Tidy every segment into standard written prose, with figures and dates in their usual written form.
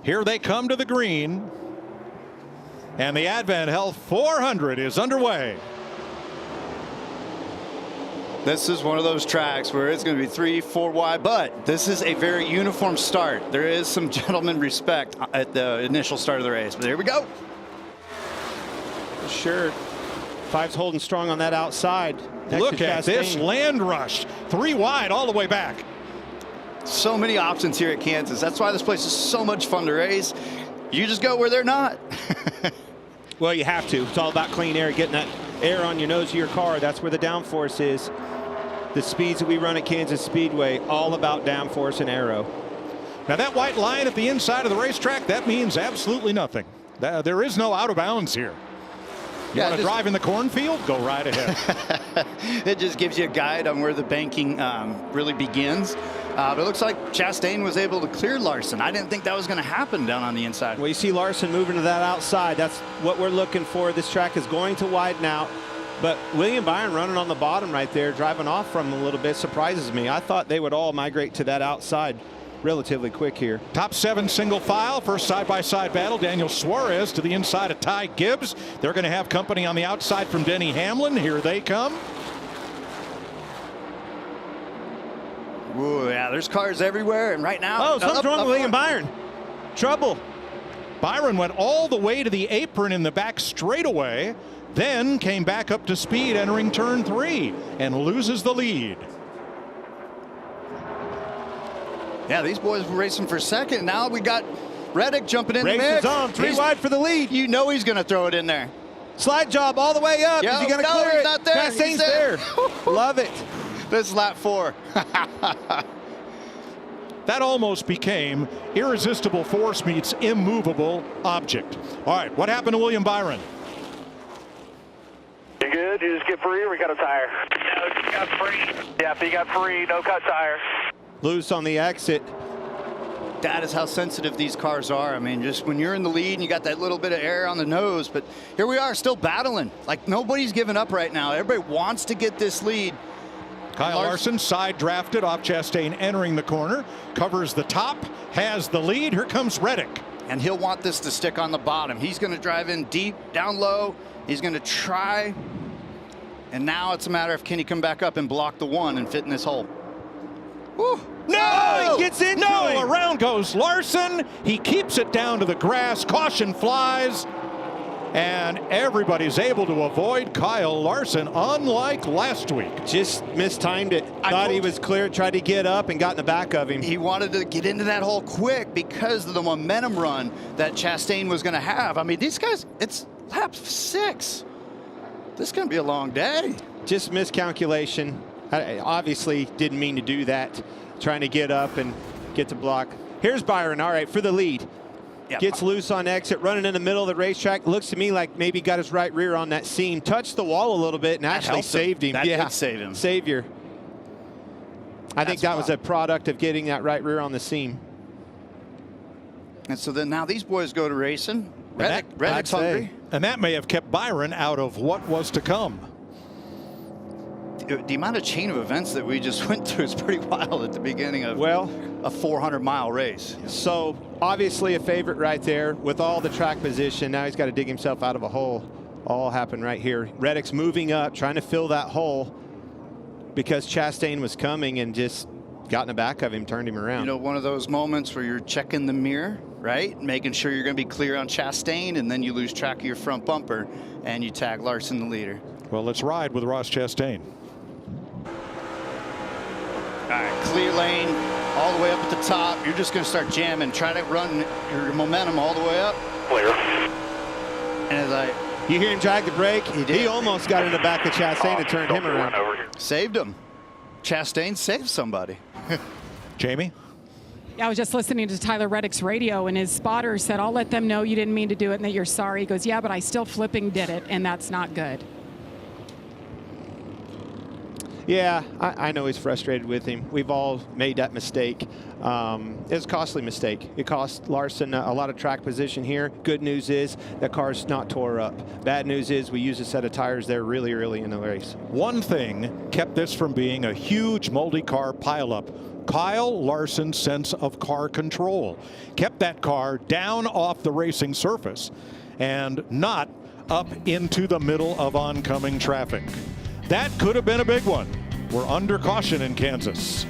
Here they come to the green. And the AdventHealth 400 is underway. This is one of those tracks where it's going to be 3-4 wide, but this is a very uniform start. There is some gentleman respect at the initial start of the race, but here we go. Sure. Five's holding strong on that outside. Look at this land rush. 3 wide all the way back. So many options here at Kansas. That's why this place is so much fun to race. You just go where they're not. Well, you have to. It's all about clean air, getting that air on your nose of your car. That's where the downforce is. The speeds that we run at Kansas Speedway, all about downforce and aero. Now that white line at the inside of the racetrack, that means absolutely nothing. There is no out of bounds here. You want to drive in the cornfield? Go right ahead. It just gives you a guide on where the banking really begins. But it looks like Chastain was able to clear Larson. I didn't think that was going to happen down on the inside. Well, you see Larson moving to that outside. That's what we're looking for. This track is going to widen out. But William Byron running on the bottom right there, driving off from him a little bit, surprises me. I thought they would all migrate to that outside relatively quick here. Top 7 single file, first side-by-side battle. Daniel Suarez to the inside of Ty Gibbs. They're going to have company on the outside from Denny Hamlin. Here they come. Ooh, yeah, there's cars everywhere, and right now... Oh, something's wrong with William Byron. Trouble. Byron went all the way to the apron in the back straightaway, then came back up to speed entering turn 3 and loses the lead. Yeah, these boys were racing for second. Now we got Reddick jumping in the mix. Race is on, 3 wide for the lead. You know he's going to throw it in there. Slide job all the way up. Is he going to clear it? He's not there. Chastain's there. Love it. This is lap 4. That almost became irresistible force meets immovable object. All right, what happened to William Byron? You good? You just get free or we got a tire? No, you got free. Yeah, if you got free, no cut tire. Loose on the exit. That is how sensitive these cars are. I mean, just when you're in the lead and you got that little bit of air on the nose, but here we are still battling. Like nobody's giving up right now. Everybody wants to get this lead. Kyle Larson side drafted off Chastain entering the corner, covers the top, has the lead. Here comes Reddick. And he'll want this to stick on the bottom. He's going to drive in deep, down low. He's going to try. And now it's a matter of can he come back up and block the 1 and fit in this hole. Woo. No! He gets into him. Around goes Larson. He keeps it down to the grass. Caution flies. And everybody's able to avoid Kyle Larson, unlike last week. Just mistimed it. Thought he was clear, tried to get up and got in the back of him. He wanted to get into that hole quick because of the momentum run that Chastain was going to have. I mean, these guys, it's lap 6. This is going to be a long day. Just miscalculation. I obviously didn't mean to do that. Trying to get up and get to block. Here's Byron, all right, for the lead. Yep. Gets loose on exit, running in the middle of the racetrack. Looks to me like maybe got his right rear on that seam. Touched the wall a little bit and actually saved him. That did save him. Savior. I think that was a product of getting that right rear on the seam. And so then now these boys go to racing. Reddick's hungry. And that may have kept Byron out of what was to come. The amount of chain of events that we just went through is pretty wild at the beginning of a 400-mile race. So obviously a favorite right there with all the track position. Now he's got to dig himself out of a hole. All happened right here. Reddick's moving up, trying to fill that hole because Chastain was coming and just got in the back of him, turned him around. You know, one of those moments where you're checking the mirror, right? Making sure you're going to be clear on Chastain, and then you lose track of your front bumper and you tag Larson, the leader. Well, let's ride with Ross Chastain. All right, clear lane all the way up at the top. You're just going to start jamming. Try to run your momentum all the way up. Clear. And as you hear him drag the brake. He almost got in the back of Chastain and turned him around. Saved him. Chastain saved somebody. Jamie? Yeah, I was just listening to Tyler Reddick's radio, and his spotter said, I'll let them know you didn't mean to do it and that you're sorry. He goes, yeah, but I still flipping did it, and that's not good. Yeah, I know he's frustrated with him. We've all made that mistake. It's a costly mistake. It cost Larson a lot of track position here. Good news is that car's not tore up. Bad news is we used a set of tires there really early in the race. One thing kept this from being a huge multi-car pileup. Kyle Larson's sense of car control kept that car down off the racing surface and not up into the middle of oncoming traffic. That could have been a big one. We're under caution in Kansas.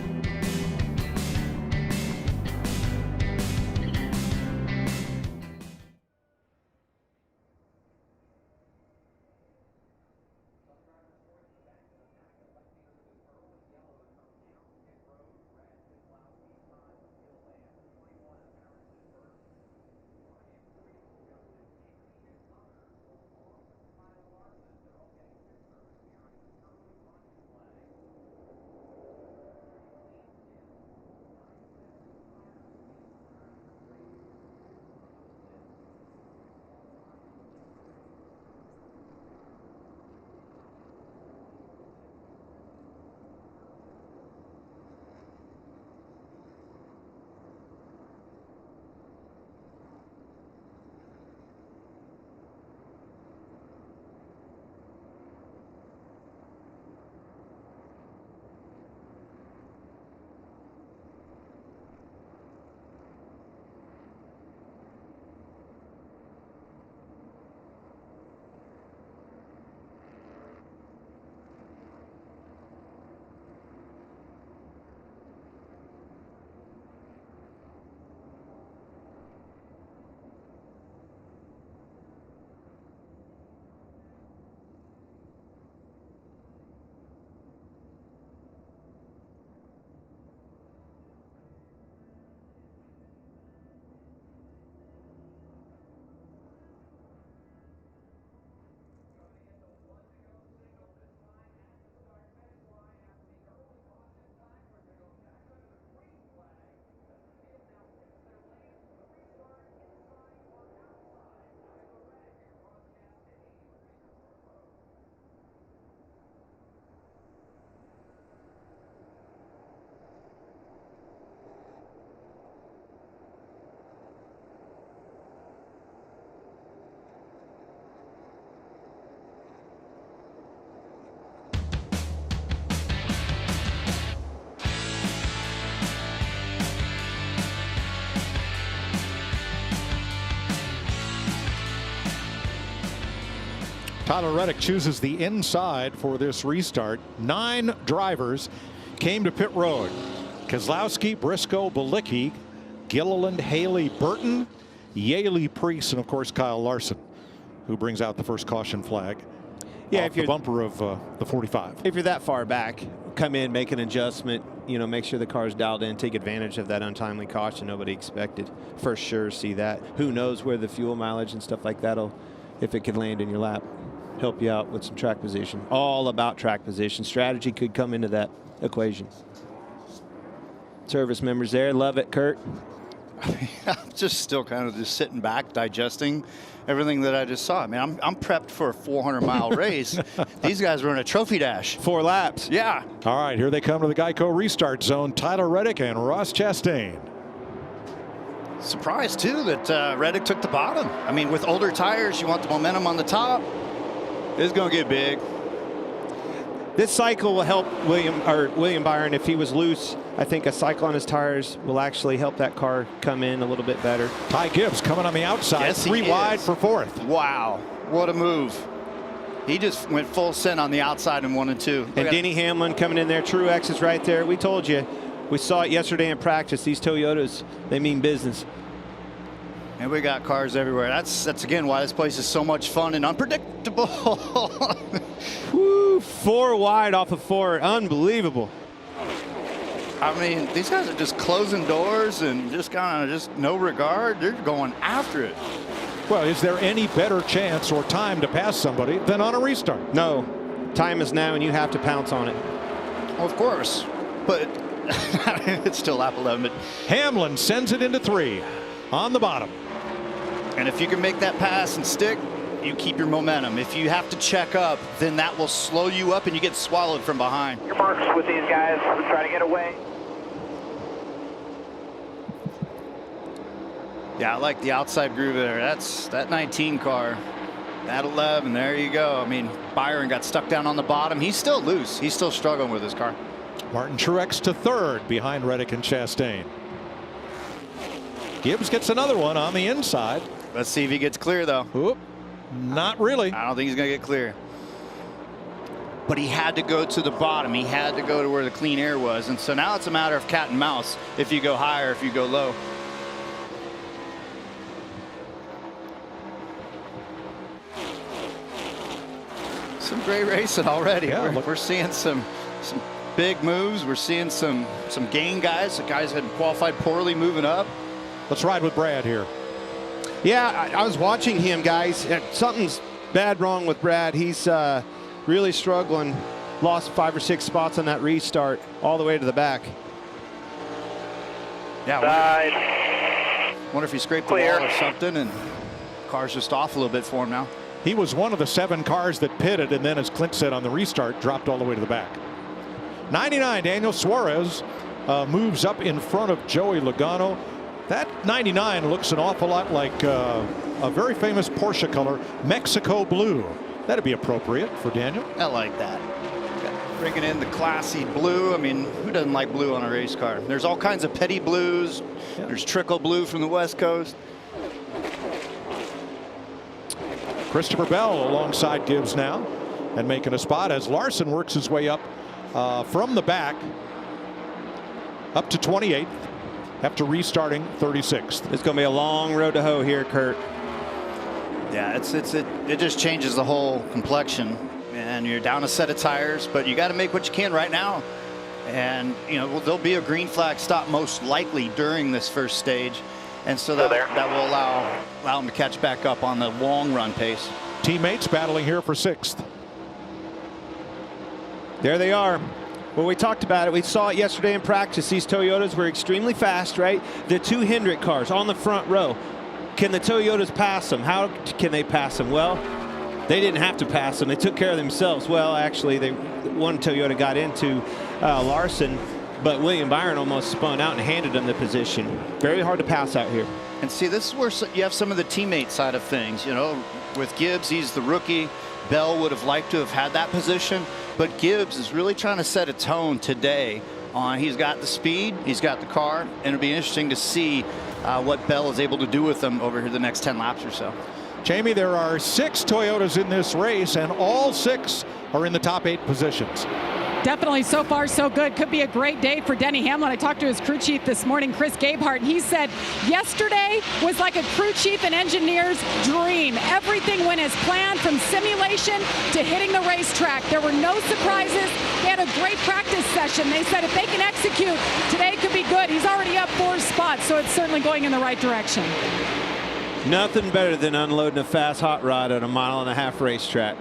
Tyler Reddick chooses the inside for this restart. 9 drivers came to pit road. Kozlowski, Briscoe, Balicki, Gilliland, Haley, Burton, Yaley, Priest, and of course Kyle Larson, who brings out the first caution flag. Yeah, off the bumper of the 45. If you're that far back, come in, make an adjustment, you know, make sure the car's dialed in, take advantage of that untimely caution nobody expected. For sure, see that. Who knows where the fuel mileage and stuff like that'll, if it could land in your lap, help you out with some track position. All about track position. Strategy could come into that equation. Service members there, love it, Kurt. I'm just still kind of just sitting back, digesting everything that I just saw. I mean, I'm prepped for a 400-mile race. These guys are in a trophy dash. 4 laps. Yeah. All right, here they come to the Geico restart zone. Tyler Reddick and Ross Chastain. Surprised, too, that Reddick took the bottom. I mean, with older tires, you want the momentum on the top. It's going to get big. This cycle will help William Byron if he was loose. I think a cycle on his tires will actually help that car come in a little bit better. Ty Gibbs coming on the outside, yes, 3 wide for 4th. Wow, what a move. He just went full send on the outside in 1 and 2. And Denny Hamlin coming in there. Truex is right there. We told you. We saw it yesterday in practice. These Toyotas, they mean business. And we got cars everywhere. That's again why this place is so much fun and unpredictable. Woo, 4 wide off of 4. Unbelievable. I mean, these guys are just closing doors and just kind of just no regard. They're going after it. Well, is there any better chance or time to pass somebody than on a restart? No. Time is now, and you have to pounce on it. Well, of course. But it's still lap 11. Hamlin sends it into 3 on the bottom. And if you can make that pass and stick, you keep your momentum. If you have to check up, then that will slow you up and you get swallowed from behind. Your marks with these guys. Try to get away. Yeah, I like the outside groove there. That's that 19 car. That 11, there you go. I mean, Byron got stuck down on the bottom. He's still loose. He's still struggling with his car. Martin Truex to third behind Reddick and Chastain. Gibbs gets another one on the inside. Let's see if he gets clear, though. Oop, not really. I don't think he's going to get clear. But he had to go to the bottom. He had to go to where the clean air was. And so now it's a matter of cat and mouse if you go high or if you go low. Some great racing already. Yeah, We're seeing some big moves. We're seeing some gain guys. The guys had qualified poorly moving up. Let's ride with Brad here. Yeah, I was watching him, guys. Something's bad wrong with Brad. He's really struggling. Lost 5 or 6 spots on that restart all the way to the back. Yeah, Side. wonder if he scraped Clear. the wall or something, and car's just off a little bit for him now. He was one of the 7 cars that pitted, and then, as Clint said on the restart, dropped all the way to the back. 99, Daniel Suarez moves up in front of Joey Logano. That 99 looks an awful lot like a very famous Porsche color, Mexico blue. That'd be appropriate for Daniel. I like that. Bringing in the classy blue. I mean, who doesn't like blue on a race car? There's all kinds of petty blues. Yeah. There's trickle blue from the West Coast. Christopher Bell alongside Gibbs now and making a spot as Larson works his way up from the back up to 28th after restarting 36th. It's going to be a long road to hoe here, Kurt. Yeah, it just changes the whole complexion, and you're down a set of tires, but you got to make what you can right now. And you know, there'll be a green flag stop most likely during this first stage, and so that will allow them to catch back up on the long run pace. Teammates battling here for 6th. There they are. Well, we talked about it. We saw it yesterday in practice. These Toyotas were extremely fast, right? The 2 Hendrick cars on the front row. Can the Toyotas pass them? How can they pass them? Well, they didn't have to pass them. They took care of themselves. Well, actually, one Toyota got into Larson, but William Byron almost spun out and handed them the position. Very hard to pass out here. And see, this is where you have some of the teammate side of things. You know, with Gibbs, he's the rookie. Bell would have liked to have had that position, but Gibbs is really trying to set a tone today. He's got the speed, he's got the car, and it'll be interesting to see what Bell is able to do with them over here the next 10 laps or so. Jamie, there are 6 Toyotas in this race, and all 6 are in the top 8 positions. Definitely, so far so good. Could be a great day for Denny Hamlin. I talked to his crew chief this morning, Chris Gabehart, and he said yesterday was like a crew chief and engineer's dream. Everything went as planned, from simulation to hitting the racetrack. There were no surprises. They had a great practice session. They said if they can execute, today could be good. He's already up 4 spots, so it's certainly going in the right direction. Nothing better than unloading a fast hot rod at a 1.5 mile racetrack.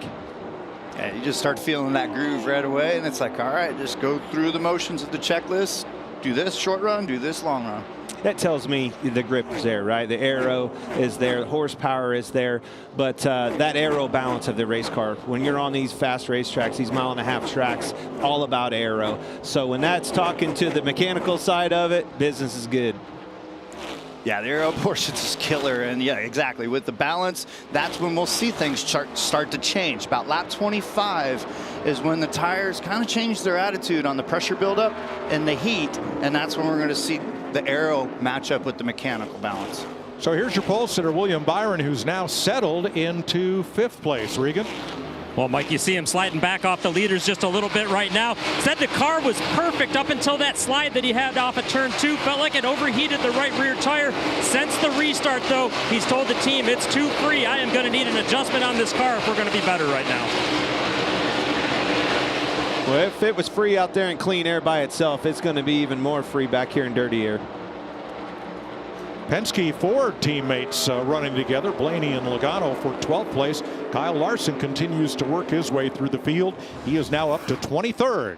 Yeah, you just start feeling that groove right away, and it's like, all right, just go through the motions of the checklist. Do this short run, do this long run. That tells me the grip is there, right? The aero is there, the horsepower is there, but that aero balance of the race car, when you're on these fast racetracks, these 1.5 mile tracks, all about aero. So when that's talking to the mechanical side of it, business is good. Yeah, the aero portion is killer, and yeah, exactly. With the balance, that's when we'll see things start to change. About lap 25 is when the tires kind of change their attitude on the pressure buildup and the heat, and that's when we're going to see the aero match up with the mechanical balance. So here's your pole sitter, William Byron, who's now settled into 5th place. Regan? Well, Mike, you see him sliding back off the leaders just a little bit right now. Said the car was perfect up until that slide that he had off of turn 2. Felt like it overheated the right rear tire. Since the restart, though, he's told the team it's too free. I am going to need an adjustment on this car if we're going to be better right now. Well, if it was free out there in clean air by itself, it's going to be even more free back here in dirty air. Penske Ford teammates running together, Blaney and Logano for 12th place. Kyle Larson continues to work his way through the field. He is now up to 23rd.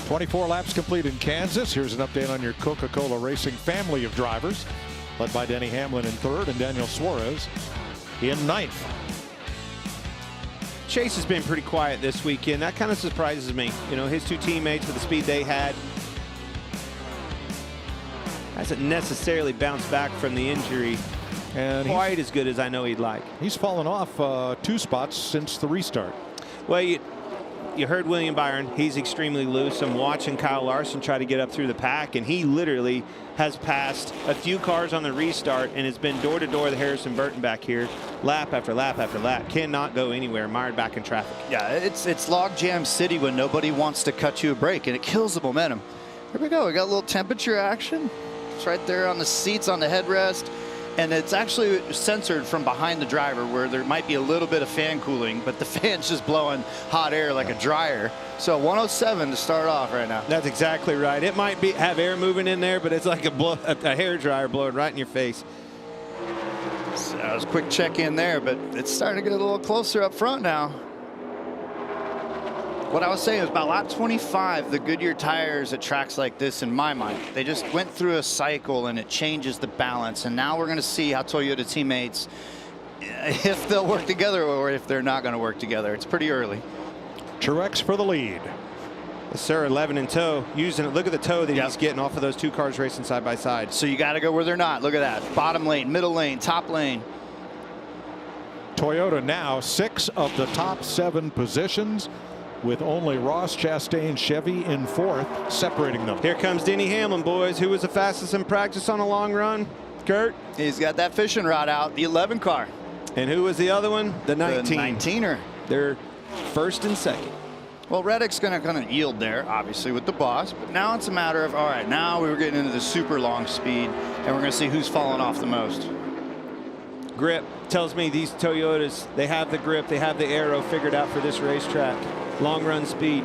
24 laps complete in Kansas. Here's an update on your Coca-Cola Racing family of drivers, led by Denny Hamlin in 3rd and Daniel Suarez in 9th. Chase has been pretty quiet this weekend. That kind of surprises me. You know, his 2 teammates with the speed they had hasn't necessarily bounced back from the injury and quite as good as I know he'd like. He's fallen off 2 spots since the restart. Well, you heard William Byron. He's extremely loose. I'm watching Kyle Larson try to get up through the pack, and he literally has passed a few cars on the restart and has been door to door the Harrison Burton back here, lap after lap after lap. Cannot go anywhere, mired back in traffic. Yeah, it's log jam city when nobody wants to cut you a break, and it kills the momentum. Here we go. We got a little temperature action. It's right there on the seats on the headrest. And it's actually censored from behind the driver where there might be a little bit of fan cooling, but the fan's just blowing hot air like a dryer. So 107 to start off right now. That's exactly right. It might have air moving in there, but it's like a hair dryer blowing right in your face. So that was a quick check in there, but it's starting to get a little closer up front now. What I was saying is about lap 25, the Goodyear tires at tracks like this, in my mind, they just went through a cycle and it changes the balance. And now we're going to see how Toyota teammates, if they'll work together or if they're not going to work together. It's pretty early. Truex for the lead. Yes, sir, 11 in tow. Using it. Look at the tow that he's getting off of those 2 cars racing side by side. So you got to go where they're not. Look at that. Bottom lane, middle lane, top lane. Toyota now 6 of the top 7 positions, with only Ross Chastain's Chevy in 4th separating them. Here comes Denny Hamlin, boys. Who was the fastest in practice on a long run? Kurt? He's got that fishing rod out, the 11 car. And who was the other one? The 19. The 19er. They're 1st and 2nd. Well, Reddick's going to kind of yield there, obviously, with the boss. But now it's a matter of, all right, now we were getting into the super long speed, and we're going to see who's falling off the most. Grip tells me these Toyotas, they have the grip, they have the aero figured out for this racetrack. Long run speed.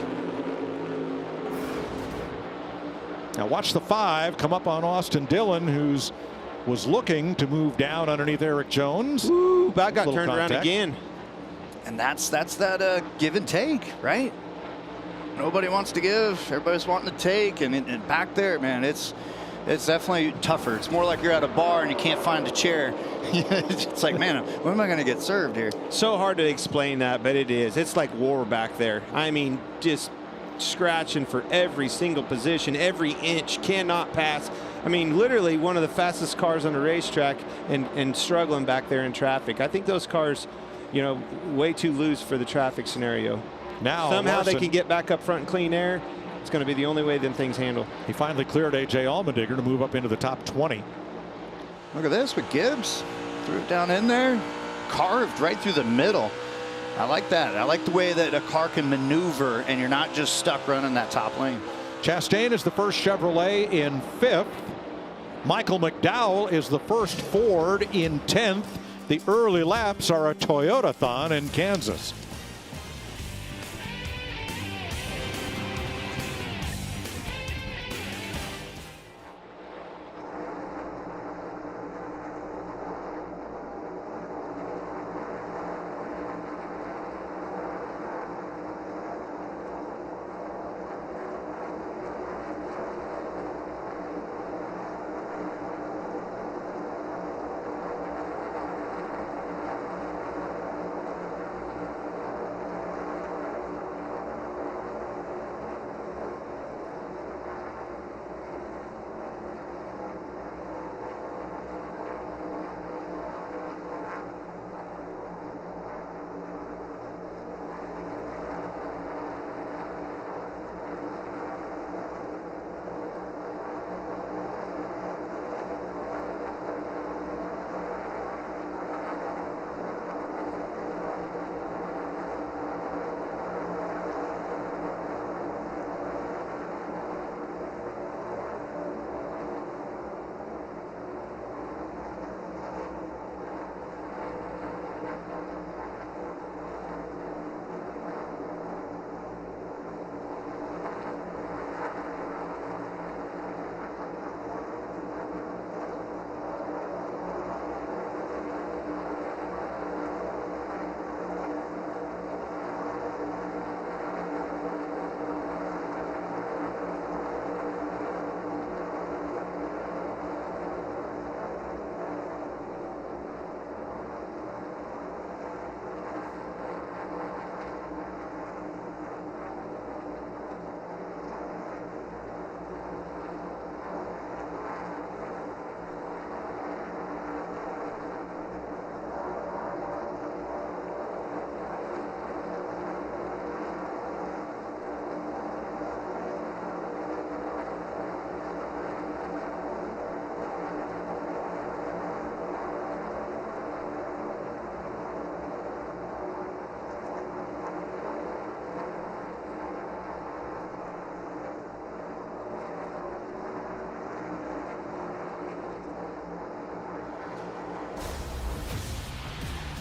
Now watch the 5 come up on Austin Dillon, who's was looking to move down underneath Eric Jones. Ooh, that got turned around again. And that's that give and take, right? Nobody wants to give, everybody's wanting to take, and back there, man, it's definitely tougher. It's more like you're at a bar and you can't find a chair. It's like, man, when am I going to get served here? So hard to explain that, but it is. It's like war back there. I mean, just scratching for every single position, every inch, cannot pass. I mean, literally one of the fastest cars on the racetrack and struggling back there in traffic. I think those cars, you know, way too loose for the traffic scenario. Now somehow Larson, they can get back up front in clean air. It's going to be the only way them things handle. He finally cleared A.J. Allmendinger to move up into the top 20. Look at this with Gibbs. Threw it down in there. Carved right through the middle. I like that. I like the way that a car can maneuver and you're not just stuck running that top lane. Chastain is the first Chevrolet in 5th. Michael McDowell is the first Ford in 10th. The early laps are a Toyota-thon in Kansas.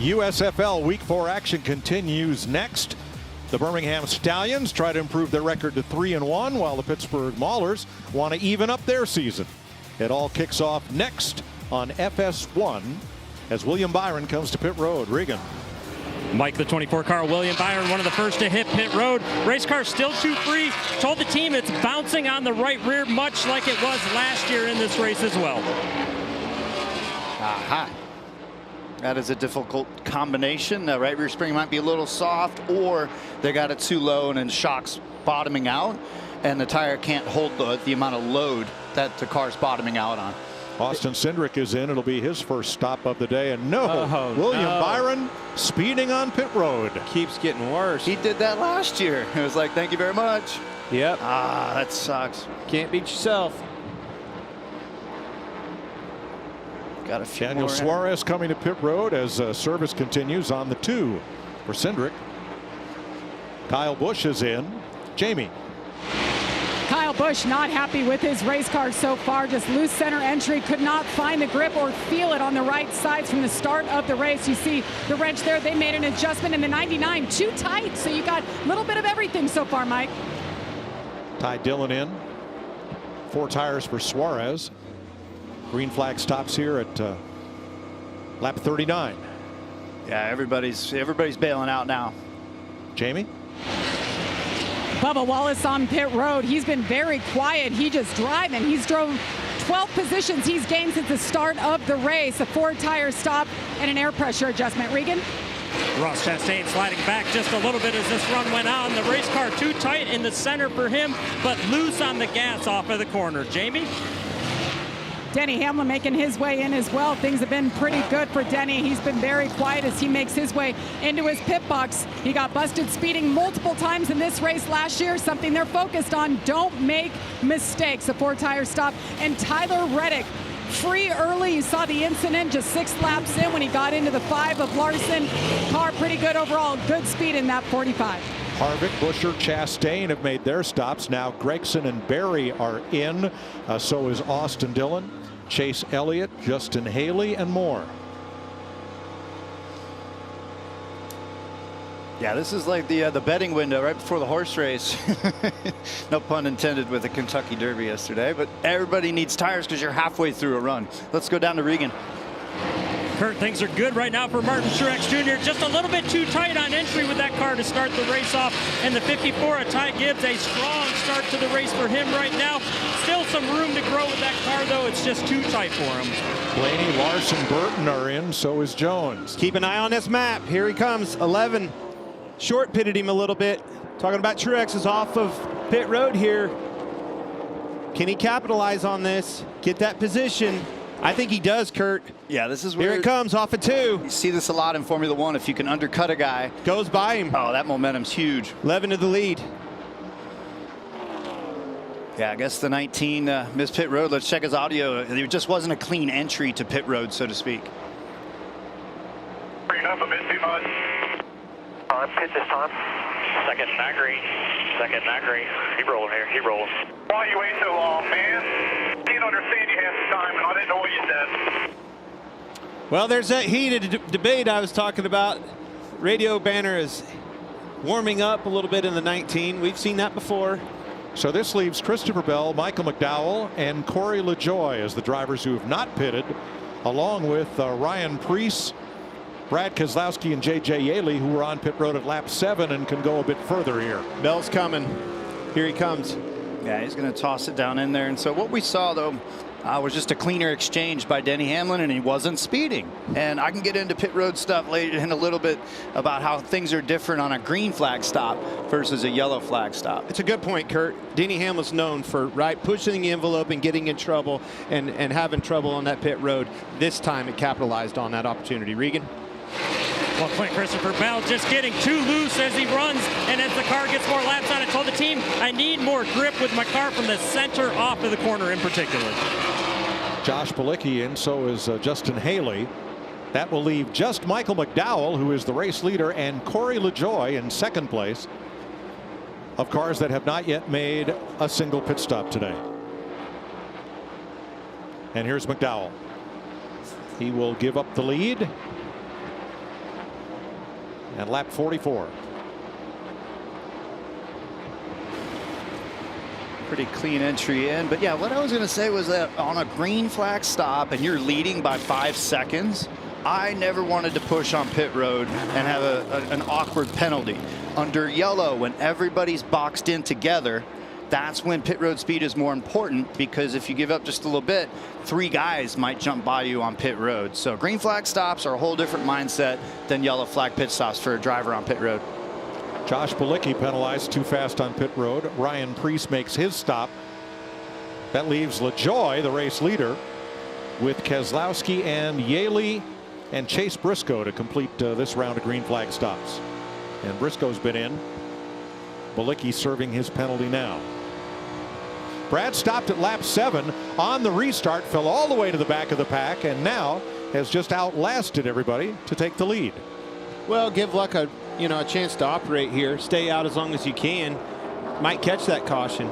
USFL Week 4 action continues next. The Birmingham Stallions try to improve their record to 3-1, while the Pittsburgh Maulers want to even up their season. It all kicks off next on FS1 as William Byron comes to pit road. Regan. Mike, the 24 car, William Byron, one of the first to hit pit road. Race car still too free. Told the team it's bouncing on the right rear, much like it was last year in this race as well. Aha. That is a difficult combination. The right rear spring might be a little soft, or they got it too low and then shock's bottoming out, and the tire can't hold the amount of load that the car's bottoming out on. Austin Cindric is in. It'll be his first stop of the day. And William Byron speeding on pit road. Keeps getting worse. He did that last year. It was like, thank you very much. Yep. Ah, that sucks. Can't beat yourself. Got a few Daniel more Suarez coming to pit road as service continues on the 2 for Cindric. Kyle Busch is in. Jamie. Kyle Busch not happy with his race car so far. Just loose center entry. Could not find the grip or feel it on the right sides from the start of the race. You see the wrench there. They made an adjustment in the 99. Too tight. So you got a little bit of everything so far, Mike. Ty Dillon in. 4 tires for Suarez. Green flag stops here at lap 39. Yeah, everybody's bailing out now. Jamie. Bubba Wallace on pit road. He's been very quiet. He just driving. He's drove 12 positions he's gained since the start of the race. A 4-tire stop and an air pressure adjustment. Regan. Ross Chastain sliding back just a little bit as this run went on. The race car too tight in the center for him, but loose on the gas off of the corner. Jamie. Denny Hamlin making his way in as well. Things have been pretty good for Denny. He's been very quiet as he makes his way into his pit box. He got busted speeding multiple times in this race last year, something they're focused on. Don't make mistakes. A 4-tire stop. And Tyler Reddick, free early. You saw the incident just 6 laps in when he got into the 5 of Larson. Car pretty good overall. Good speed in that 45. Harvick, Buescher, Chastain have made their stops. Now Gregson and Berry are in. So is Austin Dillon, Chase Elliott, Justin Haley, and more. Yeah, this is like the betting window right before the horse race. No pun intended with the Kentucky Derby yesterday, but everybody needs tires because you're halfway through a run. Let's go down to Regan. Kurt, things are good right now for Martin Truex Jr. Just a little bit too tight on entry with that car to start the race off. And the 54 of Ty Gibbs, a strong start to the race for him right now. Still some room to grow with that car, though. It's just too tight for him. Blaney, Larson, Burton are in. So is Jones. Keep an eye on this map. Here he comes. 11. Short pitted him a little bit. Talking about Truex is off of pit road here. Can he capitalize on this? Get that position? I think he does, Kurt. Yeah, this is where here it comes off of 2. You see this a lot in Formula One. If you can undercut a guy, goes by him. Oh, that momentum's huge. 11 to the lead. Yeah, I guess the 19 missed pit road. Let's check his audio. It just wasn't a clean entry to pit road, so to speak. Bring up a bit too much. Pit this time. Second, not green. Second, not green. He rolling here. He rolling. Why you wait so long, man? Didn't understand you half the time, and I didn't know what you said. Well, there's that heated debate I was talking about. Radio banner is warming up a little bit in the 19. We've seen that before. So this leaves Christopher Bell, Michael McDowell, and Corey LaJoie as the drivers who have not pitted, along with Ryan Preece, Brad Keselowski, and J.J. Yaley, who were on pit road at lap 7 and can go a bit further here. Bell's coming. Here he comes. Yeah, he's going to toss it down in there. And so what we saw, though, was just a cleaner exchange by Denny Hamlin, and he wasn't speeding. And I can get into pit road stuff later in a little bit about how things are different on a green flag stop versus a yellow flag stop. It's a good point, Kurt. Denny Hamlin's known for pushing the envelope and getting in trouble and having trouble on that pit road. This time it capitalized on that opportunity. Regan? Well, Clint Christopher Bell just getting too loose as he runs, and as the car gets more laps on it, told the team, I need more grip with my car from the center off of the corner in particular. Josh Bilicki in, so is Justin Haley. That will leave just Michael McDowell, who is the race leader, and Corey LaJoie in second place of cars that have not yet made a single pit stop today. And here's McDowell. He will give up the lead. and lap 44. Pretty clean entry in. But yeah, what I was going to say was that on a green flag stop and you're leading by 5 seconds, I never wanted to push on pit road and have an awkward penalty. Under yellow, when everybody's boxed in together, that's when pit road speed is more important, because if you give up just a little bit, 3 guys might jump by you on pit road. So green flag stops are a whole different mindset than yellow flag pit stops for a driver on pit road. Josh Bilicki penalized too fast on pit road. Ryan Preece makes his stop. That leaves LaJoie, the race leader, with Keselowski and Yaley and Chase Briscoe to complete this round of green flag stops. And Briscoe's been in. Bilicki serving his penalty now. Brad stopped at lap 7 on the restart, fell all the way to the back of the pack, and now has just outlasted everybody to take the lead. Well, give Luck a chance to operate here. Stay out as long as you can. Might catch that caution.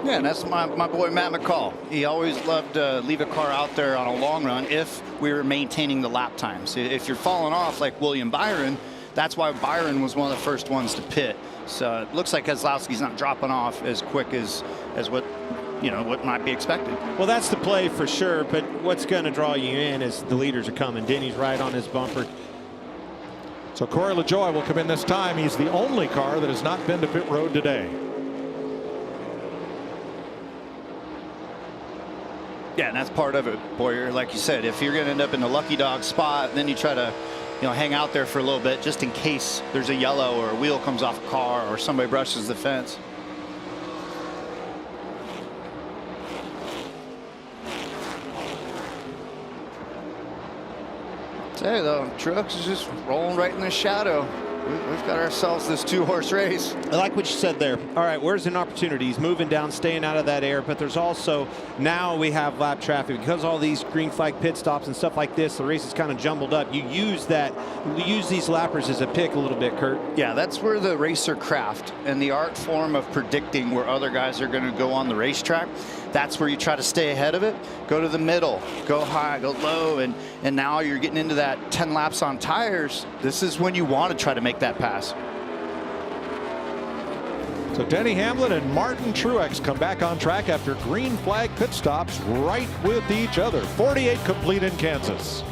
Yeah, and that's my boy Matt McCall. He always loved to leave a car out there on a long run if we were maintaining the lap times. If you're falling off like William Byron, that's why Byron was one of the first ones to pit. So it looks like Keselowski's not dropping off as quick as what what might be expected. Well, that's the play for sure, but what's going to draw you in is the leaders are coming. Denny's right on his bumper. So Corey LaJoie will come in this time. He's the only car that has not been to pit road today. Yeah, and that's part of it, Boyer. Like you said, if you're going to end up in the lucky dog spot, then you try to hang out there for a little bit just in case there's a yellow or a wheel comes off a car or somebody brushes the fence. Say though, Truex is just rolling right in the shadow. We've got ourselves this 2-horse race. I like what you said there. All right, where's an opportunity? He's moving down, staying out of that air, but there's also, now we have lap traffic. Because all these green flag pit stops and stuff like this, the race is kind of jumbled up. You use these lappers as a pick a little bit, Kurt. Yeah, that's where the racer craft and the art form of predicting where other guys are going to go on the racetrack, that's where you try to stay ahead of it. Go to the middle, go high, go low, and now you're getting into that 10 laps on tires. This is when you want to try to make that pass. So Denny Hamlin and Martin Truex come back on track after green flag pit stops right with each other. 48 complete in Kansas.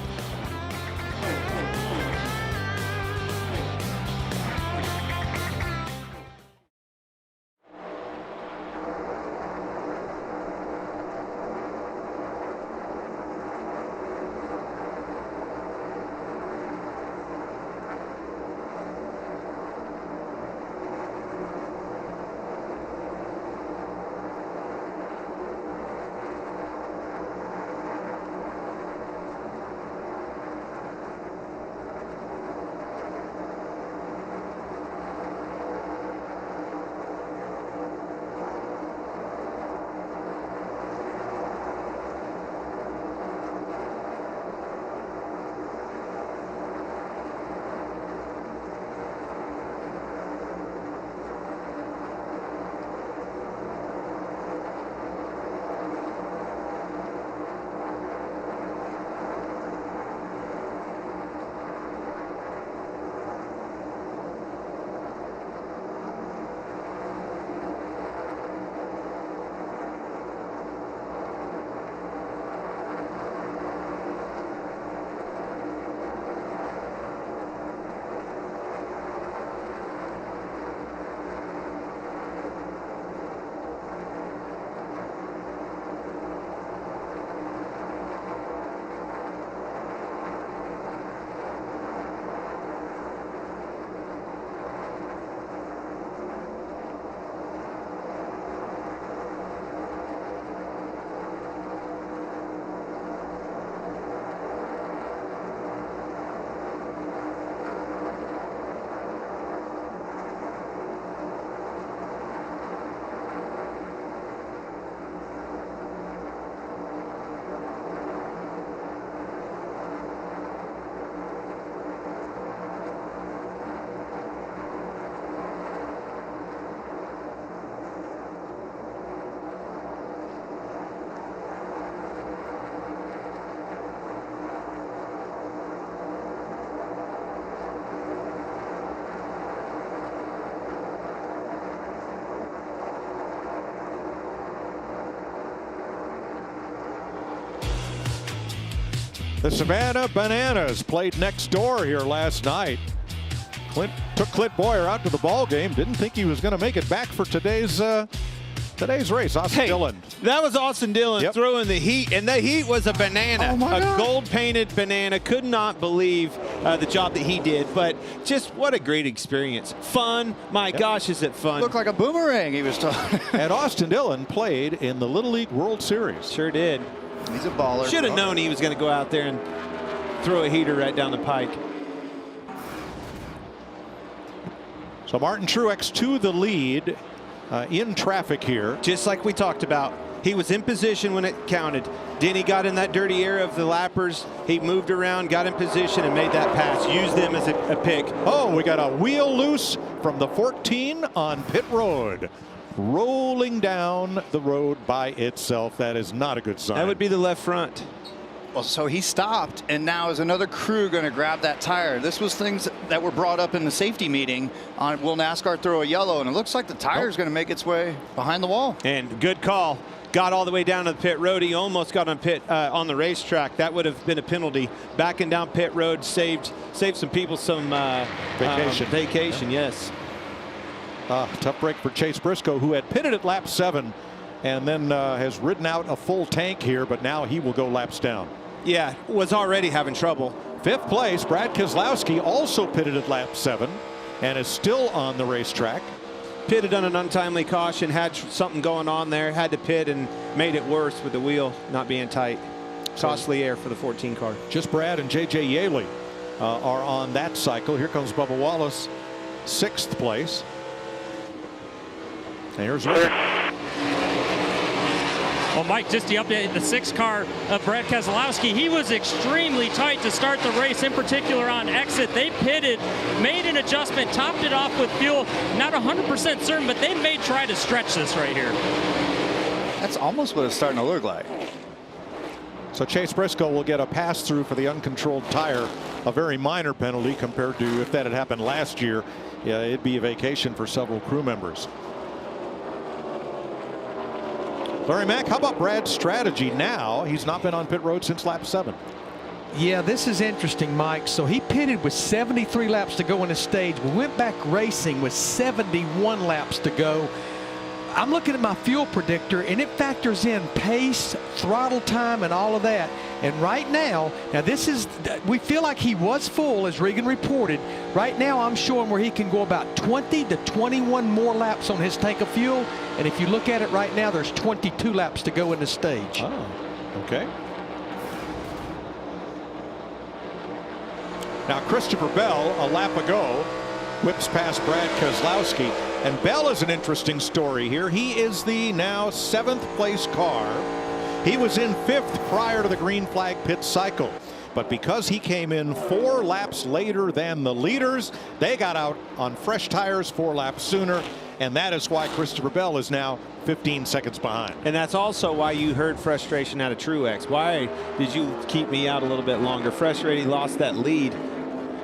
The Savannah Bananas played next door here last night. Clint took Clint Boyer out to the ball game. Didn't think he was going to make it back for today's race. Austin Dillon. That was Austin Dillon throwing the heat, and the heat was a banana, a gold-painted banana. Could not believe the job that he did, but just what a great experience. Fun. My gosh, is it fun. Looked like a boomerang, he was talking. And Austin Dillon played in the Little League World Series. Sure did. He's a baller. Should have known he was going to go out there and throw a heater right down the pike. So Martin Truex to the lead in traffic here. Just like we talked about. He was in position when it counted. Denny got in that dirty area of the lappers. He moved around, got in position, and made that pass. Used them as a pick. Oh, we got a wheel loose from the 14 on pit road. Rolling down the road by itself. That is not a good sign. That would be the left front. Well, so he stopped, and now is another crew going to grab that tire? This was things that were brought up in the safety meeting on will NASCAR throw a yellow, and it looks like the tire is going to make its way behind the wall. And good call. Got all the way down to the pit road. He almost got on the racetrack. That would have been a penalty. Backing down pit road saved some people some vacation. Yes. Tough break for Chase Briscoe, who had pitted at lap 7 and then has ridden out a full tank here, but now he will go laps down. Yeah, was already having trouble. 5th place, Brad Keselowski, also pitted at lap 7 and is still on the racetrack. Pitted on an untimely caution, had something going on there, had to pit and made it worse with the wheel not being tight. Costly air for the 14 car. Just Brad and J.J. Yaley are on that cycle. Here comes Bubba Wallace, 6th place. And here's Rick. Well, Mike, just the update, the 6th car of Brad Keselowski, he was extremely tight to start the race, in particular on exit. They pitted, made an adjustment, topped it off with fuel. Not 100% certain, but they may try to stretch this right here. That's almost what it's starting to look like. So Chase Briscoe will get a pass-through for the uncontrolled tire, a very minor penalty compared to if that had happened last year. Yeah, it'd be a vacation for several crew members. Larry Mack, how about Brad's strategy now? He's not been on pit road since lap 7. Yeah, this is interesting, Mike. So he pitted with 73 laps to go in the stage. We went back racing with 71 laps to go. I'm looking at my fuel predictor, and it factors in pace, throttle time, and all of that. And right now this is, we feel like he was full, as Regan reported. Right now, I'm showing where he can go about 20 to 21 more laps on his tank of fuel. And if you look at it right now, there's 22 laps to go in the stage. Oh, okay. Now, Christopher Bell, a lap ago, whips past Brad Keselowski. And Bell is an interesting story here. He is the now 7th place car. He was in 5th prior to the green flag pit cycle. But because he came in 4 laps later than the leaders, they got out on fresh tires 4 laps sooner. And that is why Christopher Bell is now 15 seconds behind. And that's also why you heard frustration out of Truex. Why did you keep me out a little bit longer? Frustrated, he lost that lead.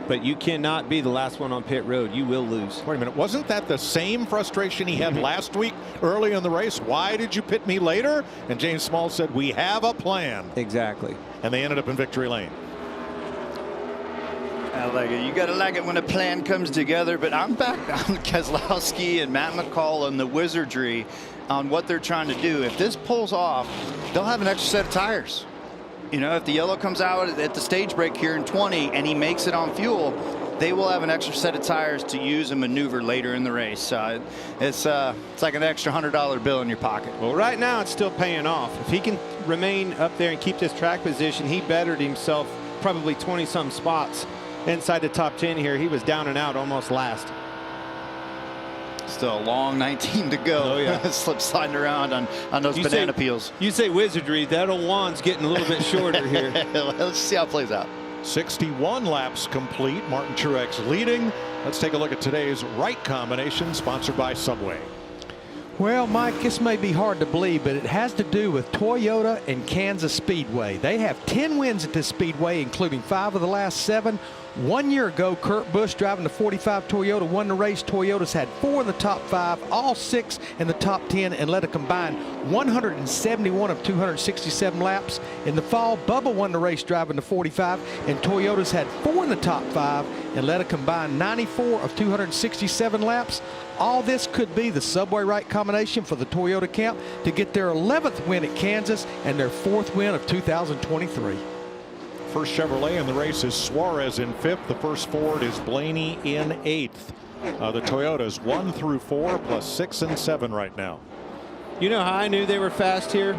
But you cannot be the last one on pit road. You will lose. Wait a minute. Wasn't that the same frustration he had last week early in the race? Why did you pit me later? And James Small said, we have a plan. Exactly. And they ended up in victory lane. I like it. You got to like it when a plan comes together. But I'm back on Keselowski and Matt McCall and the wizardry on what they're trying to do. If this pulls off, they'll have an extra set of tires. You know, if the yellow comes out at the stage break here in 20 and he makes it on fuel, they will have an extra set of tires to use and maneuver later in the race. It's like an extra $100 bill in your pocket. Well, right now it's still paying off. If he can remain up there and keep this track position, he bettered himself probably 20-some spots inside the top 10 here. He was down and out almost last. Still a long 19 to go. Oh, yeah. Slip sliding around on those banana peels. You say wizardry, that old wand's getting a little bit shorter here. Let's see how it plays out. 61 laps complete. Martin Truex leading. Let's take a look at today's right combination, sponsored by Subway. Well, Mike, this may be hard to believe, but it has to do with Toyota and Kansas Speedway. They have 10 wins at this Speedway, including 5 of the last 7. 1 year ago, Kurt Busch, driving the 45 Toyota, won the race. Toyota's had 4 in the top 5, all 6 in the top 10, and led a combined 171 of 267 laps. In the fall, Bubba won the race driving the 45, and Toyota's had 4 in the top 5 and led a combined 94 of 267 laps. All this could be the subway right combination for the Toyota camp to get their 11th win at Kansas and their 4th win of 2023. First Chevrolet in the race is Suarez in 5th. The first Ford is Blaney in 8th. The Toyotas 1 through 4 plus 6 and 7 right now. You know how I knew they were fast here?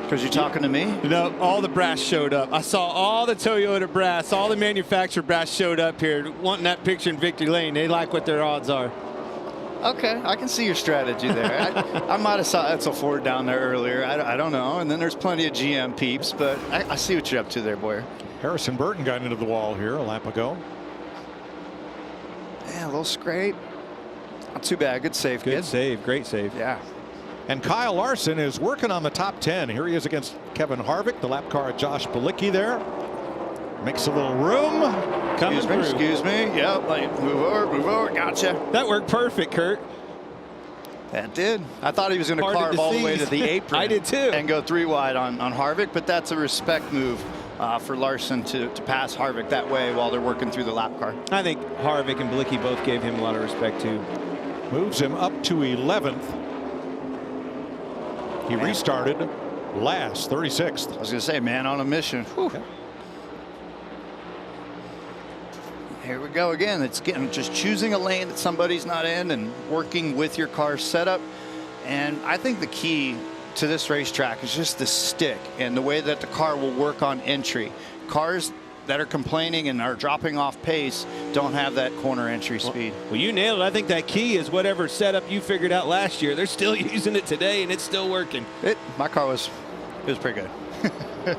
Because you're talking to me? No, all the brass showed up. I saw all the Toyota brass, all the manufacturer brass showed up here wanting that picture in Victory Lane. They like what their odds are. Okay, I can see your strategy there. I might have saw Edsel Ford down there earlier. I don't know. And then there's plenty of GM peeps, but I see what you're up to there, Boyer. Harrison Burton got into the wall here a lap ago. Yeah, a little scrape. Not too bad. Good save, Good kid. save. Great save. Yeah. And Kyle Larson is working on the top 10. Here he is against Kevin Harvick, the lap car of Josh Bilicki there. Makes a little room. Coming through. Excuse me. Yep. Like, move over. Gotcha. That worked perfect, Kurt. That did. I thought he was going to Hard to carve all the way to deceive. the apron. I did too. And go 3 wide on Harvick, but that's a respect move for Larson to pass Harvick that way while they're working through the lap car. I think Harvick and Bilicki both gave him a lot of respect too. Moves him up to 11th. He restarted last, 36th. I was going to say, man on a mission. Okay. Here we go again. It's getting just choosing a lane that somebody's not in and working with your car's setup. And I think the key to this racetrack is just the stick and the way that the car will work on entry. Cars that are complaining and are dropping off pace don't have that corner entry speed. Well, you nailed it. I think that key is whatever setup you figured out last year. They're still using it today, and it's still working. My car was pretty good.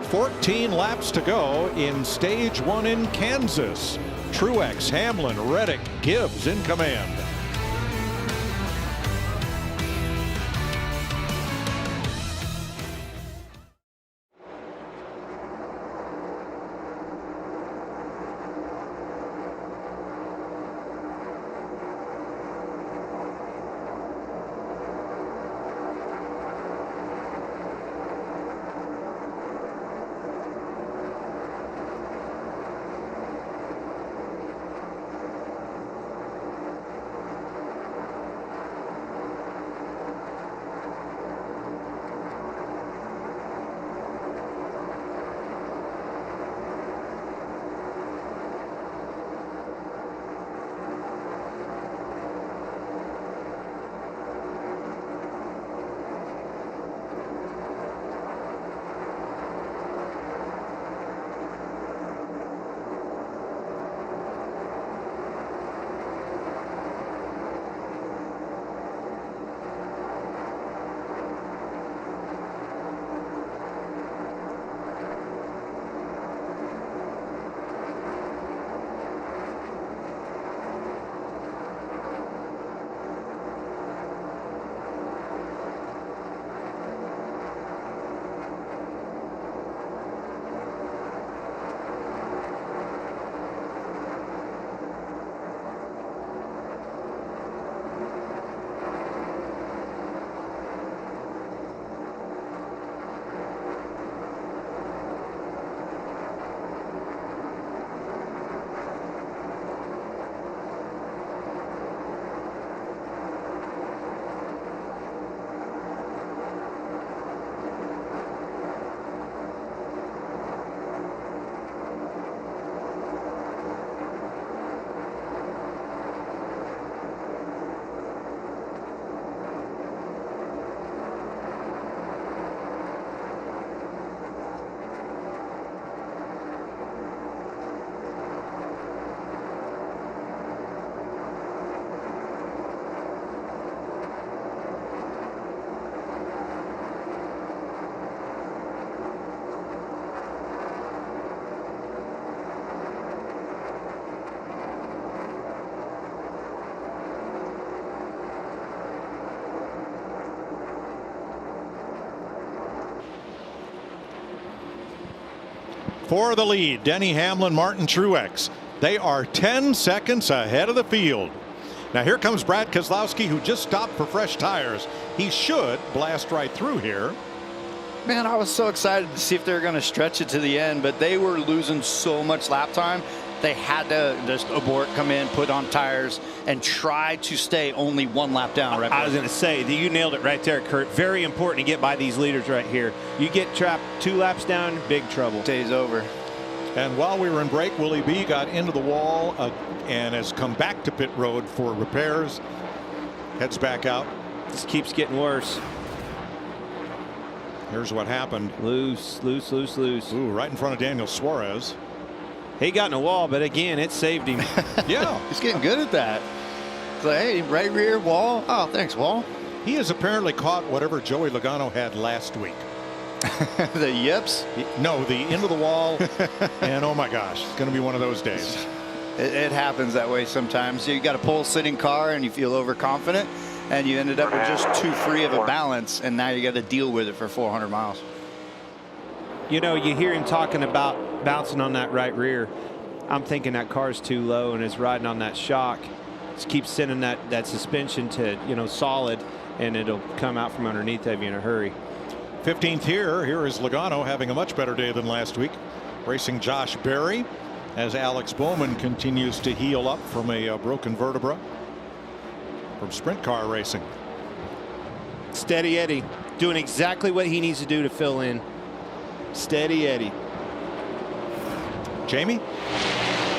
14 laps to go in stage 1 in Kansas. Truex, Hamlin, Reddick, Gibbs in command. For the lead, Denny Hamlin, Martin Truex. They are 10 seconds ahead of the field. Now here comes Brad Keselowski, who just stopped for fresh tires. He should blast right through here. Man, I was so excited to see if they were going to stretch it to the end, but they were losing so much lap time. They had to just abort, come in, put on tires, and try to stay only one lap down. Right, I was going to say, you nailed it right there, Kurt. Very important to get by these leaders right here. You get trapped 2 laps down, big trouble. Day's over. And while we were in break, Willie B got into the wall and has come back to pit road for repairs. Heads back out. This keeps getting worse. Here's what happened. Loose. Ooh, right in front of Daniel Suarez. He got in a wall, but again, it saved him. Yeah. He's getting good at that. It's like, hey, right rear wall. Oh, thanks, wall. He has apparently caught whatever Joey Logano had last week. The yips? No, the into the wall. And oh my gosh, it's going to be one of those days. It happens that way sometimes. You got a pole sitting car and you feel overconfident, and you ended up with just too free of a balance, and now you got to deal with it for 400 miles. You know, you hear him talking about bouncing on that right rear. I'm thinking that car's too low and is riding on that shock. Just keep sending that suspension to, you know, solid, and it'll come out from underneath of you in a hurry. 15th here. Here is Logano having a much better day than last week, racing Josh Berry as Alex Bowman continues to heal up from a broken vertebra from sprint car racing. Steady Eddie doing exactly what he needs to do to fill in. Steady Eddie. Jamie?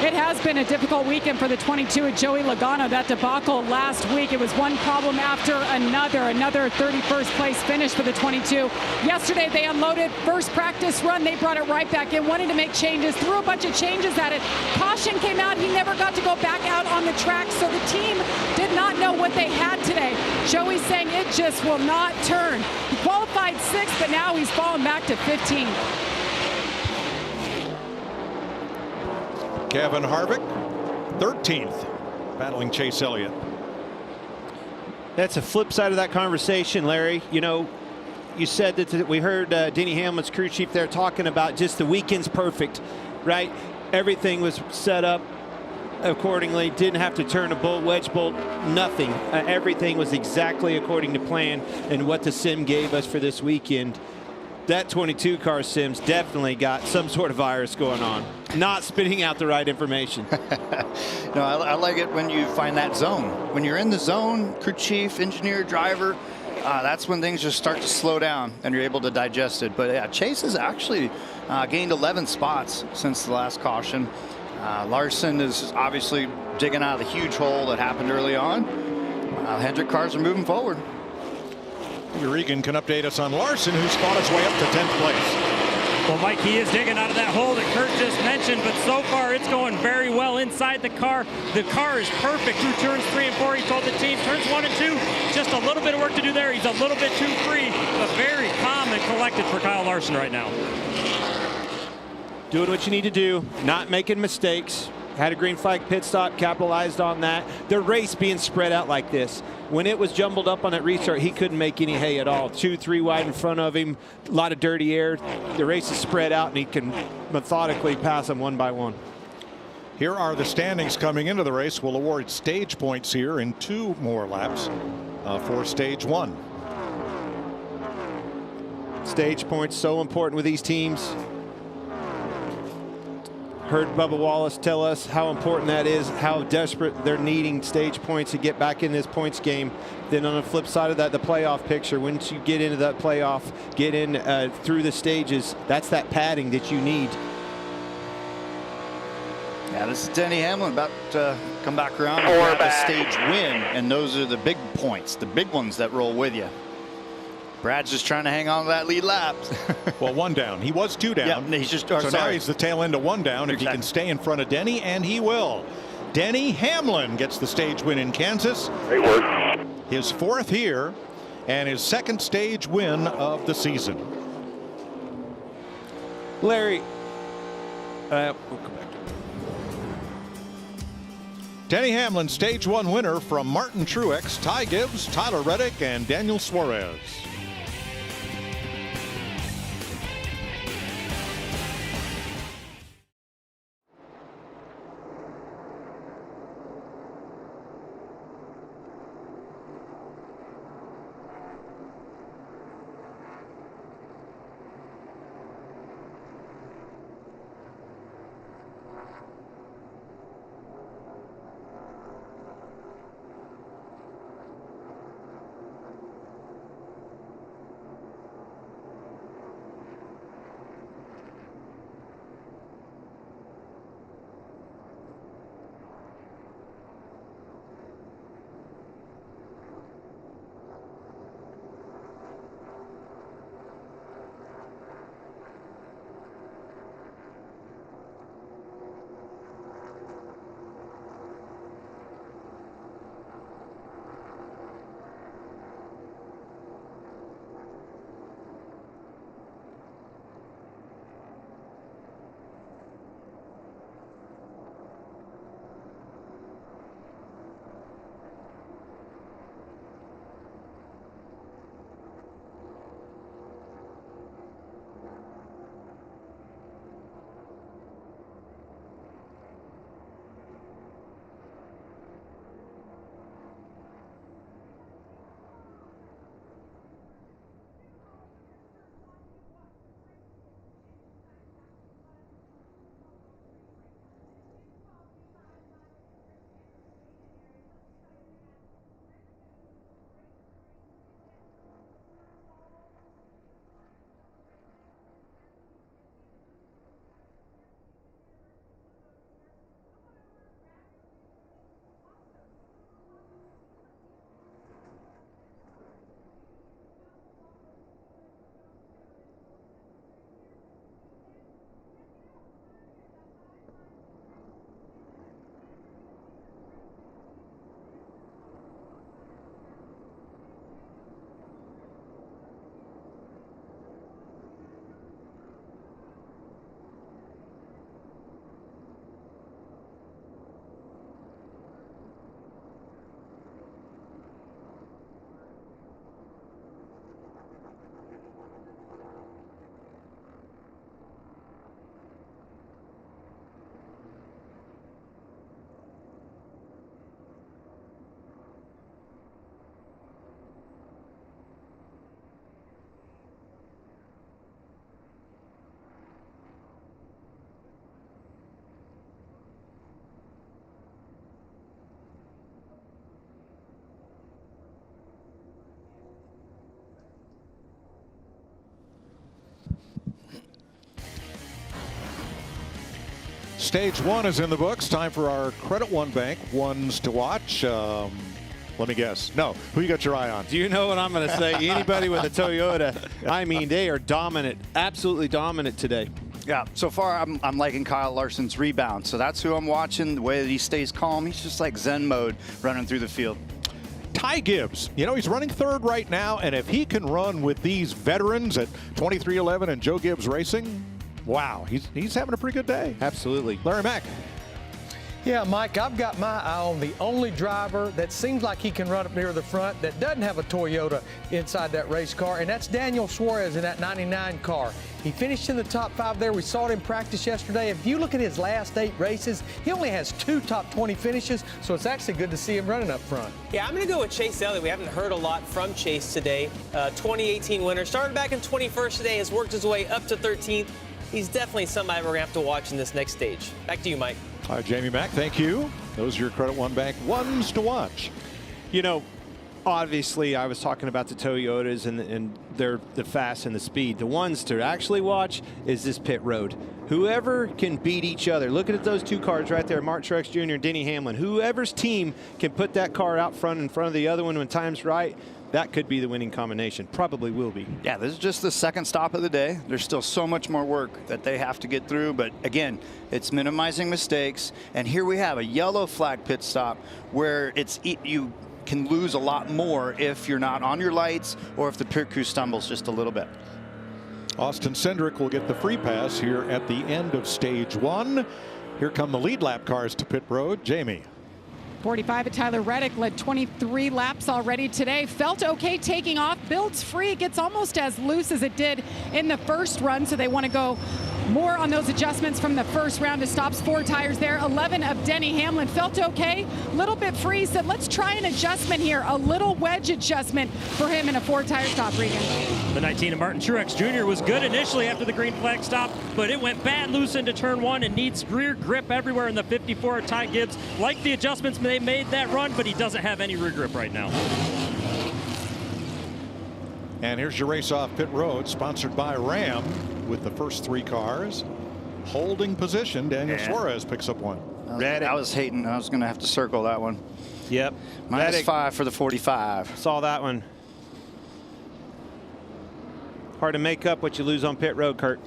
It has been a difficult weekend for the 22 at Joey Logano. That debacle last week, it was one problem after another 31st place finish for the 22. Yesterday they unloaded, first practice run, they brought it right back in, wanted to make changes, threw a bunch of changes at it. Caution came out, he never got to go back out on the track, so the team did not know what they had today. Joey's saying it just will not turn. He qualified 6th, but now he's fallen back to 15. Kevin Harvick, 13th, battling Chase Elliott. That's a flip side of that conversation, Larry. You know, you said that we heard Denny Hamlin's crew chief there talking about just the weekend's perfect, right? Everything was set up accordingly. Didn't have to turn a bolt, wedge bolt, nothing. Everything was exactly according to plan and what the sim gave us for this weekend. That 22 car sims definitely got some sort of virus going on, not spitting out the right information. No, I like it when you find that zone. When you're in the zone, crew chief, engineer, driver, that's when things just start to slow down and you're able to digest it. But yeah, Chase has actually gained 11 spots since the last caution. Larson is obviously digging out of the huge hole that happened early on. Hendrick cars are moving forward. Regan can update us on Larson, who's fought his way up to 10th place. Well, Mike, he is digging out of that hole that Kurt just mentioned, but so far it's going very well inside the car. The car is perfect through turns 3 and 4. He told the team turns 1 and 2, just a little bit of work to do there. He's a little bit too free, but very calm and collected for Kyle Larson right now. Doing what you need to do, not making mistakes. Had a green flag pit stop, capitalized on that. The race being spread out like this. When it was jumbled up on that restart, he couldn't make any hay at all. 2, 3 wide in front of him, a lot of dirty air. The race is spread out, and he can methodically pass them one by one. Here are the standings coming into the race. We'll award stage points here in 2 more laps for stage 1. Stage points so important with these teams. Heard Bubba Wallace tell us how important that is, how desperate they're needing stage points to get back in this points game. Then on the flip side of that, the playoff picture, once you get into that playoff, get in through the stages, that's that padding that you need. Yeah, this is Denny Hamlin about to come back around and grab a stage win, and those are the big points, the big ones that roll with you. Brad's just trying to hang on to that lead lap. Well, 1 down. He was 2 down. Yeah, he's just, so now he's the tail end of 1 down. If he can stay in front of Denny, and he will. Denny Hamlin gets the stage win in Kansas. Great work. His 4th here and his 2nd stage win of the season. Larry, we'll come back to Denny Hamlin, stage 1 winner from Martin Truex, Ty Gibbs, Tyler Reddick, and Daniel Suarez. Stage 1 is in the books. Time for our Credit One Bank ones to watch. Let me guess. No, who you got your eye on? Do you know what I'm going to say? Anybody with a Toyota, I mean, they are dominant, absolutely dominant today. Yeah, so far I'm liking Kyle Larson's rebound. So that's who I'm watching, the way that he stays calm. He's just like Zen mode running through the field. Ty Gibbs, you know, he's running third right now, and if he can run with these veterans at 2311 and Joe Gibbs Racing, wow, he's having a pretty good day. Absolutely. Larry Mack. Yeah, Mike, I've got my eye on the only driver that seems like he can run up near the front that doesn't have a Toyota inside that race car, and that's Daniel Suarez in that 99 car. He finished in the top 5 there. We saw it in practice yesterday. If you look at his last 8 races, he only has 2 top 20 finishes, so it's actually good to see him running up front. Yeah, I'm going to go with Chase Elliott. We haven't heard a lot from Chase today. 2018 winner. Started back in 21st today, has worked his way up to 13th. He's definitely somebody we're going to have to watch in this next stage. Back to you, Mike. All right, Jamie Mack, thank you. Those are your Credit One Bank ones to watch. You know, obviously, I was talking about the Toyotas and they're the fast and the speed. The ones to actually watch is this pit road. Whoever can beat each other. Looking at those 2 cars right there, Mark Truex Jr. and Denny Hamlin. Whoever's team can put that car out front in front of the other one when time's right, that could be the winning combination. Probably will be. Yeah, this is just the second stop of the day. There's still so much more work that they have to get through. But again, it's minimizing mistakes. And here we have a yellow flag pit stop where you can lose a lot more if you're not on your lights or if the pit crew stumbles just a little bit. Austin Cindric will get the free pass here at the end of stage 1. Here come the lead lap cars to pit road. Jamie. 45 at Tyler Reddick led 23 laps already today. Felt okay taking off. Builds free. It gets almost as loose as it did in the first run, so they want to go more on those adjustments from the first round of stops. 4 tires there. 11 of Denny Hamlin. Felt okay. Little bit free. Said, let's try an adjustment here. A little wedge adjustment for him in a 4-tire stop, Regan. The 19 of Martin Truex Jr. was good initially after the green flag stop, but it went bad loose into turn 1 and needs rear grip everywhere in the 54. Ty Gibbs liked the adjustments they made that run, but he doesn't have any rear grip right now. And here's your race off pit road, sponsored by Ram, with the first 3 cars. Holding position, Daniel Suarez picks up 1. I was hating. I was going to have to circle that one. Yep. -5 for the 45. Saw that one. Hard to make up what you lose on pit road, Kurt.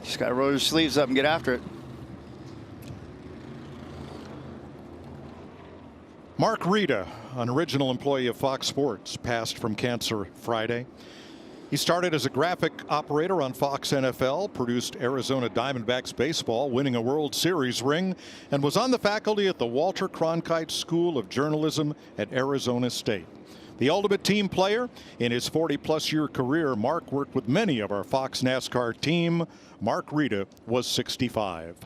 Just got to roll your sleeves up and get after it. Mark Rita, an original employee of Fox Sports, passed from cancer Friday. He started as a graphic operator on Fox NFL, produced Arizona Diamondbacks baseball, winning a World Series ring, and was on the faculty at the Walter Cronkite School of Journalism at Arizona State. The ultimate team player, in his 40-plus year career, Mark worked with many of our Fox NASCAR team. Mark Rita was 65.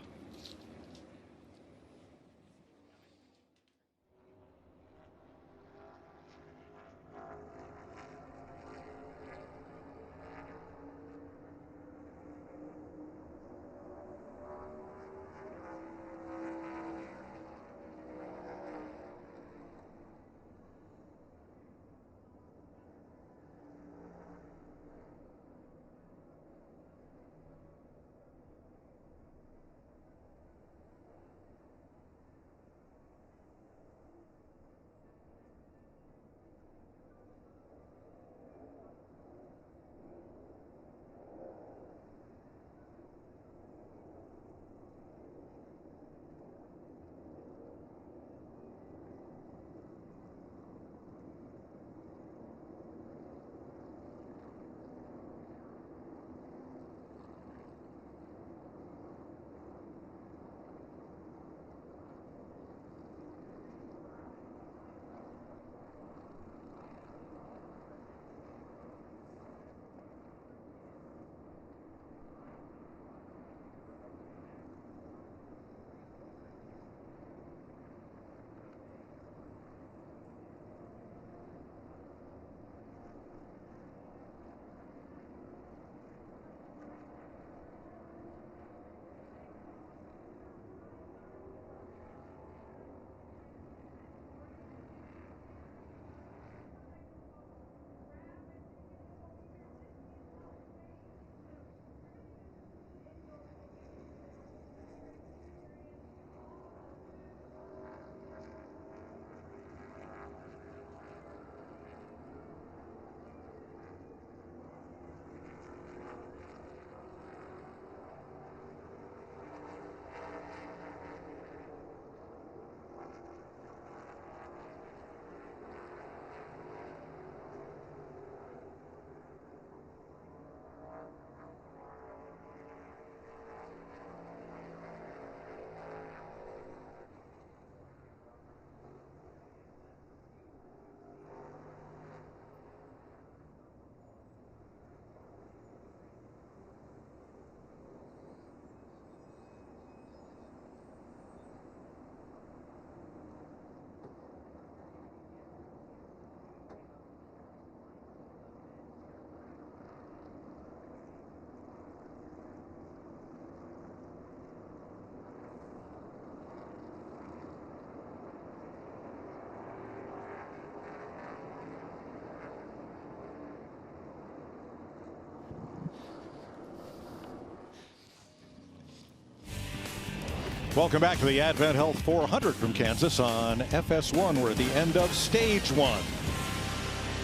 Welcome back to the AdventHealth 400 from Kansas on FS1. We're at the end of stage 1.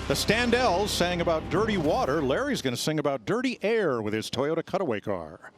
The Standells sang about dirty water. Larry's going to sing about dirty air with his Toyota Cutaway car.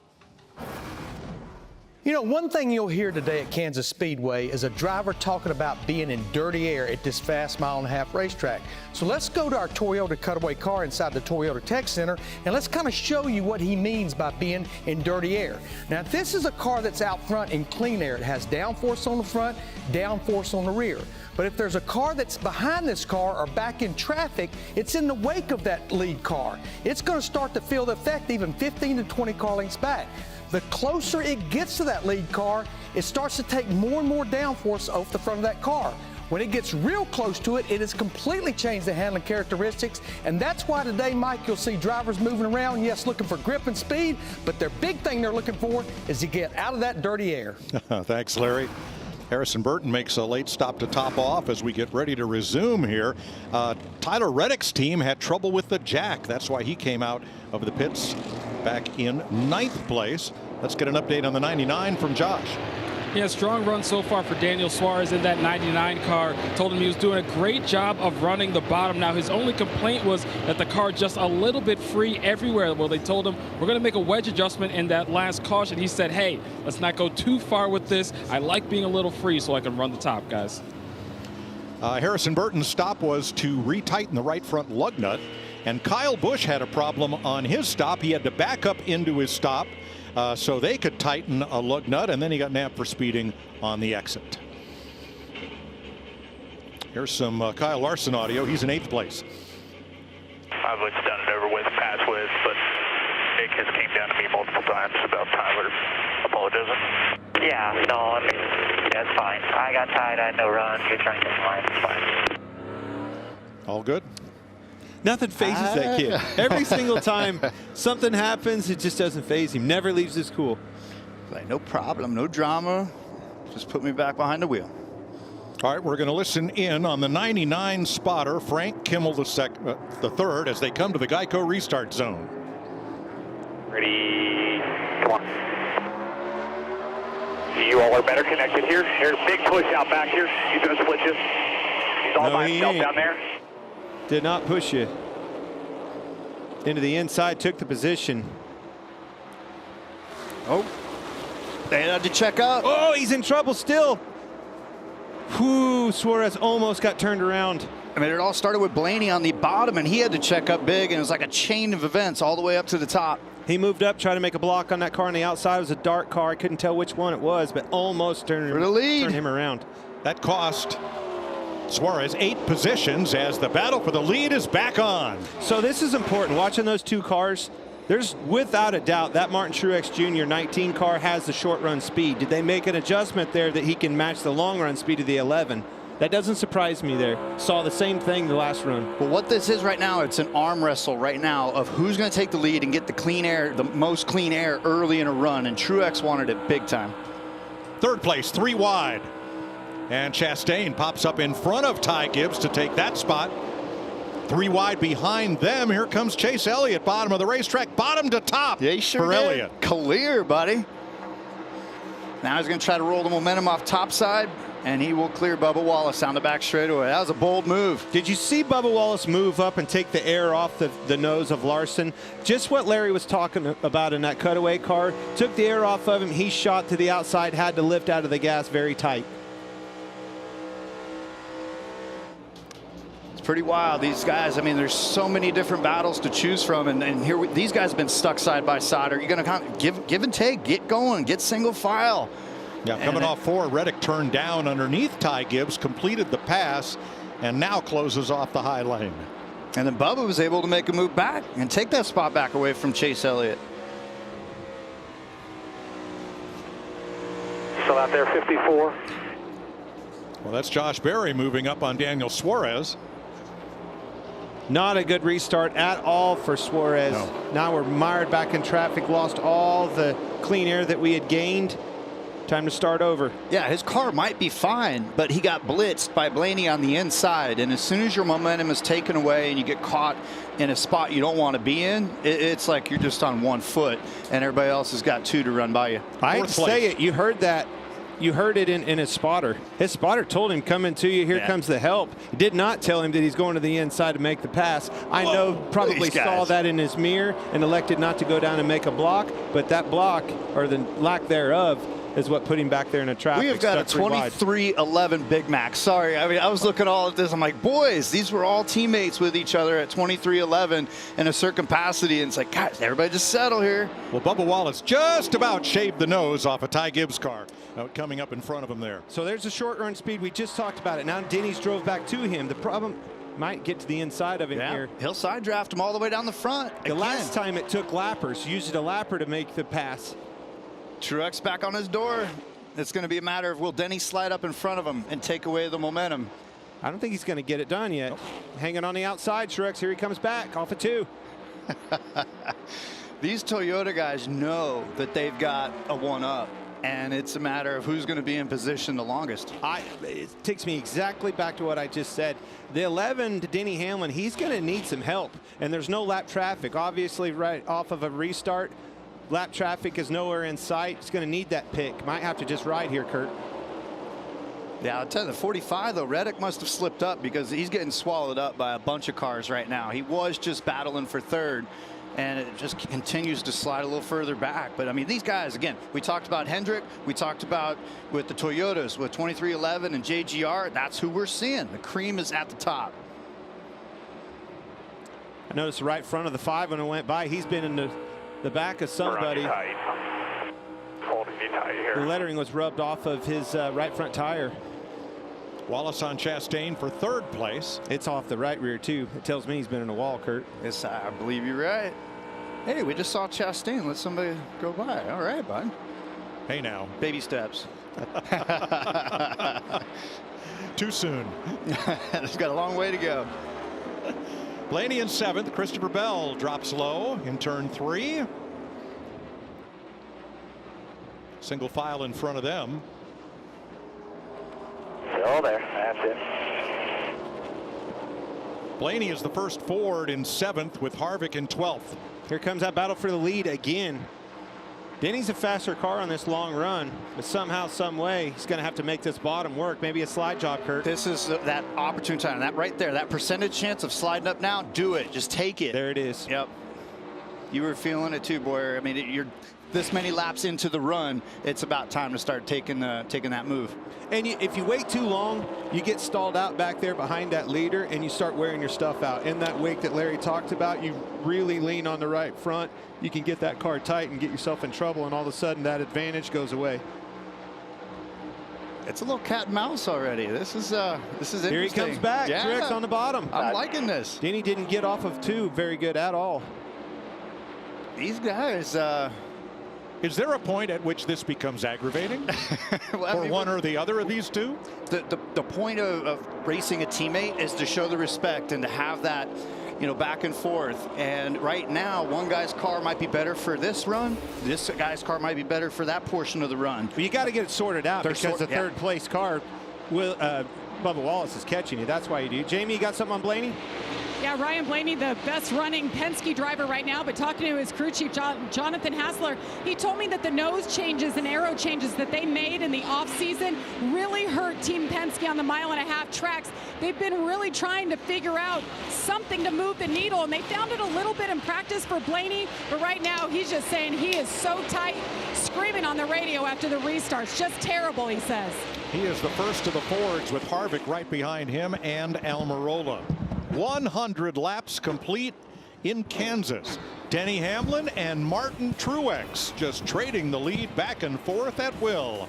You know, one thing you'll hear today at Kansas Speedway is a driver talking about being in dirty air at this fast mile-and-a-half racetrack. So let's go to our Toyota Cutaway car inside the Toyota Tech Center, and let's kind of show you what he means by being in dirty air. Now, this is a car that's out front in clean air. It has downforce on the front, downforce on the rear. But if there's a car that's behind this car or back in traffic, it's in the wake of that lead car. It's going to start to feel the effect even 15 to 20 car lengths back. The closer it gets to that lead car, it starts to take more and more downforce off the front of that car. When it gets real close to it, it has completely changed the handling characteristics, and that's why today, Mike, you'll see drivers moving around, yes, looking for grip and speed, but their big thing they're looking for is to get out of that dirty air. Thanks, Larry. Harrison Burton makes a late stop to top off as we get ready to resume here. Tyler Reddick's team had trouble with the jack. That's why he came out of the pits back in 9th place. Let's get an update on the 99 from Josh. Yeah, strong run so far for Daniel Suarez in that 99 car. Told him he was doing a great job of running the bottom. Now, his only complaint was that the car just a little bit free everywhere. Well, they told him, we're going to make a wedge adjustment in that last caution. He said, hey, let's not go too far with this. I like being a little free so I can run the top, guys. Harrison Burton's stop was to retighten the right front lug nut. And Kyle Busch had a problem on his stop. He had to back up into his stop so they could tighten a lug nut, and then he got nabbed for speeding on the exit. Here's some Kyle Larson audio. He's in 8th place. I've done it over with, passed with, but Nick has came down to me multiple times about Tyler apologizing. Yeah, no, I mean, that's fine. I got tied, I had no run. You're trying to get mine, it's fine. All good? Nothing phases that kid. Every single time something happens, it just doesn't faze him. Never leaves his cool. Like, no problem, no drama. Just put me back behind the wheel. All right, we're going to listen in on the 99 spotter, Frank Kimmel the third, as they come to the Geico restart zone. Ready, come on. You all are better connected here. Here's a big push out back here. He's going to split you. He's all by himself down there. Did not push you. Into the inside, took the position. Oh, they had to check up. Oh, he's in trouble still. Whew, Suarez almost got turned around. I mean, it all started with Blaney on the bottom, and he had to check up big, and it was like a chain of events all the way up to the top. He moved up, tried to make a block on that car on the outside. It was a dark car. I couldn't tell which one it was, but almost turned him around. That cost Suarez 8 positions as the battle for the lead is back on. So this is important. Watching those two cars, there's without a doubt that Martin Truex Jr. 19 car has the short run speed. Did they make an adjustment there that he can match the long run speed of the 11? That doesn't surprise me there. Saw the same thing the last run. Well, what this is right now, it's an arm wrestle right now of who's going to take the lead and get the clean air, the most clean air early in a run, and Truex wanted it big time. 3rd place, 3 wide. And Chastain pops up in front of Ty Gibbs to take that spot. 3 wide behind them. Here comes Chase Elliott, bottom of the racetrack, bottom to top. Yeah, he sure for did. Elliott. Clear, buddy. Now he's going to try to roll the momentum off top side, and he will clear Bubba Wallace down the back straightaway. That was a bold move. Did you see Bubba Wallace move up and take the air off the nose of Larson? Just what Larry was talking about in that cutaway car. Took the air off of him. He shot to the outside, had to lift out of the gas very tight. Pretty wild, these guys. I mean, there's so many different battles to choose from, and here these guys have been stuck side by side. Are you going to kind of give and take, get going, get single file? Yeah, coming off 4, Reddick turned down underneath Ty Gibbs, completed the pass, and now closes off the high lane. And then Bubba was able to make a move back and take that spot back away from Chase Elliott. Still out there, 54. Well, that's Josh Berry moving up on Daniel Suarez. Not a good restart at all for Suarez. No. Now we're mired back in traffic, lost all the clean air that we had gained. Time to start over. Yeah, his car might be fine, but he got blitzed by Blaney on the inside. And as soon as your momentum is taken away and you get caught in a spot you don't want to be in, it's like you're just on 1 foot and everybody else has got 2 to run by you. I hate to say it, you heard that. You heard it in his spotter. His spotter told him, coming to you, here comes the help. He did not tell him that he's going to the inside to make the pass. I know probably saw that in his mirror and elected not to go down and make a block, but that block, or the lack thereof, is what put him back there in a traffic. We have got a 23-11 Big Mac. Sorry, I mean, I was looking all at this. I'm like, boys, these were all teammates with each other at 23-11 in a certain capacity. And it's like, guys, everybody just settle here. Well, Bubba Wallace just about shaved the nose off of Ty Gibbs' car coming up in front of him there. So there's a short run speed. We just talked about it. Now Denny's drove back to him. The problem might get to the inside of him here. He'll side draft him all the way down the front. The last time it took lappers, used a lapper to make the pass. Truex back on his door. It's going to be a matter of, will Denny slide up in front of him and take away the momentum? I don't think he's going to get it done yet. Hanging on the outside, Truex. Here he comes back off of 2. These Toyota guys know that they've got a 1-up, and it's a matter of who's going to be in position the longest. It takes me exactly back to what I just said. The 11 to Denny Hamlin, he's going to need some help, and there's no lap traffic. Obviously, right off of a restart, lap traffic is nowhere in sight. He's going to need that pick. Might have to just ride here, Kurt. Yeah, I'll tell you, the 45, though, Reddick must have slipped up because he's getting swallowed up by a bunch of cars right now. He was just battling for third, and it just continues to slide a little further back. But, I mean, these guys, again, we talked about Hendrick. We talked about with the Toyotas, with 2311 and JGR. That's who we're seeing. The cream is at the top. I noticed the right front of the 5 when it went by. He's been in the back of somebody. Holding you tight here. The lettering was rubbed off of his right front tire. Wallace on Chastain for 3rd place. It's off the right rear, too. It tells me he's been in a wall, Kurt. Yes, I believe you're right. Hey, we just saw Chastain. Let somebody go by. All right, bud. Hey, now. Baby steps. Too soon. It's got a long way to go. Blaney in 7th. Christopher Bell drops low in turn 3. Single file in front of them. Still there. That's it. Blaney is the first Ford in 7th with Harvick in 12th. Here comes that battle for the lead again. Denny's a faster car on this long run, but somehow, some way, he's going to have to make this bottom work. Maybe a slide job, Kurt. This is that opportune time. That right there, that percentage chance of sliding up now, do it. Just take it. There it is. Yep. You were feeling it too, Boyer. I mean, you're this many laps into the run. It's about time to start taking that move. And if you wait too long, you get stalled out back there behind that leader, and you start wearing your stuff out. In that wake that Larry talked about, you really lean on the right front. You can get that car tight and get yourself in trouble, and all of a sudden that advantage goes away. It's a little cat and mouse already. This is interesting. Here he comes back. Yeah. Truex on the bottom. I'm liking this. Denny didn't get off of 2 very good at all. These guys. Is there a point at which this becomes aggravating for one or the other of these two? The point of racing a teammate is to show the respect and to have that, back and forth. And right now, one guy's car might be better for this run. This guy's car might be better for that portion of the run. But you got to get it sorted out because the third place car will. Bubba Wallace is catching you. That's why you do. Jamie, you got something on Blaney? Yeah, Ryan Blaney, the best running Penske driver right now, but talking to his crew chief, Jonathan Hassler, he told me that the nose changes and aero changes that they made in the offseason really hurt Team Penske on the 1.5 mile tracks. They've been really trying to figure out something to move the needle, and they found it a little bit in practice for Blaney, but right now he's just saying he is so tight, screaming on the radio after the restarts. Just terrible, he says. He is the first of the Fords with Harvick right behind him and Almirola. 100 laps complete in Kansas. Denny Hamlin and Martin Truex just trading the lead back and forth at will.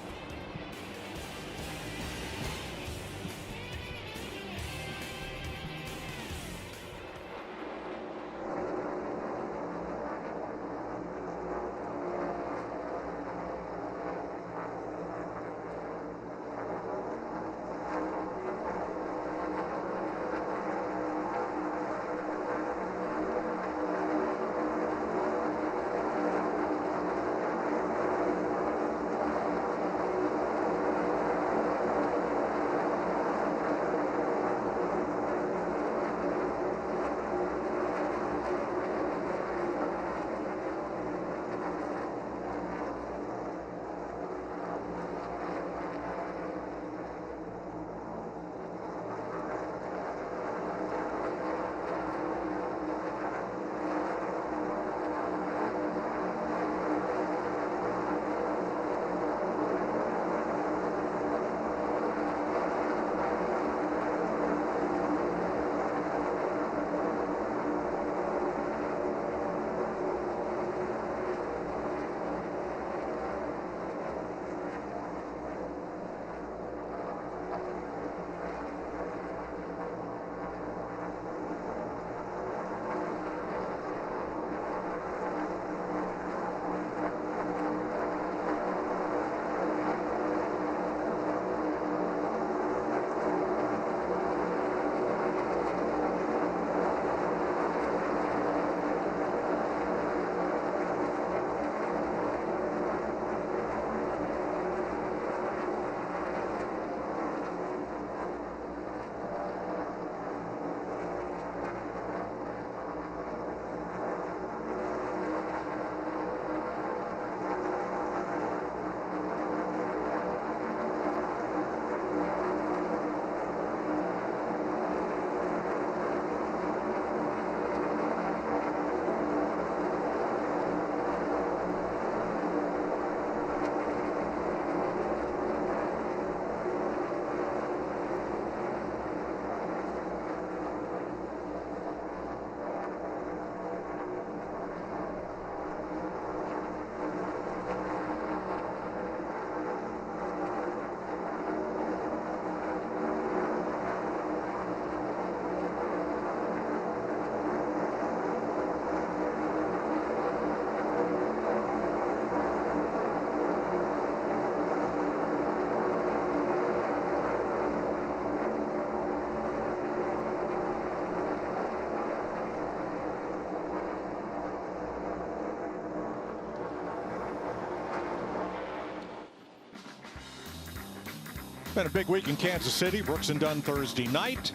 Been a big week in Kansas City. Brooks and Dunn Thursday night.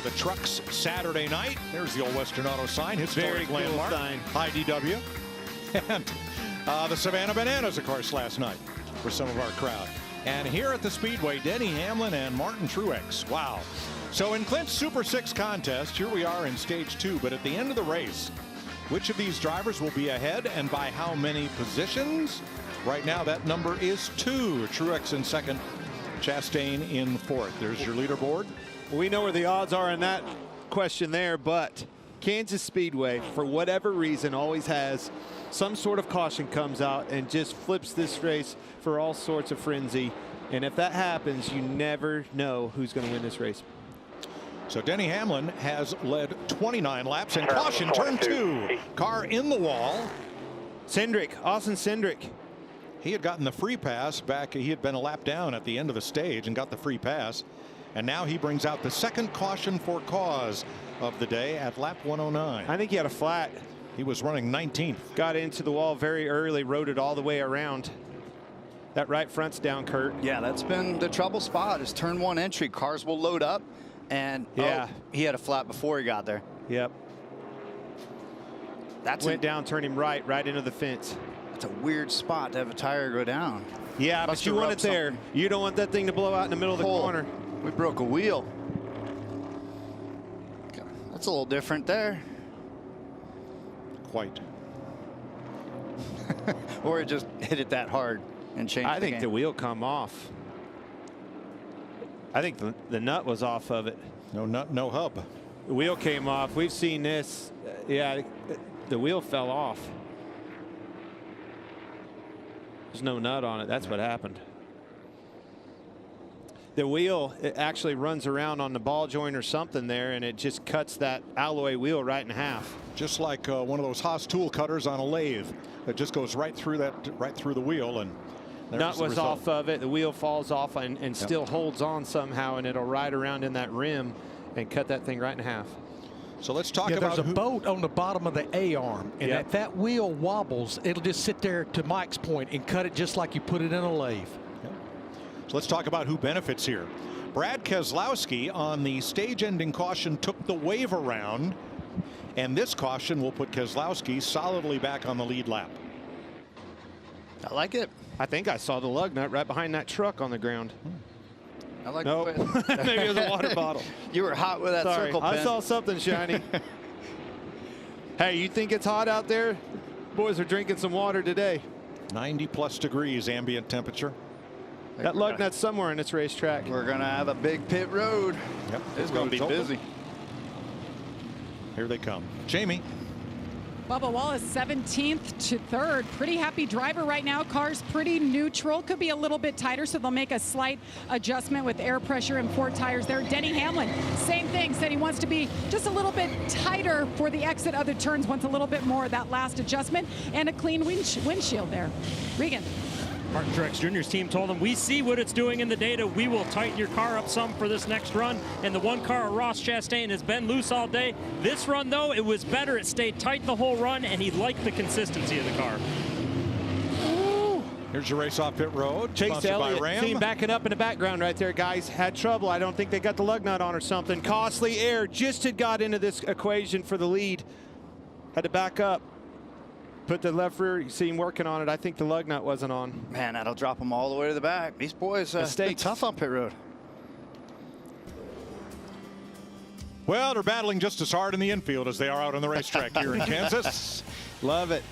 The Trucks Saturday night. There's the old Western Auto sign. Historic Very cool landmark. sign. Hi, DW. And the Savannah Bananas, of course, last night for some of our crowd. And here at the Speedway, Denny Hamlin and Martin Truex. Wow. So in Clint's Super 6 contest, here we are in stage 2. But at the end of the race, which of these drivers will be ahead and by how many positions? Right now, that number is 2. Truex in second, Chastain in fourth. There's your leaderboard. We know where the odds are in that question there, but Kansas Speedway, for whatever reason, always has some sort of caution comes out and just flips this race for all sorts of frenzy. And if that happens, you never know who's going to win this race. So Denny Hamlin has led 29 laps and caution turn 2. Car in the wall. Austin Cindric. He had gotten the free pass back. He had been a lap down at the end of the stage and got the free pass. And now he brings out the second caution for cause of the day at lap 109. I think he had a flat. He was running 19th. Got into the wall very early, rode it all the way around. That right front's down, Kurt. Yeah, that's been the trouble spot is turn 1 entry. Cars will load up. And yeah, he had a flat before he got there. Yep. That's went down, turned him right into the fence. That's a weird spot to have a tire go down. Yeah, but you want it there. Something. You don't want that thing to blow out in the middle of the corner. We broke a wheel. That's a little different there. Quite. Or it just hit it that hard and changed I think the wheel come off. I think the nut was off of it. No nut, no hub. The wheel came off. We've seen this. Yeah, the wheel fell off. There's no nut on it. That's what happened. The wheel, it actually runs around on the ball joint or something there, and it just cuts that alloy wheel right in half. Just like one of those Haas tool cutters on a lathe. It just goes right through the wheel, and nut was off of it. The wheel falls off and still holds on somehow, and it'll ride around in that rim and cut that thing right in half. So let's talk about there's a bolt on the bottom of the A-arm, and Yep. if that wheel wobbles, it'll just sit there, to Mike's point, and cut it just like you put it in a lathe. So let's talk about who benefits here. Brad Keselowski on the stage-ending caution took the wave around, and this caution will put Keselowski solidly back on the lead lap. I like it. I think I saw the lug nut right behind that truck on the ground. I like nope. Maybe it was a water bottle. You were hot with that circle pin. I saw something shiny. Hey, you think it's hot out there? Boys are drinking some water today. 90+ degrees ambient temperature. That lug nut's somewhere in this racetrack. We're going to have a big pit road. Yep. It's going to be busy. Here they come. Jamie. Bubba Wallace 17th to 3rd. Pretty happy driver right now. Car's pretty neutral. Could be a little bit tighter, so they'll make a slight adjustment with air pressure and 4 tires there. Denny Hamlin, same thing. Said he wants to be just a little bit tighter for the exit of the turns. Wants a little bit more of that last adjustment and a clean windshield there. Regan. Martin Truex Jr.'s team told him, we see what it's doing in the data. We will tighten your car up some for this next run. And the one car, Ross Chastain, has been loose all day. This run, though, it was better. It stayed tight the whole run, and he liked the consistency of the car. Here's your race off pit road. Chase Elliott, see him backing up in the background right there, guys. Had trouble. I don't think they got the lug nut on or something. Costly air just had got into this equation for the lead. Had to back up. Put the left rear, you see him working on it. I think the lug nut wasn't on. Man, that'll drop them all the way to the back. These boys been tough on pit road. Well, they're battling just as hard in the infield as they are out on the racetrack here in Kansas. Love it.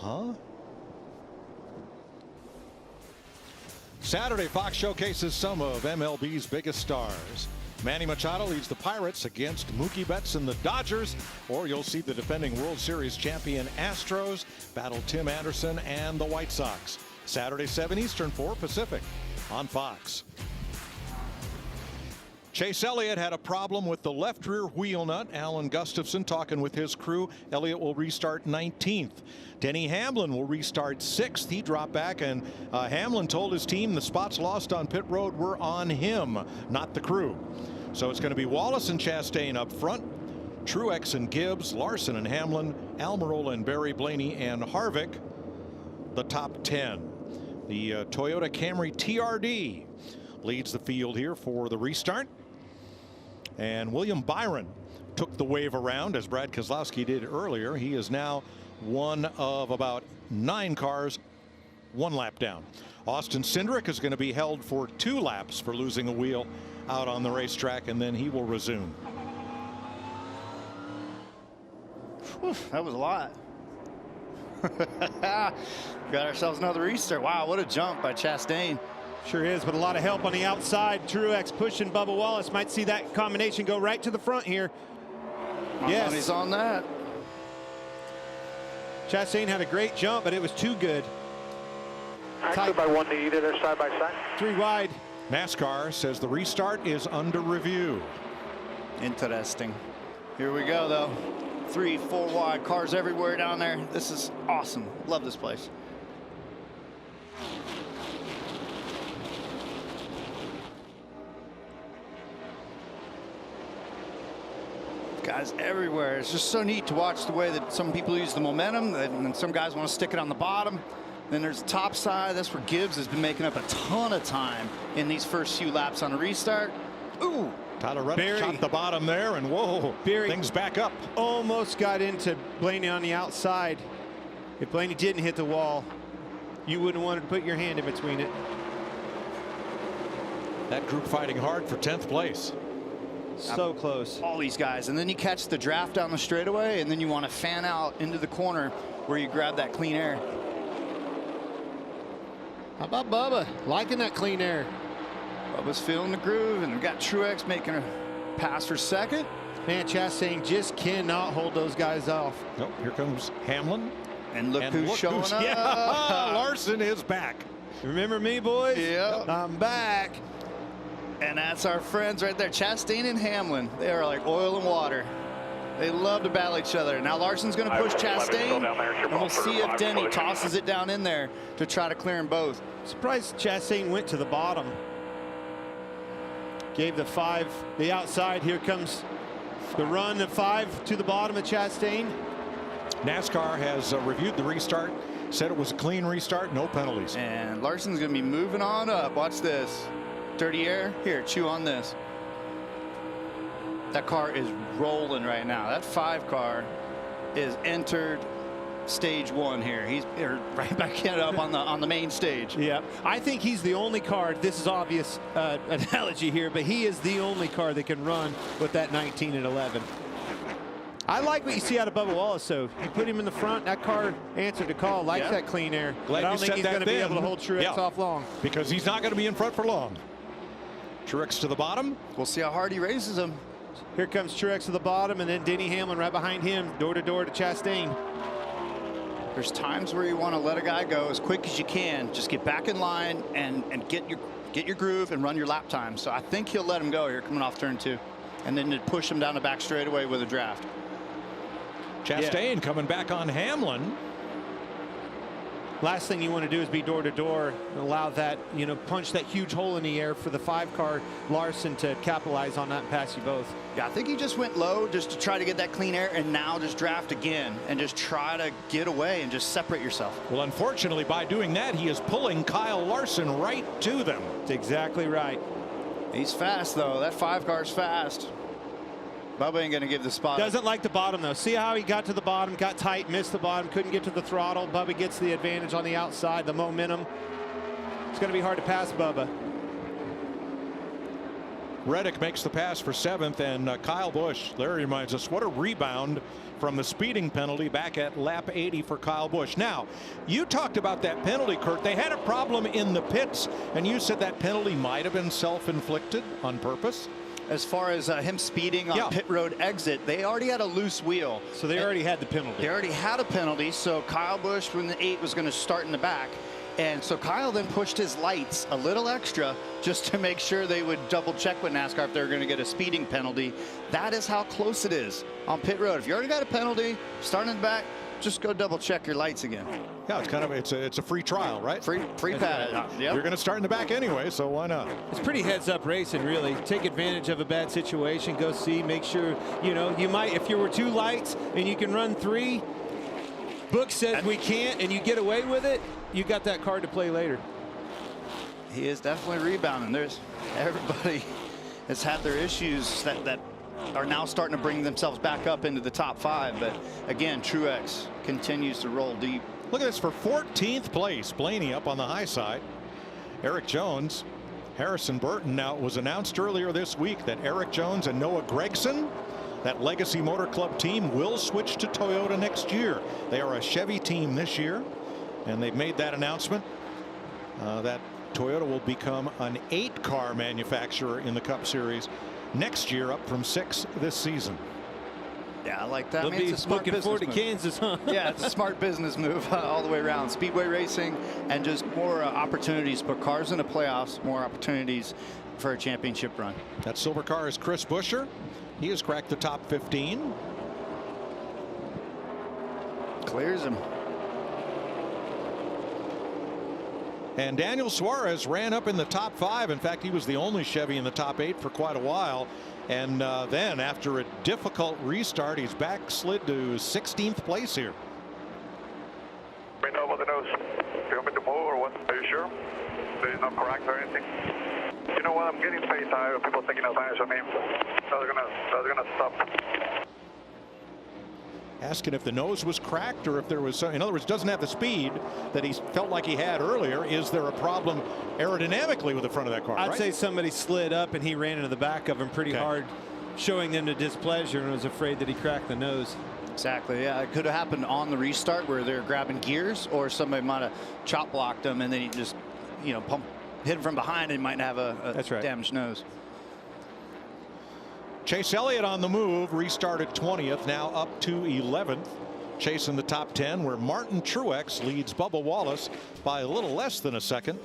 Huh? Saturday, Fox showcases some of MLB's biggest stars. Manny Machado leads the Pirates against Mookie Betts and the Dodgers, or you'll see the defending World Series champion Astros battle Tim Anderson and the White Sox. Saturday, 7 Eastern, 4 Pacific on Fox. Chase Elliott had a problem with the left rear wheel nut. Alan Gustafson talking with his crew. Elliott will restart 19th. Denny Hamlin will restart 6th. He dropped back, and Hamlin told his team the spots lost on pit road were on him, not the crew. So it's going to be Wallace and Chastain up front, Truex and Gibbs, Larson and Hamlin, Almirola and Berry, Blaney and Harvick, the top 10. The Toyota Camry TRD leads the field here for the restart. And William Byron took the wave around, as Brad Keselowski did earlier. He is now one of about 9 cars 1 lap down. Austin Cindric is going to be held for 2 laps for losing a wheel out on the racetrack, and then he will resume. Whew, that was a lot. Got ourselves another restart. Wow, what a jump by Chastain. Sure is, but a lot of help on the outside. Truex pushing Bubba Wallace. Might see that combination go right to the front here. Yes, he's on that. Chastain had a great jump, but it was too good. Tied by 1 to either. They're side by side. 3 wide. NASCAR says the restart is under review. Interesting. Here we go, though. 3, 4 wide, cars everywhere down there. This is awesome. Love this place. Guys everywhere. It's just so neat to watch the way that some people use the momentum, and some guys want to stick it on the bottom. Then there's the top side. That's where Gibbs has been making up a ton of time in these first few laps on a restart. Ooh. Tyler Reddick shot the bottom there, and whoa, things back up. Almost got into Blaney on the outside. If Blaney didn't hit the wall, you wouldn't want to put your hand in between it. That group fighting hard for 10th place. So close. All these guys, and then you catch the draft down the straightaway, and then you want to fan out into the corner where you grab that clean air. How about Bubba liking that clean air? Bubba's feeling the groove, and we got Truex making a pass for second. Man, Chastain just cannot hold those guys off. Nope, here comes Hamlin. And look who's showing up. Yeah, Larson is back. Remember me, boys? Yeah. I'm back. And that's our friends right there, Chastain and Hamlin. They are like oil and water. They love to battle each other. Now Larson's going to push Chastain, and we'll see if Denny tosses it down in there to try to clear them both. Surprised Chastain went to the bottom. Gave the 5 the outside. Here comes the run of 5 to the bottom of Chastain. NASCAR has reviewed the restart, said it was a clean restart, no penalties. And Larson's going to be moving on up. Watch this. Dirty air. Here, chew on this. That car is rolling right now. That 5 car is entered stage 1 here. He's right back in up on the main stage. Yeah, I think he's the only car. This is obvious analogy here, but he is the only car that can run with that 19 and 11. I like what you see out of Bubba Wallace. So you put him in the front. That car answered the call. Likes that clean air. Glad I don't think he's going to be able to hold Truex off long, because he's not going to be in front for long. Truex to the bottom. We'll see how hard he races him. Here comes Truex to the bottom, and then Denny Hamlin right behind him, door to Chastain. There's times where you want to let a guy go as quick as you can. Just get back in line and get your groove and run your lap time. So I think he'll let him go here coming off turn 2, and then to push him down the back straightaway with a draft. Chastain coming back on Hamlin. Last thing you want to do is be door to door and allow that, punch that huge hole in the air for the 5 car Larson to capitalize on that and pass you both. Yeah, I think he just went low just to try to get that clean air, and now just draft again and just try to get away and just separate yourself. Well, unfortunately, by doing that, he is pulling Kyle Larson right to them. That's exactly right. He's fast, though. That 5 car's fast. Bubba ain't going to give the spot. Doesn't like the bottom, though. See how he got to the bottom, got tight, missed the bottom, couldn't get to the throttle. Bubba gets the advantage on the outside, the momentum. It's going to be hard to pass Bubba. Reddick makes the pass for 7th, and Kyle Busch, Larry reminds us, what a rebound from the speeding penalty back at lap 80 for Kyle Busch. Now, you talked about that penalty, Kurt. They had a problem in the pits, and you said that penalty might have been self-inflicted on purpose. As far as him speeding on pit road exit, they already had a loose wheel. So they already had the penalty. They already had a penalty, so Kyle Busch from the 8 was going to start in the back. And so Kyle then pushed his lights a little extra just to make sure they would double check with NASCAR if they were going to get a speeding penalty. That is how close it is on pit road. If you already got a penalty, starting in the back, just go double check your lights again. Yeah, it's kind of it's a free trial, right? Free pad. Right. Yep. You're going to start in the back anyway, so why not? It's pretty heads-up racing, really. Take advantage of a bad situation. Go see. Make sure you might, if you were 2 lights and you can run 3. Book says we can't, and you get away with it. You got that card to play later. He is definitely rebounding. Everybody has had their issues that are now starting to bring themselves back up into the top 5. But again, Truex continues to roll deep. Look at this for 14th place. Blaney up on the high side. Eric Jones, Harrison Burton. Now, it was announced earlier this week that Eric Jones and Noah Gragson, that Legacy Motor Club team, will switch to Toyota next year. They are a Chevy team this year, and they've made that announcement that Toyota will become an 8-car manufacturer in the Cup Series next year, up from 6 this season. Yeah, I like that. They'll be looking forward to Kansas, huh? Yeah, it's a smart business move all the way around. Speedway racing and just more opportunities to put cars in the playoffs, more opportunities for a championship run. That silver car is Chris Buescher. He has cracked the top 15. Clears him. And Daniel Suarez ran up in the top 5. In fact, he was the only Chevy in the top 8 for quite a while. And then after a difficult restart, he's backslid to 16th place here. We know about the nose. Do you want me to move or what? Are you sure? There is no crack or anything? You know what? I'm getting face tired of people taking advantage of me. That's gonna stop. Asking if the nose was cracked or if there was some, in other words, doesn't have the speed that he felt like he had earlier. Is there a problem aerodynamically with the front of that car? I'd say somebody slid up and he ran into the back of him pretty hard, showing them the displeasure, and was afraid that he cracked the nose. Exactly. Yeah, it could have happened on the restart where they're grabbing gears, or somebody might have chop blocked him and then he just, hit him from behind and he might have a damaged nose. Chase Elliott on the move, restarted 20th, now up to 11th. Chasing the top 10, where Martin Truex leads Bubba Wallace by a little less than a second.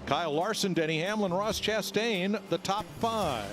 Kyle Larson, Denny Hamlin, Ross Chastain, the top 5.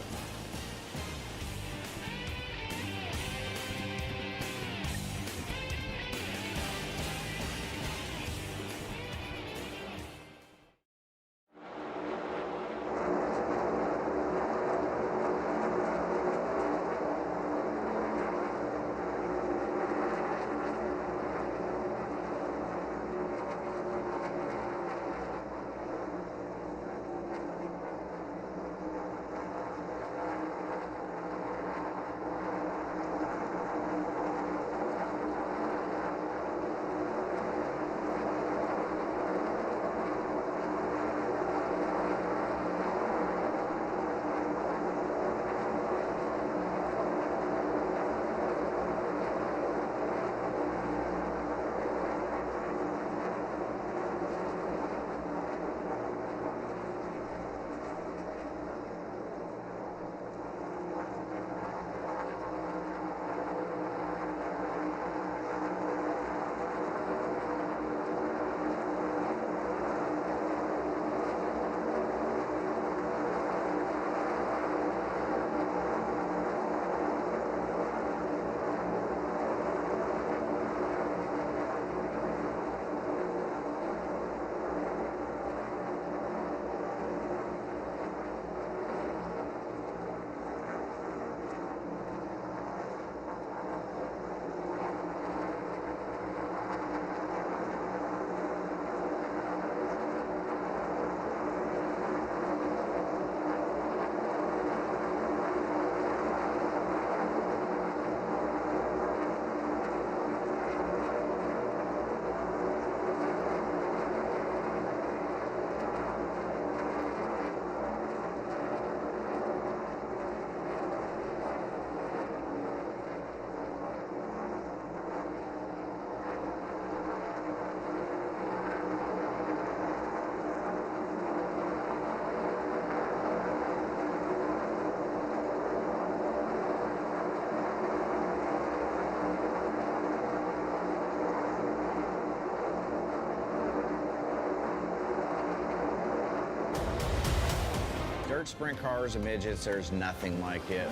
dirt sprint cars and midgets, there's nothing like it.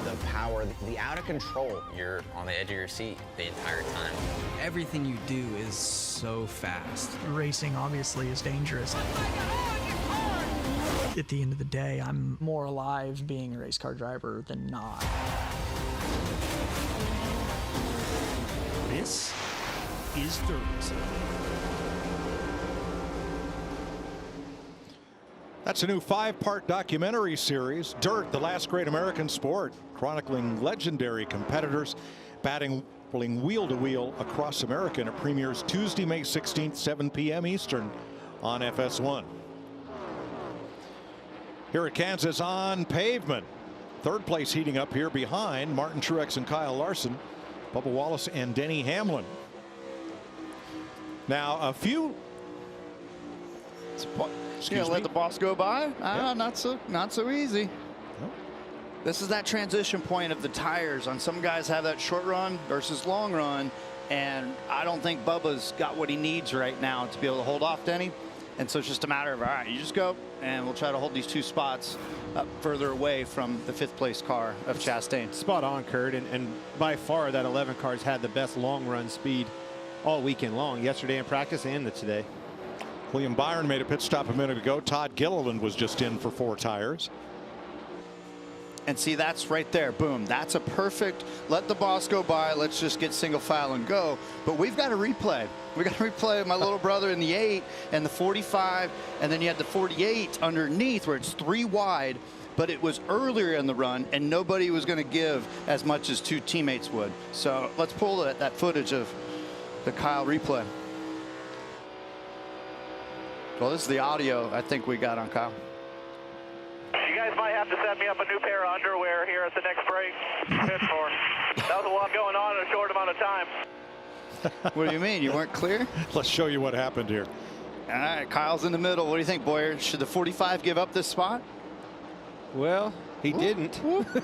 The power, the out of control. You're on the edge of your seat the entire time. Everything you do is so fast. Racing obviously is dangerous. At the end of the day, I'm more alive being a race car driver than not. This is Dirt. That's a new 5-part documentary series, Dirt, the last great American sport, chronicling legendary competitors battling wheel to wheel across America. And it premieres Tuesday, May 16th, 7 p.m. Eastern on FS1. Here at Kansas on pavement. Third place heating up here behind Martin Truex and Kyle Larson, Bubba Wallace and Denny Hamlin. Now a few. Let the boss go by? Not so easy. No. This is that transition point of the tires. On some guys have that short run versus long run, and I don't think Bubba's got what he needs right now to be able to hold off Denny. And so it's just a matter of, all right, you just go, and we'll try to hold these 2 spots up further away from the 5th place car of Chastain. Spot on, Kurt, and by far that 11 car's had the best long run speed all weekend long, yesterday in practice and today. William Byron made a pit stop a minute ago. Todd Gilliland was just in for 4 tires. And see, that's right there. Boom. That's a perfect, let the boss go by. Let's just get single file and go. But we've got to replay. We got to replay my little brother in the 8 and the 45. And then you had the 48 underneath where it's 3 wide. But it was earlier in the run and nobody was going to give as much as 2 teammates would. So let's pull that footage of the Kyle replay. Well, this is the audio I think we got on Kyle. You guys might have to set me up a new pair of underwear here at the next break. That was a lot going on in a short amount of time. What do you mean? You weren't clear? Let's show you what happened here. All right, Kyle's in the middle. What do you think, Boyer? Should the 45 give up this spot? Well, he didn't.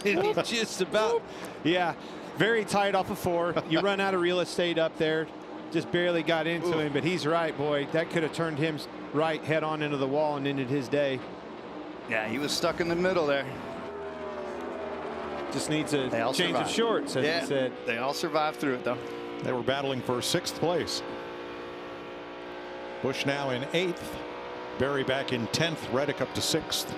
He just about, yeah, very tight off of 4. You run out of real estate up there. Just barely got into him, but he's right, boy. That could have turned him right head on into the wall and ended his day. Yeah, he was stuck in the middle there. Just needs a change of shorts, as he said. They all survived through it, though. They were battling for 6th place. Busch now in 8th. Berry back in 10th. Reddick up to 6th.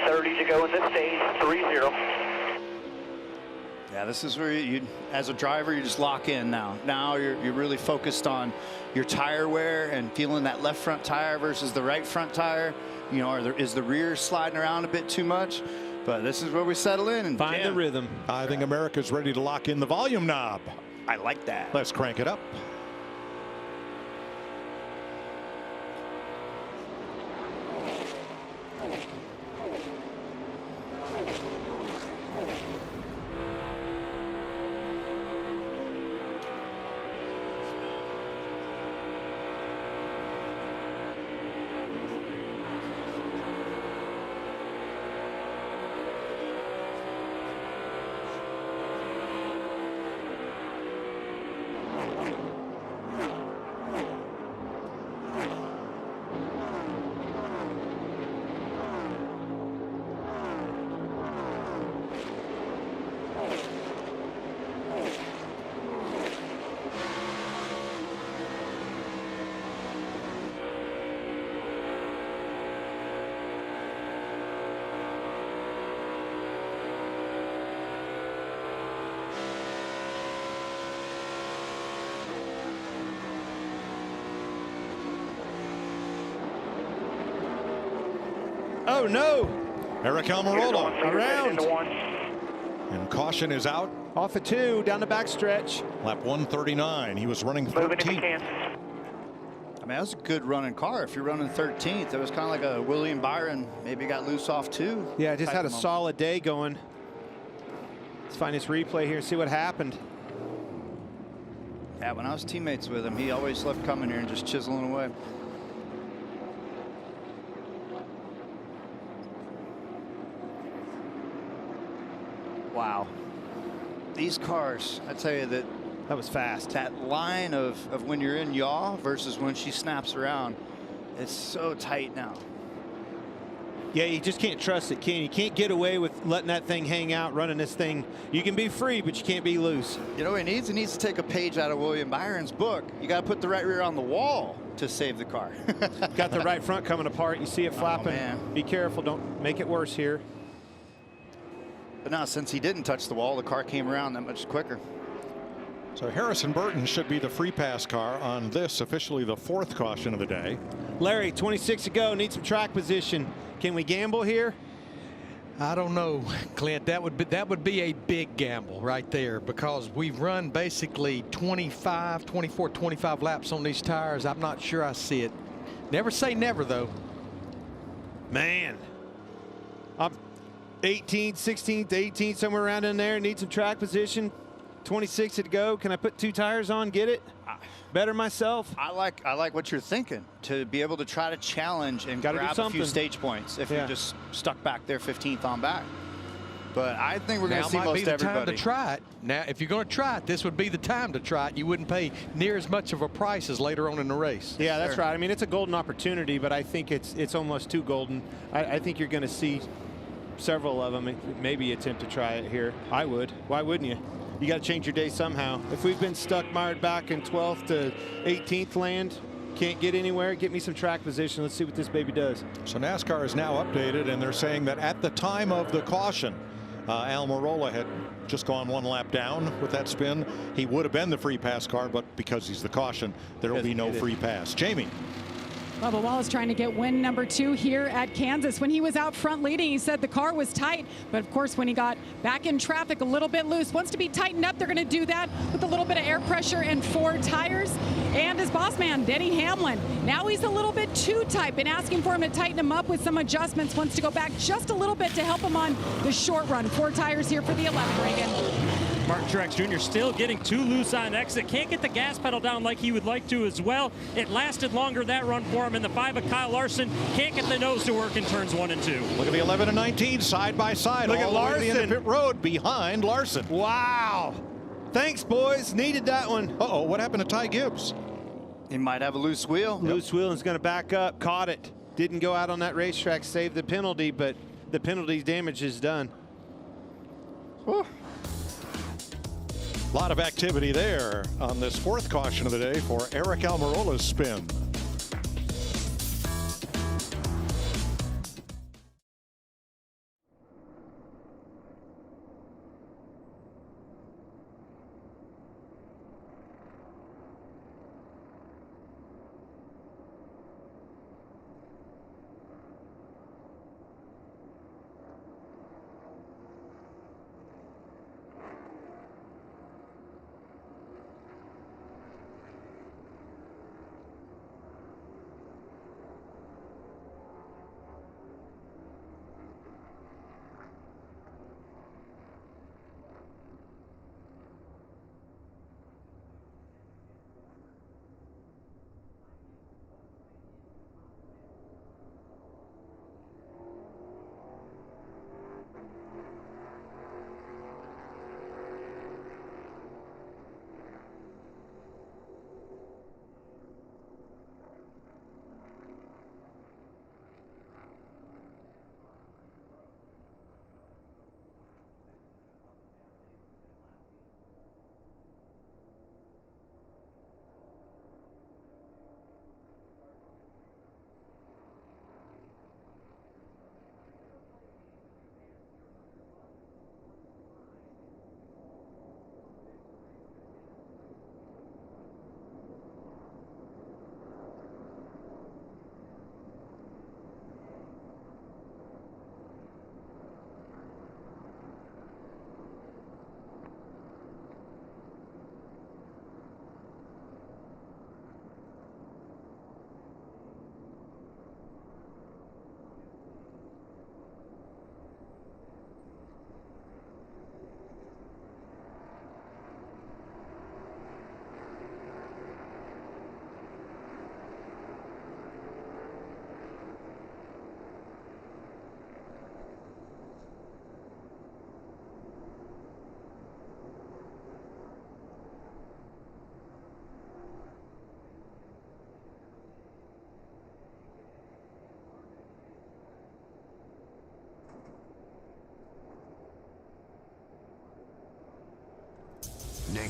30 to go in this stage. 3-0. Yeah, this is where you, as a driver, you just lock in now. Now you're really focused on your tire wear and feeling that left front tire versus the right front tire. You know, is the rear sliding around a bit too much? But this is where we settle in and find the rhythm. I think America's ready to lock in the volume knob. I like that. Let's crank it up. Oh, no. Eric Almirola around. And caution is out. Off of 2, down the backstretch. Lap 139. He was running 13th. I mean, that was a good running car. If you're running 13th, it was kind of like a William Byron. Maybe got loose off 2. Yeah, just had a solid day going. Let's find this replay here and see what happened. Yeah, when I was teammates with him, he always loved coming here and just chiseling away. Wow. These cars, I tell you that was fast. That line of when you're in yaw versus when she snaps around, It's so tight now. Yeah, you just can't trust it, can you? You can't get away with letting that thing hang out, running this thing. You can be free, but you can't be loose. You know what he needs? He needs to take a page out of William Byron's book. You got to put the right rear on the wall to save the car. Got the right front coming apart. You see it flapping. Man. Be careful. Don't make it worse here. But now, since he didn't touch the wall, the car came around that much quicker. So Harrison Burton should be the free pass car on this, officially the 4th caution of the day. Larry, 26 to go. Need some track position. Can we gamble here? I don't know, Clint. That would be a big gamble right there, because we've run basically 24, 25 laps on these tires. I'm not sure I see it. Never say never, though. Man, I'm 18th, 16th, 18th, somewhere around in there. Need some track position. 26 to go. Can I put 2 tires on, get it? Better myself? I like what you're thinking, to be able to try to challenge and grab a few stage points if you're just stuck back there 15th on back. But I think we're going to see most everybody. Now might be the time to try it. Now, if you're going to try it, this would be the time to try it. You wouldn't pay near as much of a price as later on in the race. Yeah, that's right. I mean, it's a golden opportunity, but I think it's almost too golden. I think you're going to see several of them maybe attempt to try it here. I would. Why wouldn't you? You got to change your day somehow. If we've been stuck mired back in 12th to 18th land, can't get anywhere, get me some track position. Let's see what this baby does. So NASCAR is now updated, and they're saying that at the time of the caution, Almirola had just gone 1 lap down with that spin. He would have been the free pass car, but because he's the caution, there will be no free pass. Jamie. Bubba Wallace trying to get win number 2 here at Kansas. When he was out front leading, he said the car was tight, but of course when he got back in traffic a little bit loose, wants to be tightened up. They're going to do that with a little bit of air pressure and 4 tires. And his boss man, Denny Hamlin, now he's a little bit too tight. Been asking for him to tighten him up with some adjustments. Wants to go back just a little bit to help him on the short run. 4 tires here for the 11, Reagan. Martin Truex Jr. still getting too loose on exit. Can't get the gas pedal down like he would like to as well. It lasted longer, that run for him. In the 5 of Kyle Larson can't get the nose to work in turns 1 and 2. Look at the 11 and 19 side by side. Look at Larson. The end of pit road behind Larson. Wow. Thanks, boys. Needed that one. Uh-oh, what happened to Ty Gibbs? He might have a loose wheel. Loose wheel is going to back up. Caught it. Didn't go out on that racetrack, save the penalty, but the penalty damage is done. Whew. A lot of activity there on this 4th caution of the day for Eric Almirola's spin.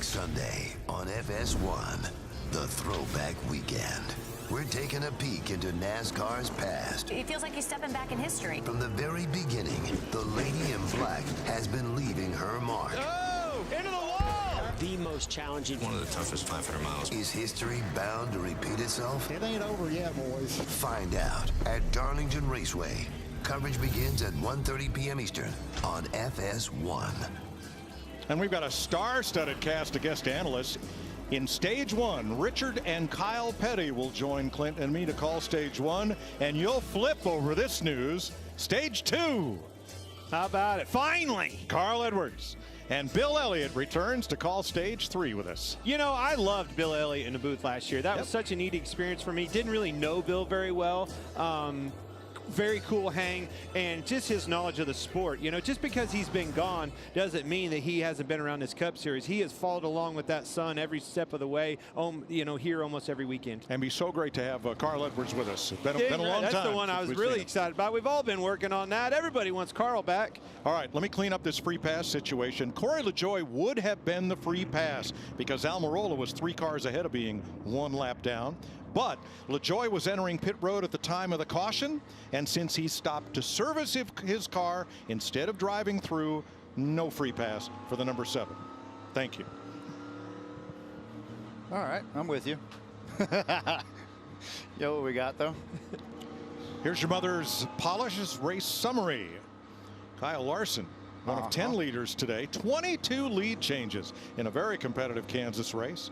Next Sunday on FS1, the Throwback Weekend. We're taking a peek into NASCAR's past. It feels like you're stepping back in history. From the very beginning, the Lady in Black has been leaving her mark. Oh, into the wall! The most challenging. One of the toughest 500 miles. Is history bound to repeat itself? It ain't over yet, boys. Find out at Darlington Raceway. Coverage begins at 1:30 p.m. Eastern on FS1. And we've got a star-studded cast of guest analysts. In Stage 1, Richard and Kyle Petty will join Clint and me to call Stage 1, and you'll flip over this news. Stage 2. How about it? Finally! Carl Edwards. And Bill Elliott returns to call Stage 3 with us. You know, I loved Bill Elliott in the booth last year. That was such a neat experience for me. Didn't really know Bill very well. Very cool hang, and just his knowledge of the sport. You know, just because he's been gone doesn't mean that he hasn't been around this Cup Series. He has followed along with that son every step of the way, you know, here almost every weekend. And be so great to have Carl Edwards with us. Been a long time. That's the one I was really excited about. We've all been working on that. Everybody wants Carl back. All right, let me clean up this free pass situation. Corey LaJoie would have been the free pass because Almirola was 3 cars ahead of being 1 lap down. But LaJoie was entering pit road at the time of the caution, and since he stopped to service his car instead of driving through, no free pass for the number 7. Thank you. All right, I'm with you. Yo, what we got, though? Here's your mother's Polishes race summary. Kyle Larson, one of 10 leaders today, 22 lead changes in a very competitive Kansas race.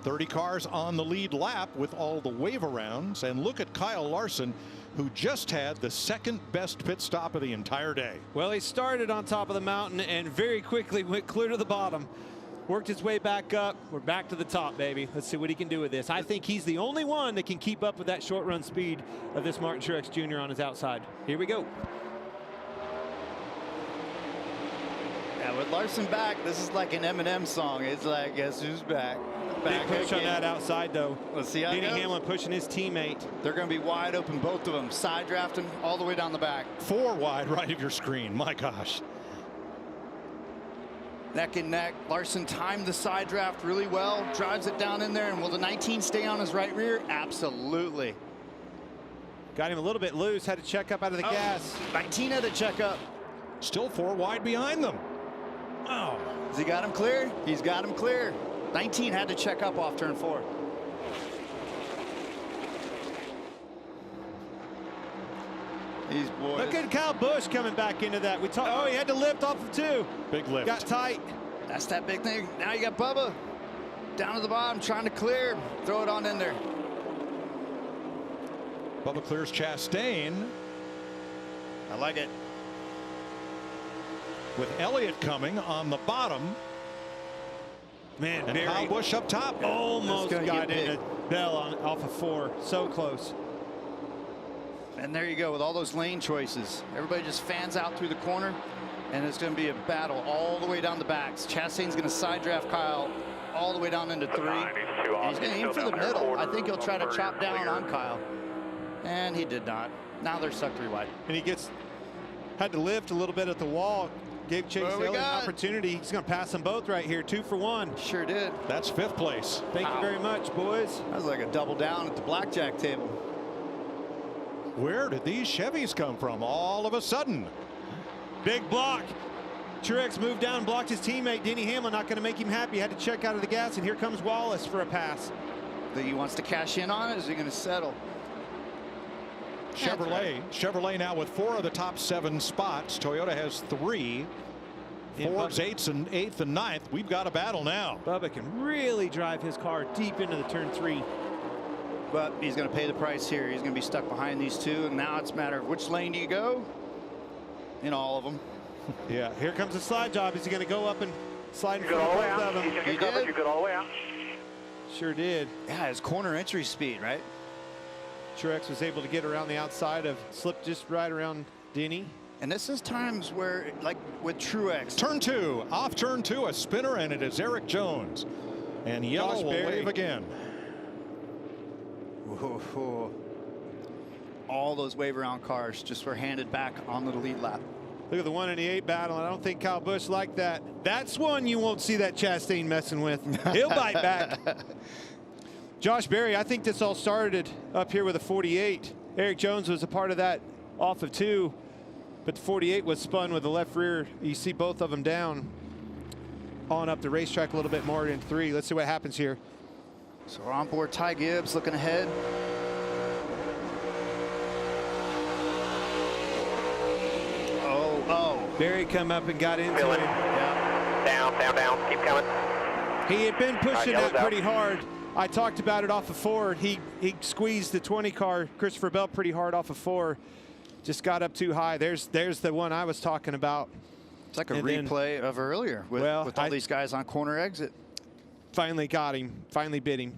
30 cars on the lead lap with all the wave arounds. And look at Kyle Larson, who just had the 2nd best pit stop of the entire day. Well, he started on top of the mountain and very quickly went clear to the bottom. Worked his way back up. We're back to the top, baby. Let's see what he can do with this. I think he's the only one that can keep up with that short run speed of this Martin Truex Jr. on his outside. Here we go. Yeah, with Larson back, this is like an Eminem song. It's like, guess who's back? Big push on that outside, though. Let's see how Denny Hamlin pushing his teammate. They're going to be wide open, both of them. Side drafting all the way down the back. 4 wide right of your screen. My gosh. Neck and neck. Larson timed the side draft really well. Drives it down in there. And will the 19 stay on his right rear? Absolutely. Got him a little bit loose. Had to check up out of the gas. 19 had to check up. Still 4 wide behind them. Oh. Has he got him clear? He's got him clear. 19 had to check up off turn 4. These boys. Look at Kyle Busch coming back into that. Oh, he had to lift off of 2. Big lift. Got tight. That's that big thing. Now you got Bubba down to the bottom trying to clear. Throw it on in there. Bubba clears Chastain. I like it. With Elliott coming on the bottom. Man, and Kyle Busch up top. Almost got into Bell off of 4. So close. And there you go with all those lane choices. Everybody just fans out through the corner, and it's going to be a battle all the way down the backs. Chastain's going to side draft Kyle all the way down into 3. And he's going to aim for the middle. I think he'll try to chop down on Kyle. And he did not. Now they're stuck 3 wide. And he had to lift a little bit at the wall. Gave Chase Elliott an opportunity. He's going to pass them both right here. 2 for 1. Sure did. That's 5th place. Thank you very much, boys. That was like a double down at the blackjack table. Where did these Chevys come from all of a sudden? Big block. Truex moved down, blocked his teammate. Denny Hamlin not going to make him happy. Had to check out of the gas, and here comes Wallace for a pass. Think he wants to cash in on it? Is he going to settle? Chevrolet now with 4 of the top 7 spots. Toyota has 3. Ford's 8th and 9th. We've got a battle now. Bubba can really drive his car deep into the turn 3. But he's going to pay the price here. He's going to be stuck behind these 2. And now it's a matter of which lane do you go? In all of them. Yeah, here comes the slide job. Is he going to go up and slide in front of both of them? He did. You got all the way out. Sure did. Yeah, his corner entry speed, right? Truex was able to get around the outside of, slipped just right around Denny. And this is times where, like with Truex. Turn 2, off turn 2, a spinner, and it is Eric Jones. And yellow will wave again. All those wave around cars just were handed back onto the lead lap. Look at the 1 and the 8 battle. I don't think Kyle Busch liked that. That's one you won't see that Chastain messing with. He'll bite back. Josh Berry, I think this all started up here with a 48. Eric Jones was a part of that off of 2, but the 48 was spun with the left rear. You see both of them down on up the racetrack a little bit more in 3. Let's see what happens here. So we're on board Ty Gibbs looking ahead. Oh. Berry come up and got into him. Yeah. Down. Keep coming. He had been pushing Right, that pretty hard. I talked about it off of 4. He squeezed the 20 car, Christopher Bell, pretty hard off of 4. Just got up too high. There's the one I was talking about. It's like a replay of earlier with all these guys on corner exit. Finally got him. Finally bit him.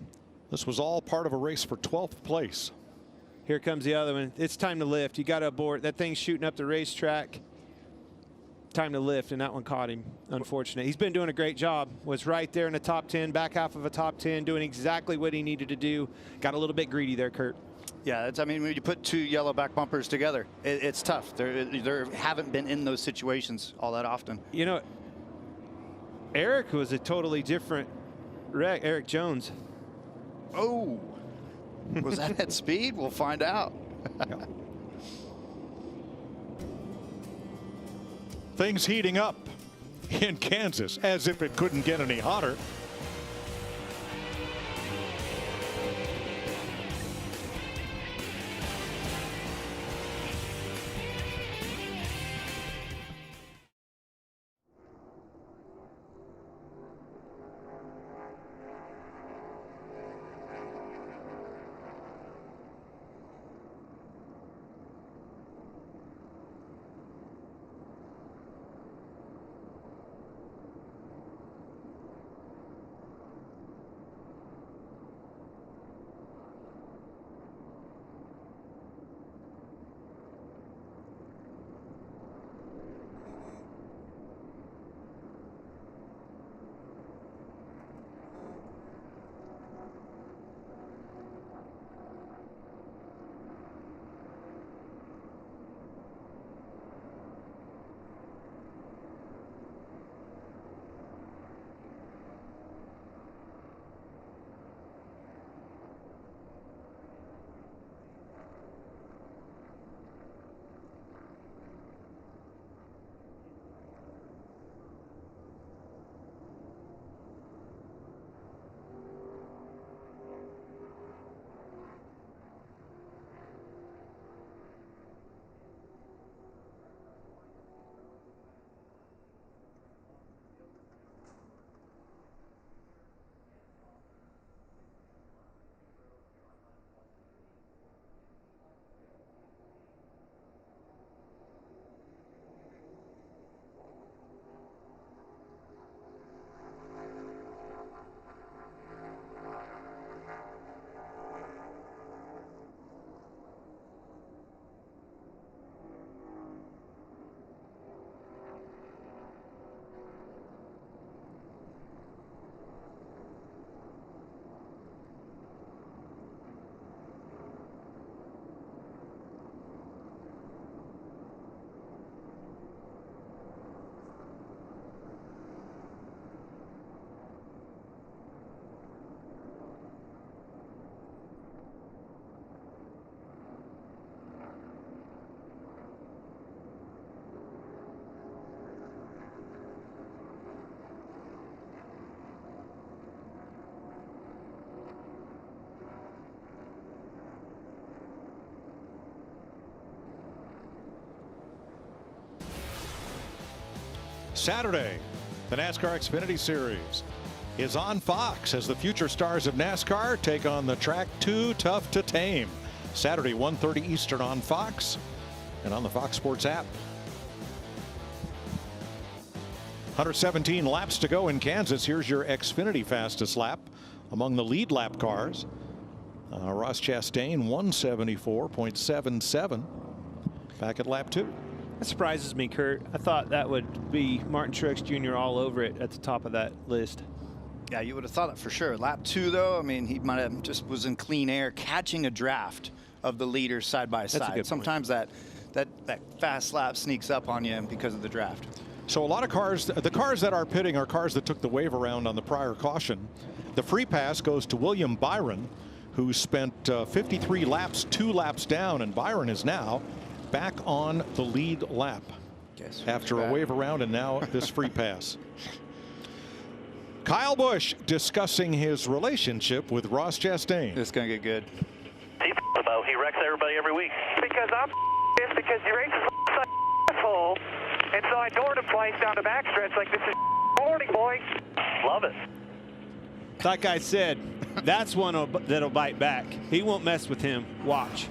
This was all part of a race for 12th place. Here comes the other one. It's time to lift. You got to abort. That thing's shooting up the racetrack. Time to lift, and that one caught him. Unfortunate. He's been doing a great job. Was right there in the top 10, back half of a top 10, doing exactly what he needed to do. Got a little bit greedy there, Kurt. Yeah, I mean, when you put 2 yellow back bumpers together, it's tough. There haven't been in those situations all that often. You know, Eric was a totally different wreck. Eric Jones. Oh, was that at speed? We'll find out. Things heating up in Kansas, as if it couldn't get any hotter. Saturday, the NASCAR Xfinity Series is on Fox as the future stars of NASCAR take on the track Too Tough to Tame. Saturday, 1:30 Eastern on Fox and on the Fox Sports app. 117 laps to go in Kansas. Here's your Xfinity fastest lap among the lead lap cars. Ross Chastain, 174.77 back at lap 2. That surprises me, Kurt. I thought that would be Martin Truex Jr. all over it at the top of that list. Yeah, you would have thought it for sure. Lap 2, though, I mean, he might have just was in clean air, catching a draft of the leaders side by side. Sometimes that that fast lap sneaks up on you because of the draft. So a lot of cars, the cars that are pitting are cars that took the wave around on the prior caution. The free pass goes to William Byron, who spent 53 laps, 2 laps down, and Byron is now back on the lead lap after a wave around and now this free pass. Kyle Busch discussing his relationship with Ross Chastain. It's going to get good. About he wrecks everybody every week. Because I'm pissed because he races like asshole, and so I doored him twice down the backstretch like this is morning, boy. Love it. Like I said, that's one that'll bite back. He won't mess with him. Watch.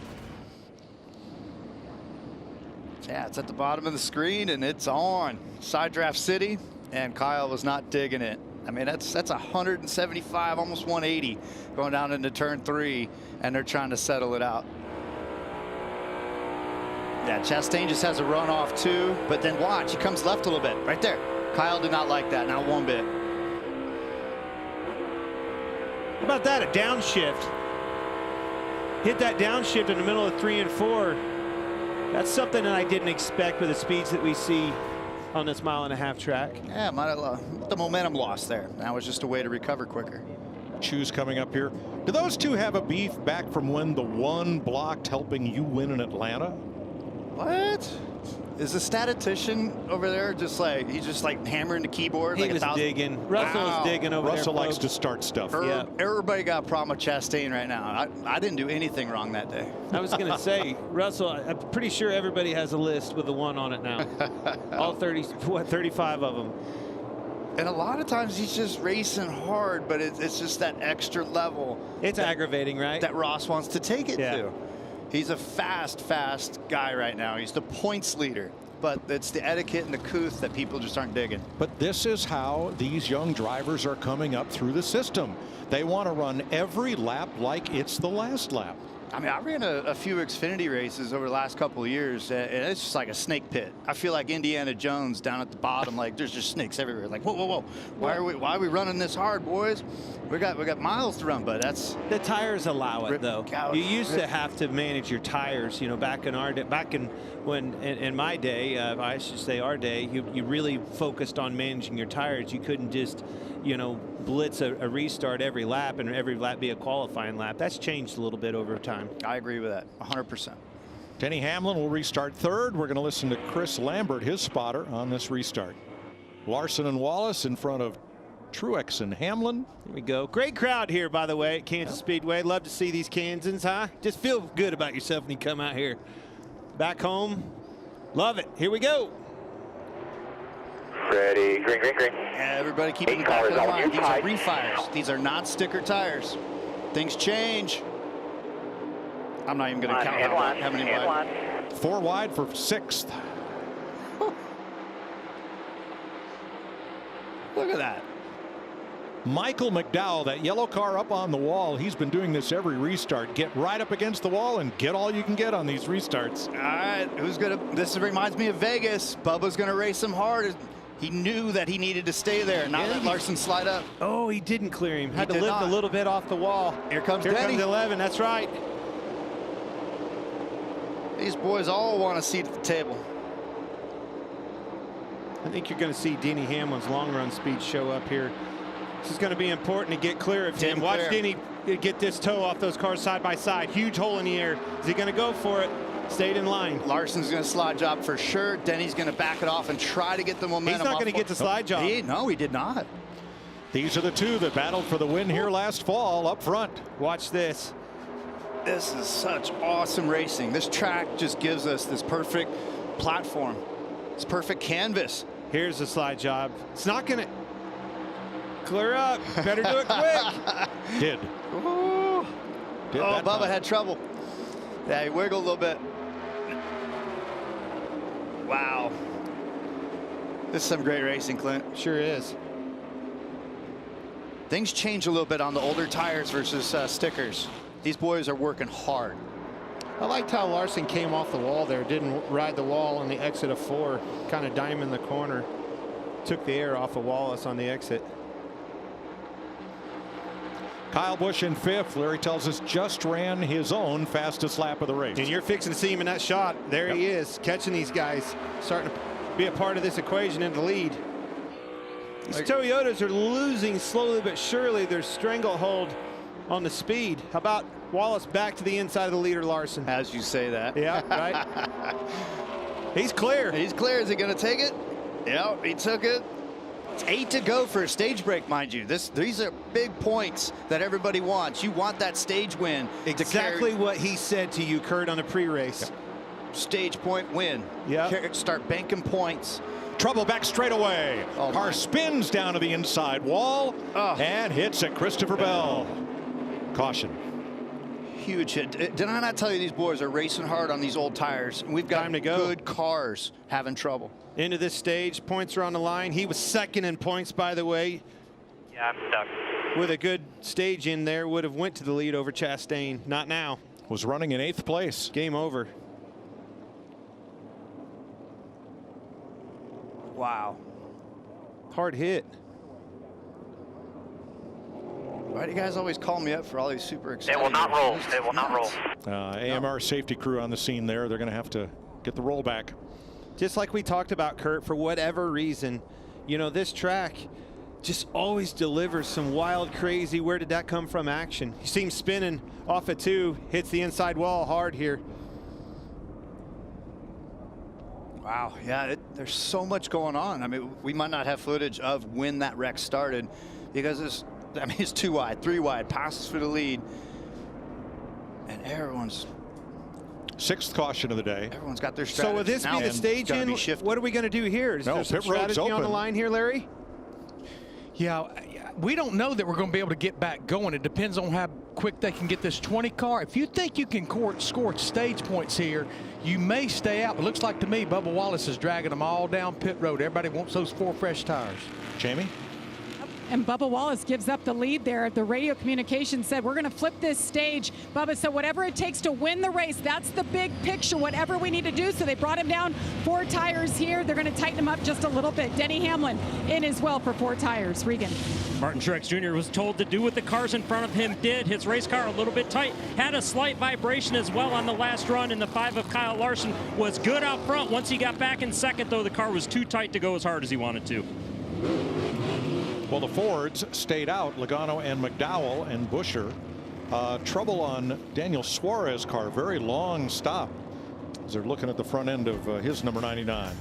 Yeah, it's at the bottom of the screen and it's on. Side draft city, and Kyle was not digging it. I mean, that's 175, almost 180 going down into turn 3, and they're trying to settle it out. Yeah, Chastain just has a runoff too, but then watch, he comes left a little bit right there. Kyle did not like that, not one bit. How about that, a downshift? Hit that downshift in the middle of 3 and 4. That's something that I didn't expect with the speeds that we see on this 1.5 mile track. Yeah, the momentum lost there. That was just a way to recover quicker. Choose coming up here. Do those two have a beef back from when the one blocked helping you win in Atlanta? What? Is the statistician over there just like, he's just like hammering the keyboard? He like was digging. Russell was digging over there. Russell likes to start stuff. Yeah. Everybody got a problem with Chastain right now. I didn't do anything wrong that day. I was going to say, Russell, I'm pretty sure everybody has a list with the 1 on it now. All 35 of them. And a lot of times he's just racing hard, but it's just that extra level. It's aggravating, right? That Ross wants to take it to. He's a fast guy right now. He's the points leader. But it's the etiquette and the couth that people just aren't digging. But this is how these young drivers are coming up through the system. They want to run every lap like it's the last lap. I mean, I ran a few Xfinity races over the last couple of years, and it's just like a snake pit. I feel like Indiana Jones down at the bottom, like there's just snakes everywhere. Like, whoa. Why are we running this hard, boys? We got miles to run, but that's the tires allow it though. You used to have to manage your tires, you know, back in my day, I should say our day, you really focused on managing your tires. You couldn't just, you know, blitz a restart every lap and every lap be a qualifying lap. That's changed a little bit over time. I agree with that 100%. Denny Hamlin will restart third. We're going to listen to Chris Lambert, his spotter, on this restart. Larson and Wallace in front of Truex and Hamlin. Here we go. Great crowd here, by the way, at Kansas Speedway. Love to see these Kansans, huh? Just feel good about yourself when you come out here. Back home, love it. Here we go. Ready, green. Yeah, everybody keep in the back of the line. These are refires. These are not sticker tires. Things change. I'm not even going to count how many wide. 4 wide for 6th. Look at that. Michael McDowell, that yellow car up on the wall. He's been doing this every restart. Get right up against the wall and get all you can get on these restarts. All right, this reminds me of Vegas. Bubba's gonna race him hard. He knew that he needed to stay there, not let Larson slide up. Oh, he didn't clear him. Had to lift a little bit off the wall. Here comes Denny. Denny. Comes 11, that's right. These boys all want a seat at the table. I think you're going to see Denny Hamlin's long run speed show up here. This is going to be important to get clear of him. Watch Denny get this toe off those cars side by side. Huge hole in the air. Is he going to go for it? Stayed in line. Larson's going to slide job for sure. Denny's going to back it off and try to get the momentum. He's not going to get the slide job. No, he did not. These are the two that battled for the win here last fall up front. Watch this. This is such awesome racing. This track just gives us this perfect platform. It's perfect canvas. Here's the slide job. It's not going to clear up. Better do it quick. Did. Ooh. Oh, Bubba had trouble. Yeah, he wiggled a little bit. Wow. This is some great racing, Clint. Sure is. Things change a little bit on the older tires versus stickers. These boys are working hard. I liked how Larson came off the wall there, didn't ride the wall on the exit of 4, kind of diamond the corner. Took the air off of Wallace on the exit. Kyle Busch in 5th. Larry tells us just ran his own fastest lap of the race. And you're fixing to see him in that shot. There he is, catching these guys, starting to be a part of this equation in the lead. These Toyotas are losing slowly but surely their stranglehold on the speed. How about Wallace back to the inside of the leader, Larson? As you say that. Yeah, right. He's clear. He's clear. Is he going to take it? Yeah, he took it. It's 8 to go for a stage break, mind you. These are big points that everybody wants. You want that stage win. Exactly what he said to you, Kurt, on the pre-race. Yep. Stage point win. Yeah. Start banking points. Trouble back straight away. Car spins down to the inside wall and hits at Christopher Bell. Caution. Huge hit. Did I not tell you these boys are racing hard on these old tires? We've got Time to go. good cars having trouble. Into this stage, points are on the line. He was second in points, by the way. Yeah, I'm stuck. With a good stage in there, would have went to the lead over Chastain. Not now. Was running in 8th place. Game over. Wow. Hard hit. Why do you guys always call me up for all these super exciting? It will not roll. It will not roll. AMR safety crew on the scene there. They're going to have to get the roll back. Just like we talked about, Kurt, for whatever reason, you know, this track just always delivers some wild, crazy, where did that come from action. You see him spinning off at 2, hits the inside wall hard here. Wow, yeah, there's so much going on. I mean, we might not have footage of when that wreck started because it's 2 wide, 3 wide, passes for the lead. And everyone's 6th caution of the day. Everyone's got their strategy. So will this be the stage in? What are we going to do here? Is there some strategy on the line here, Larry? Yeah, we don't know that we're going to be able to get back going. It depends on how quick they can get this 20 car. If you think you can score stage points here, you may stay out. But it looks like to me, Bubba Wallace is dragging them all down pit road. Everybody wants those 4 fresh tires. Jamie? And Bubba Wallace gives up the lead there. The radio communication said, we're going to flip this stage. Bubba said, whatever it takes to win the race, that's the big picture, whatever we need to do. So they brought him down 4 tires here. They're going to tighten him up just a little bit. Denny Hamlin in as well for 4 tires. Regan. Martin Truex Jr. was told to do what the cars in front of him did. His race car a little bit tight, had a slight vibration as well on the last run, and the 5 of Kyle Larson was good out front. Once he got back in second, though, the car was too tight to go as hard as he wanted to. Well, the Fords stayed out, Logano and McDowell and Buescher. Trouble on Daniel Suarez's car. Very long stop as they're looking at the front end of his number 99.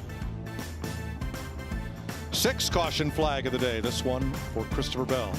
6th caution flag of the day. This one for Christopher Bell.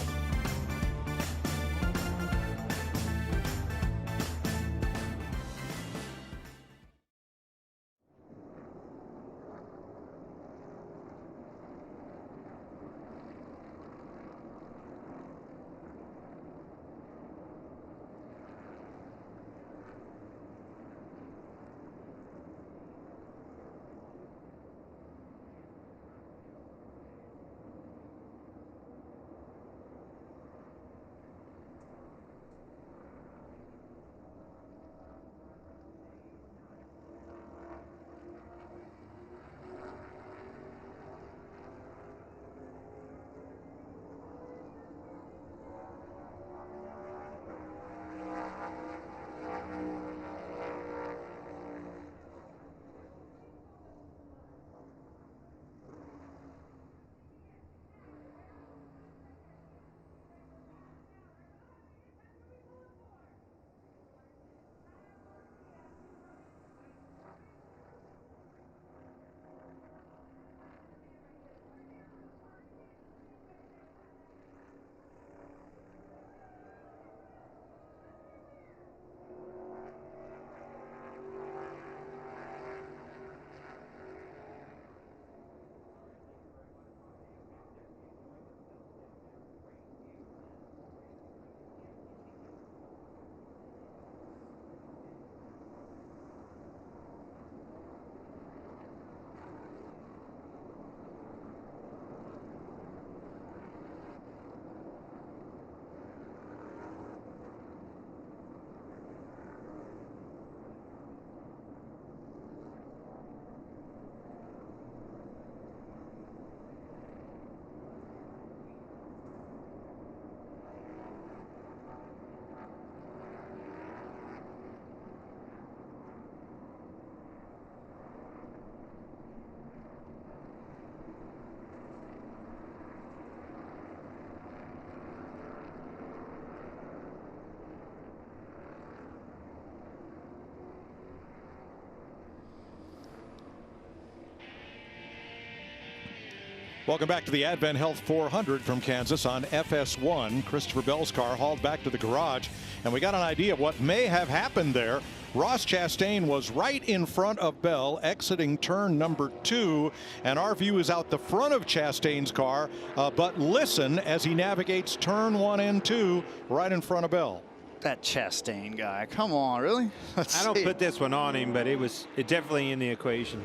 Welcome back to the AdventHealth 400 from Kansas on FS1. Christopher Bell's car hauled back to the garage, and we got an idea of what may have happened there. Ross Chastain was right in front of Bell exiting turn number 2, and our view is out the front of Chastain's car, but listen as he navigates turn 1 and 2 right in front of Bell. That Chastain guy, come on, really? I don't put this one on him, but it definitely in the equation.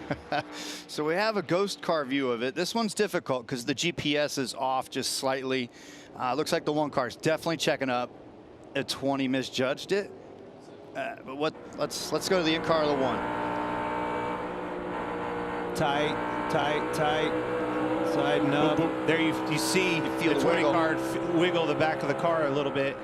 So we have a ghost car view of it. This one's difficult because the GPS is off just slightly. Looks like the one car is definitely checking up. A 20 misjudged it. But let's go to the in-car of the one. Tight. Sliding up. Boop, boop. There you see feel the the 20 wiggle. car wiggle the back of the car a little bit.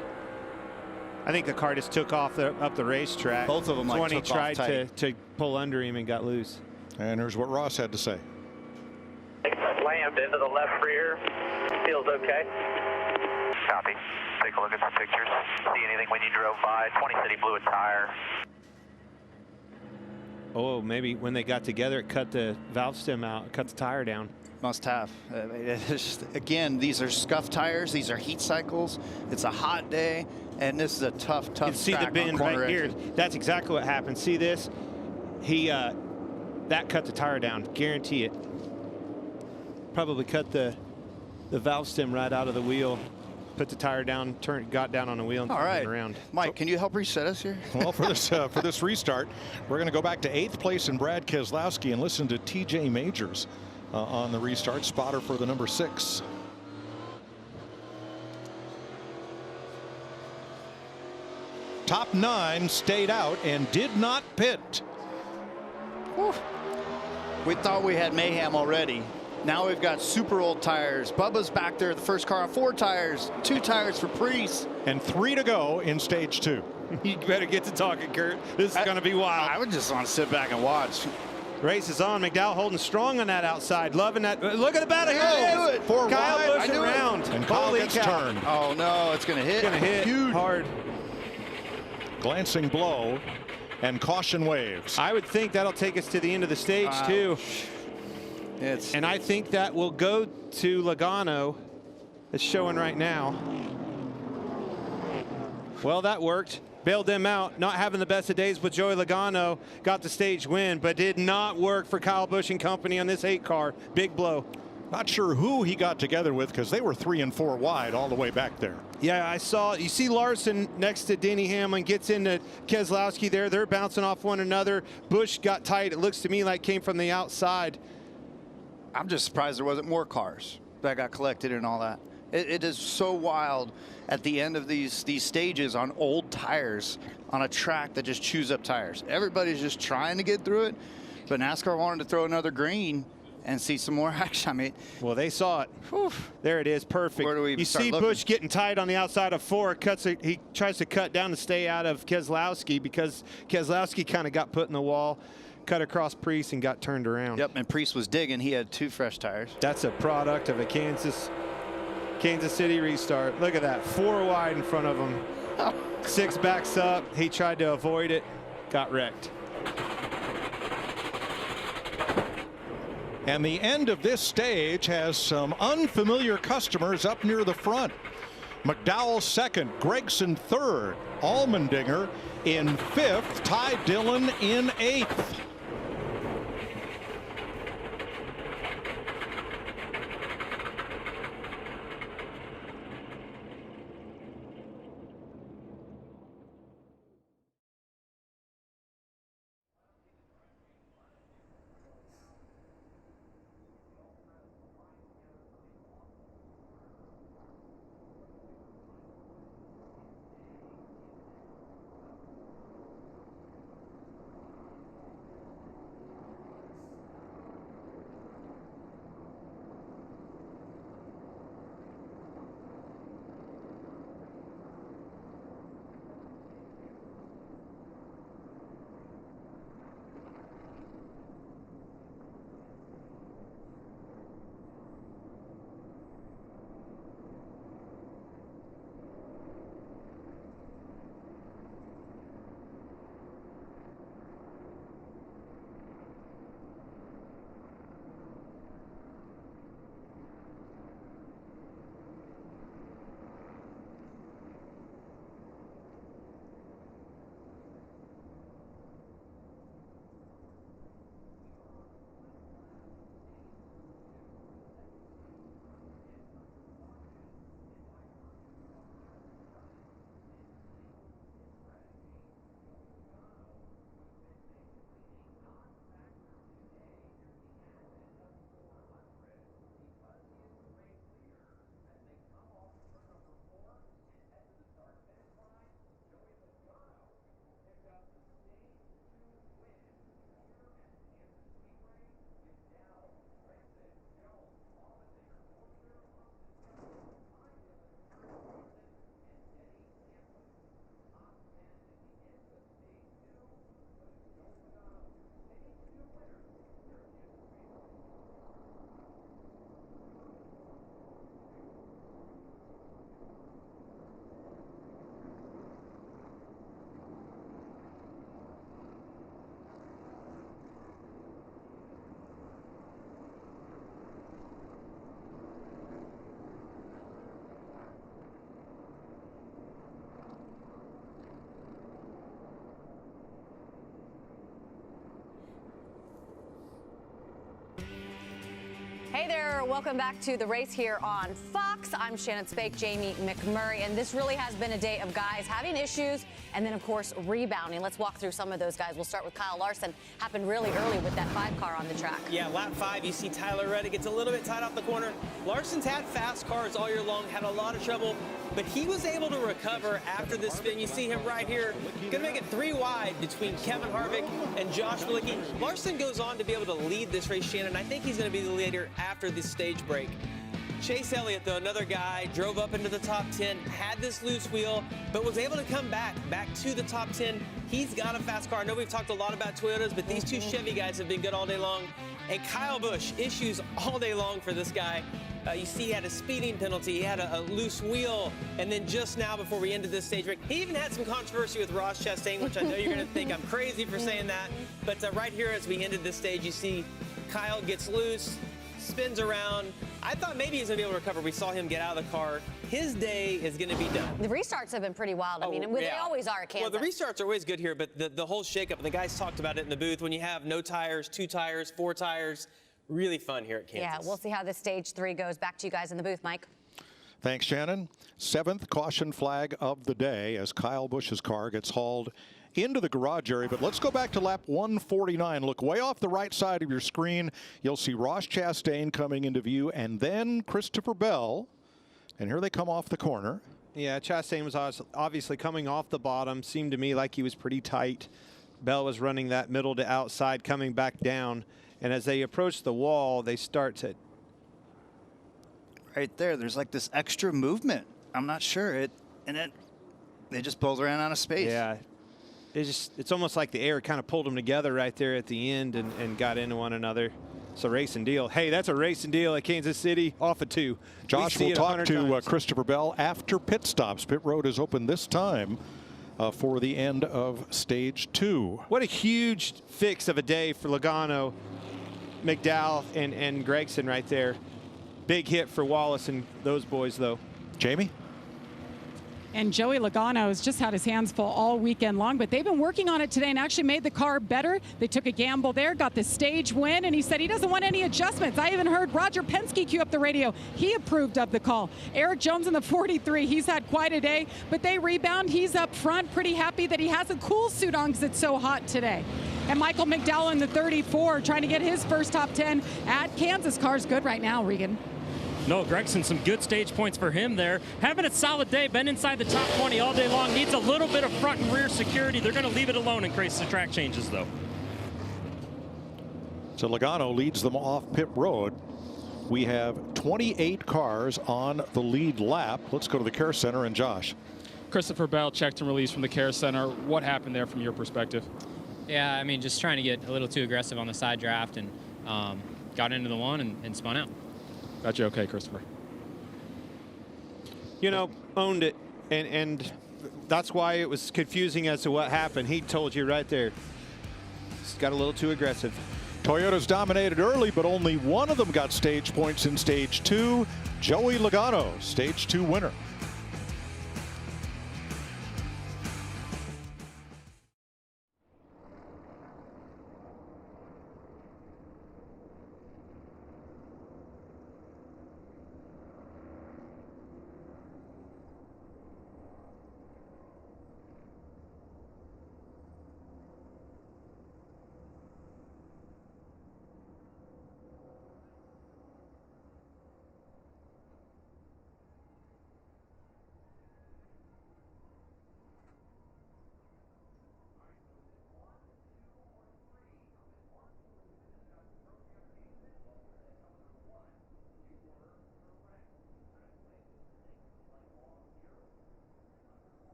I think the car just took off up the racetrack. Both of them 20 took tried off tight. to pull under him and got loose. And here's what Ross had to say. Slammed into the left rear. Feels okay. Copy. Take a look at some pictures. See anything when you drove by? 20 said he blew a tire. Oh, maybe when they got together, it cut the valve stem out, cut the tire down. Must have. Again, these are scuff tires. These are heat cycles. It's a hot day, and this is a tough You can see the track bend on corner right here. exit. That's exactly what happened. See this? That cut the tire down. Guarantee it. Probably cut the valve stem right out of the wheel. Put the tire down, got down on the wheel and turned it around. Mike, can you help reset us here? Well, for this restart, we're going to go back to 8th place in Brad Keselowski and listen to TJ Majors on the restart, spotter for the number 6. Top 9 stayed out and did not pit. Whew. We thought we had mayhem already. Now we've got super old tires. Bubba's back there, the first car on 4 tires, 2 tires for Priest. And 3 to go in stage 2. You better get to talking, Kurt. This is going to be wild. I would just want to sit back and watch. Race is on. McDowell holding strong on that outside. Loving that. Look at the battle. I knew it. Four Kyle wide. Busch around. And Kyle Holy gets cow. turned. Oh, no, it's going to hit. Going to hit Huge. hard. Glancing blow and caution waves. I would think that'll take us to the end of the stage, too. And I think that will go to Logano. It's showing right now. Well, that worked. Bailed them out. Not having the best of days with Joey Logano. Got the stage win, but did not work for Kyle Busch and company on this 8 car. Big blow. Not sure who he got together with because they were 3 and 4 wide all the way back there. Yeah, I saw. You see Larson next to Denny Hamlin, gets into Keselowski there. They're bouncing off one another. Busch got tight. It looks to me like came from the outside. I'm just surprised there wasn't more cars that got collected and all that. It is so wild at the end of these stages on old tires on a track that just chews up tires. Everybody's just trying to get through it, but NASCAR wanted to throw another green and see some more action. I mean, well, they saw it. Whew. There it is, perfect. Where do we you start see looking? Busch getting tight on the outside of 4. He tries to cut down to stay out of Keselowski because Keselowski kind of got put in the wall, cut across Priest and got turned around. Yep, and Priest was digging. He had 2 fresh tires. That's a product of a Kansas City restart. Look at that, 4 wide in front of him. 6 backs up. He tried to avoid it, got wrecked. And the end of this stage has some unfamiliar customers up near the front. McDowell 2nd, Gregson 3rd, Allmendinger in 5th, Ty Dillon in 8th. Christopher, welcome back to the race here on Fox. I'm Shannon Spake, Jamie McMurray, and this really has been a day of guys having issues and then, of course, rebounding. Let's walk through some of those guys. We'll start with Kyle Larson. Happened really early with that 5 car on the track. Yeah, lap 5, you see Tyler Reddick gets a little bit tight off the corner. Larson's had fast cars all year long, had a lot of trouble, but he was able to recover after this spin. You see him right here, gonna make it 3 wide between Kevin Harvick and Josh Bilicki. Larson goes on to be able to lead this race, Shannon. I think he's gonna be the leader after this stage break. Chase Elliott, though, another guy, drove up into the top 10, had this loose wheel, but was able to come back to the top 10. He's got a fast car. I know we've talked a lot about Toyotas, but these 2 Chevy guys have been good all day long. And Kyle Busch, issues all day long for this guy. You see he had a speeding penalty, he had a loose wheel, and then just now before we ended this stage break, he even had some controversy with Ross Chastain, which I know you're going to think I'm crazy for saying that. But right here as we ended this stage, you see Kyle gets loose, spins around. I thought maybe he's going to be able to recover. We saw him get out of the car. His day is going to be done. The restarts have been pretty wild. I mean, they always are at Kansas. Well, the restarts are always good here, but the whole shakeup, and the guys talked about it in the booth, when you have no tires, 2 tires, 4 tires, really fun here at Kansas. Yeah, we'll see how this stage 3 goes. Back to you guys in the booth, Mike. Thanks, Shannon. 7th caution flag of the day as Kyle Busch's car gets hauled into the garage area. But let's go back to lap 149. Look way off the right side of your screen. You'll see Ross Chastain coming into view, and then Christopher Bell. And here they come off the corner. Yeah, Chastain was obviously coming off the bottom. Seemed to me like he was pretty tight. Bell was running that middle to outside, coming back down. And as they approach the wall, they start to... Right there's like this extra movement. I'm not sure. They just both ran out of space. Yeah. It's almost like the air kind of pulled them together right there at the end and got into one another. It's a racing deal. Hey, that's a racing deal at Kansas City off of 2. Josh will talk to Christopher Bell after pit stops. Pit road is open this time for the end of stage 2. What a huge fix of a day for Logano, McDowell, and Gregson right there. Big hit for Wallace and those boys, though. Jamie? And Joey Logano has just had his hands full all weekend long, but they've been working on it today and actually made the car better. They took a gamble there, got the stage win, and he said he doesn't want any adjustments. I even heard Roger Penske cue up the radio. He approved of the call. Eric Jones in the 43, he's had quite a day, but they rebound. He's up front, pretty happy that he has a cool suit on because it's so hot today. And Michael McDowell in the 34 trying to get his first top 10 at Kansas. Car's good right now, Regan. No, Gregson, some good stage points for him there. Having a solid day, been inside the top 20 all day long. Needs a little bit of front and rear security. They're going to leave it alone in case the track changes, though. So Logano leads them off pit road. We have 28 cars on the lead lap. Let's go to the care center and Josh. Christopher Bell checked and released from the care center. What happened there from your perspective? Yeah, I mean, just trying to get a little too aggressive on the side draft and got into the one and spun out. Got you okay, Christopher. You know, owned it, and that's why it was confusing as to what happened. He told you right there. Just got a little too aggressive. Toyota's dominated early, but only one of them got stage points in stage 2. Joey Logano, stage 2 winner.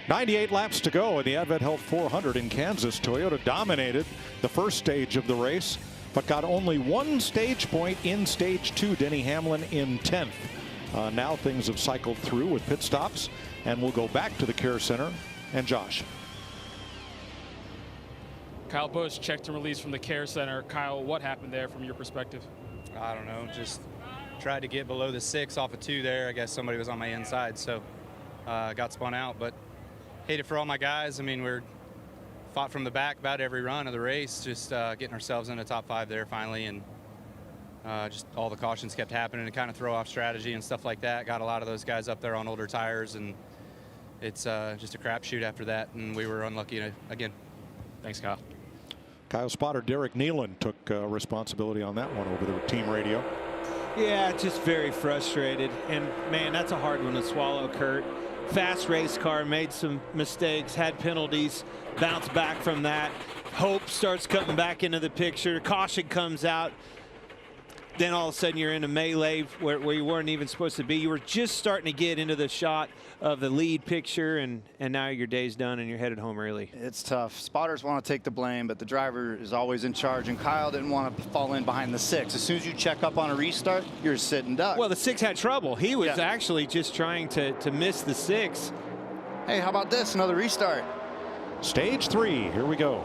98 laps to go in the AdventHealth 400 in Kansas. Toyota dominated the first stage of the race, but got only one stage point in stage 2. Denny Hamlin in 10th. Now things have cycled through with pit stops, and we'll go back to the Care Center. And Josh. Kyle Busch checked and released from the Care Center. Kyle, what happened there from your perspective? I don't know, just tried to get below the 6 off of 2 there. I guess somebody was on my inside, so got spun out, but hate it for all my guys. I mean, we're fought from the back about every run of the race, just getting ourselves in the top 5 there finally, and just all the cautions kept happening to kind of throw off strategy and stuff like that. Got a lot of those guys up there on older tires, and it's just a crapshoot after that, and we were unlucky again. Thanks, Kyle. Kyle spotter Derek Nealon took responsibility on that one over the team radio. Yeah, just very frustrated. And, man, that's a hard one to swallow, Kurt. Fast race car, made some mistakes, had penalties, bounced back from that. Hope starts coming back into the picture. Caution comes out. Then all of a sudden you're in a melee where you weren't even supposed to be. You were just starting to get into the shot of the lead picture, and now your day's done and you're headed home early. It's tough. Spotters want to take the blame, but the driver is always in charge, and Kyle didn't want to fall in behind the 6. As soon as you check up on a restart, you're a sitting duck. Well, the 6 had trouble. He was actually just trying to miss the 6. Hey, how about this? Another restart. Stage 3. Here we go.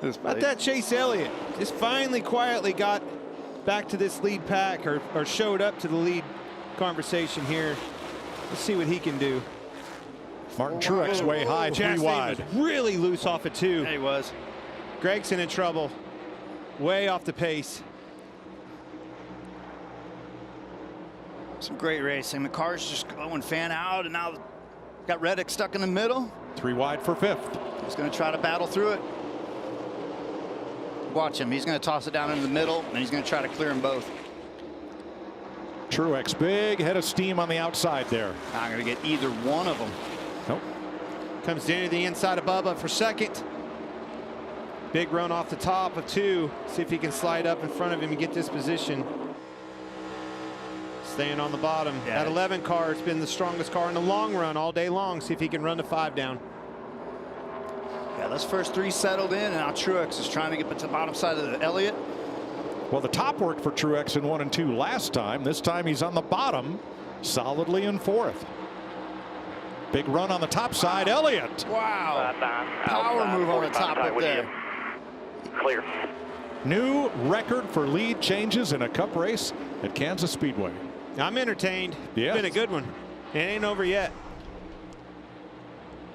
About that Chase Elliott just finally quietly got back to this lead pack, or showed up to the lead conversation here. Let's see what he can do. Martin Truex way high, 3 wide. Was really loose off of 2. Yeah, he was. Gregson in trouble, way off the pace. Some great racing. The car's just going fan out, and now got Reddick stuck in the middle. 3 wide for 5th. He's going to try to battle through it. Watch him. He's going to toss it down into the middle, and he's going to try to clear them both. Truex, big head of steam on the outside there. Not going to get either one of them. Nope. Comes down to the inside of Bubba for 2nd. Big run off the top of 2. See if he can slide up in front of him and get this position. Staying on the bottom. Yeah. That 11 car has been the strongest car in the long run all day long. See if he can run the 5 down. Yeah, those first 3 settled in, and now Truex is trying to get to the bottom side of the Elliott. Well, the top worked for Truex in 1 and 2 last time. This time he's on the bottom, solidly in 4th. Big run on the top side, Elliott. Wow. Power move on the top up there. Clear. New record for lead changes in a cup race at Kansas Speedway. I'm entertained. Yeah. It's been a good one. It ain't over yet.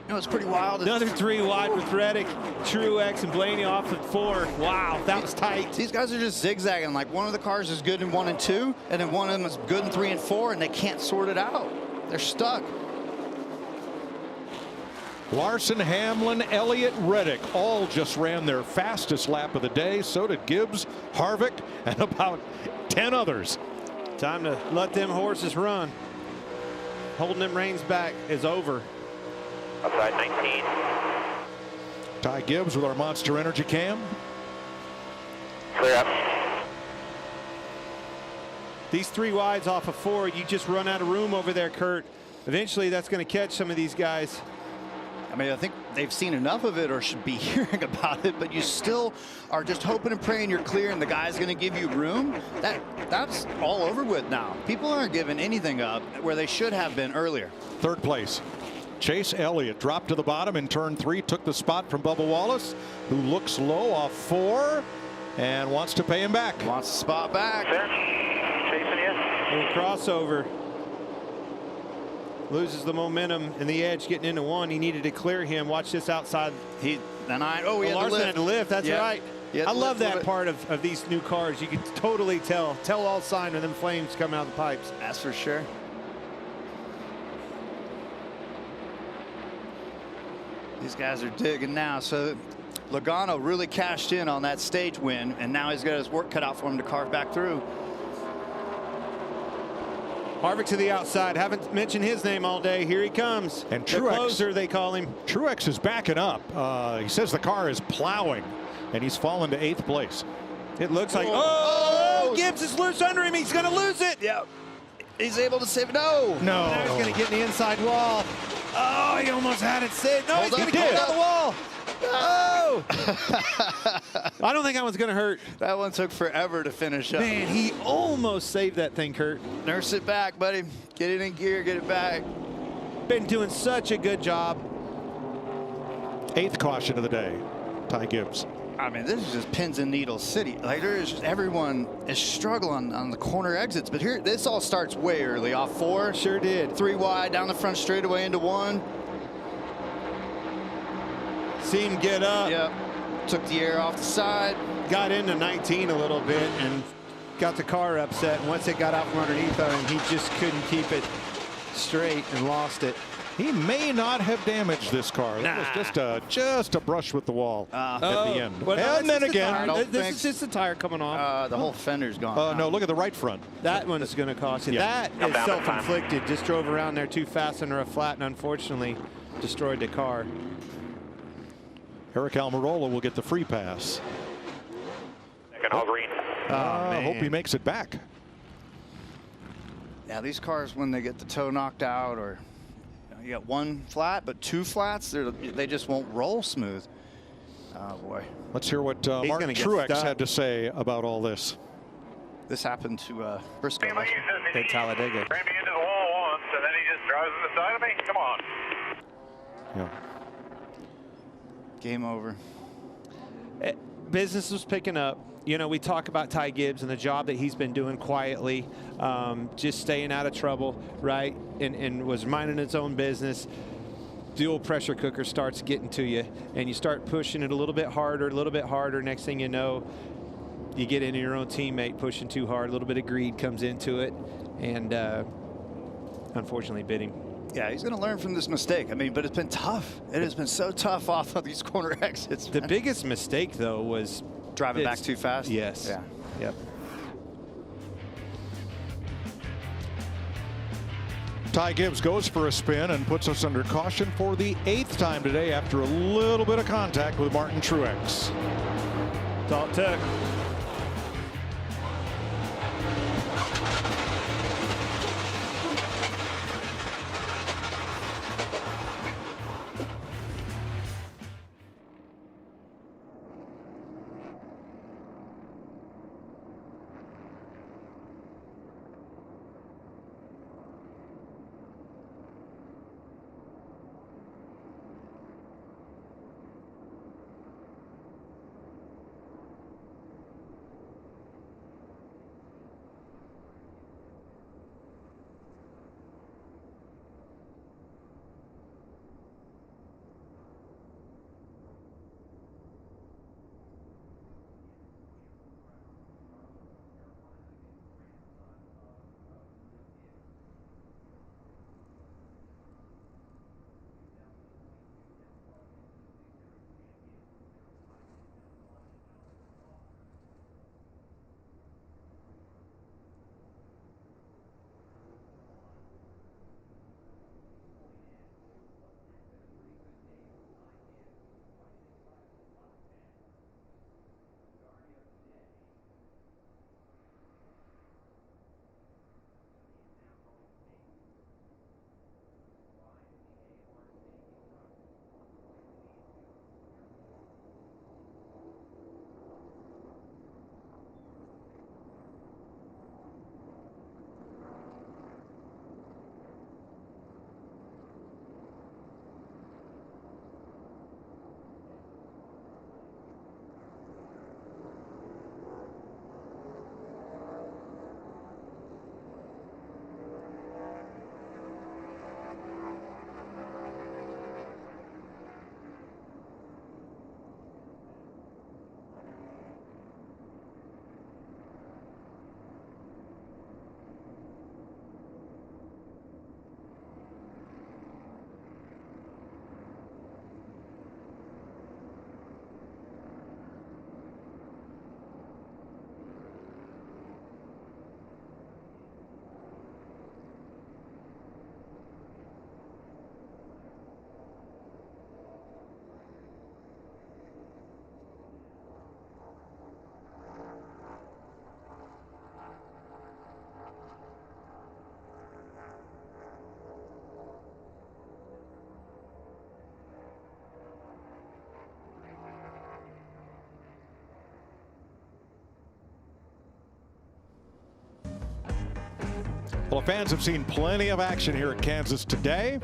You know, it's pretty wild. Another 3 wide with Reddick, Truex, and Blaney off at 4. Wow, that was tight. These guys are just zigzagging. Like, one of the cars is good in 1 and 2, and then one of them is good in 3 and 4, and they can't sort it out. They're stuck. Larson, Hamlin, Elliott, Reddick all just ran their fastest lap of the day. So did Gibbs, Harvick, and about 10 others. Time to let them horses run. Holding them reins back is over. Outside 19. Ty Gibbs with our Monster Energy cam. Clear up. These 3 wides off of 4, you just run out of room over there, Kurt. Eventually that's going to catch some of these guys. I mean, I think they've seen enough of it or should be hearing about it, but you still are just hoping and praying you're clear and the guy's going to give you room. That's all over with now. People aren't giving anything up where they should have been earlier. 3rd place. Chase Elliott dropped to the bottom in turn 3, took the spot from Bubba Wallace, who looks low off 4 and wants to pay him back. Wants the spot back. Chasing you. Little crossover. Loses the momentum and the edge getting into 1. He needed to clear him. Watch this outside. Larson had to lift. That's right. I love that part of these new cars. You can totally tell all sign of them flames coming out of the pipes. That's for sure. These guys are digging now. So Logano really cashed in on that stage win, and now he's got his work cut out for him to carve back through. Harvick to the outside. Haven't mentioned his name all day. Here he comes. And the closer, they call him. Truex is backing up. He says the car is plowing, and he's fallen to 8th place. It looks like, oh, Gibbs is loose under him. He's going to lose it. Yeah. He's able to save. No. No. Now he's going to get in the inside wall. Oh, he almost had it saved. No, he's going to Hold get down up. the wall. Oh! I don't think that one's going to hurt. That one took forever to finish up. Man, he almost saved that thing, Kurt. Nurse it back, buddy. Get it in gear, get it back. Been doing such a good job. 8th caution of the day, Ty Gibbs. I mean, this is just pins and needles city. Like, there is just, everyone is struggling on the corner exits. But here, this all starts way early. Off 4. Sure did. 3 wide, down the front straightaway into 1. See him get up. Yep. Took the air off the side. Got into 19 a little bit and got the car upset. And once it got out from underneath him, he just couldn't keep it straight and lost it. He may not have damaged this car. That was just a brush with the wall at the end. Well, no, and then again. This is just the tire coming off. The whole fender's gone. Oh, no, look at the right front. That one is going to cost you. Yeah. That is self-inflicted. Just drove around there too fast under a flat and unfortunately destroyed the car. Eric Almirola will get the free pass. Second all green. I hope he makes it back. Yeah, these cars, when they get the toe knocked out, or you got 1 flat, but 2 flats, they just won't roll smooth. Oh, boy. Let's hear what Martin Truex had to say about all this. This happened to Briscoe. At Talladega. Ran me into the wall once, and then he just drives to the side of me. Come on. Yeah. Game over. Business was picking up. You know, we talk about Ty Gibbs and the job that he's been doing quietly, just staying out of trouble, right? And was minding his own business. The old pressure cooker starts getting to you, and you start pushing it a little bit harder. Next thing you know, you get into your own teammate pushing too hard. A little bit of greed comes into it, and unfortunately bit him. Yeah, he's going to learn from this mistake. I mean, but it's been tough. It has been so tough off of these corner exits. The biggest mistake, though, was driving back too fast. Yes. Yeah. Yep. Ty Gibbs goes for a spin and puts us under caution for the 8th time today after a little bit of contact with Martin Truex. That's all it took. Well, fans have seen plenty of action here at Kansas today.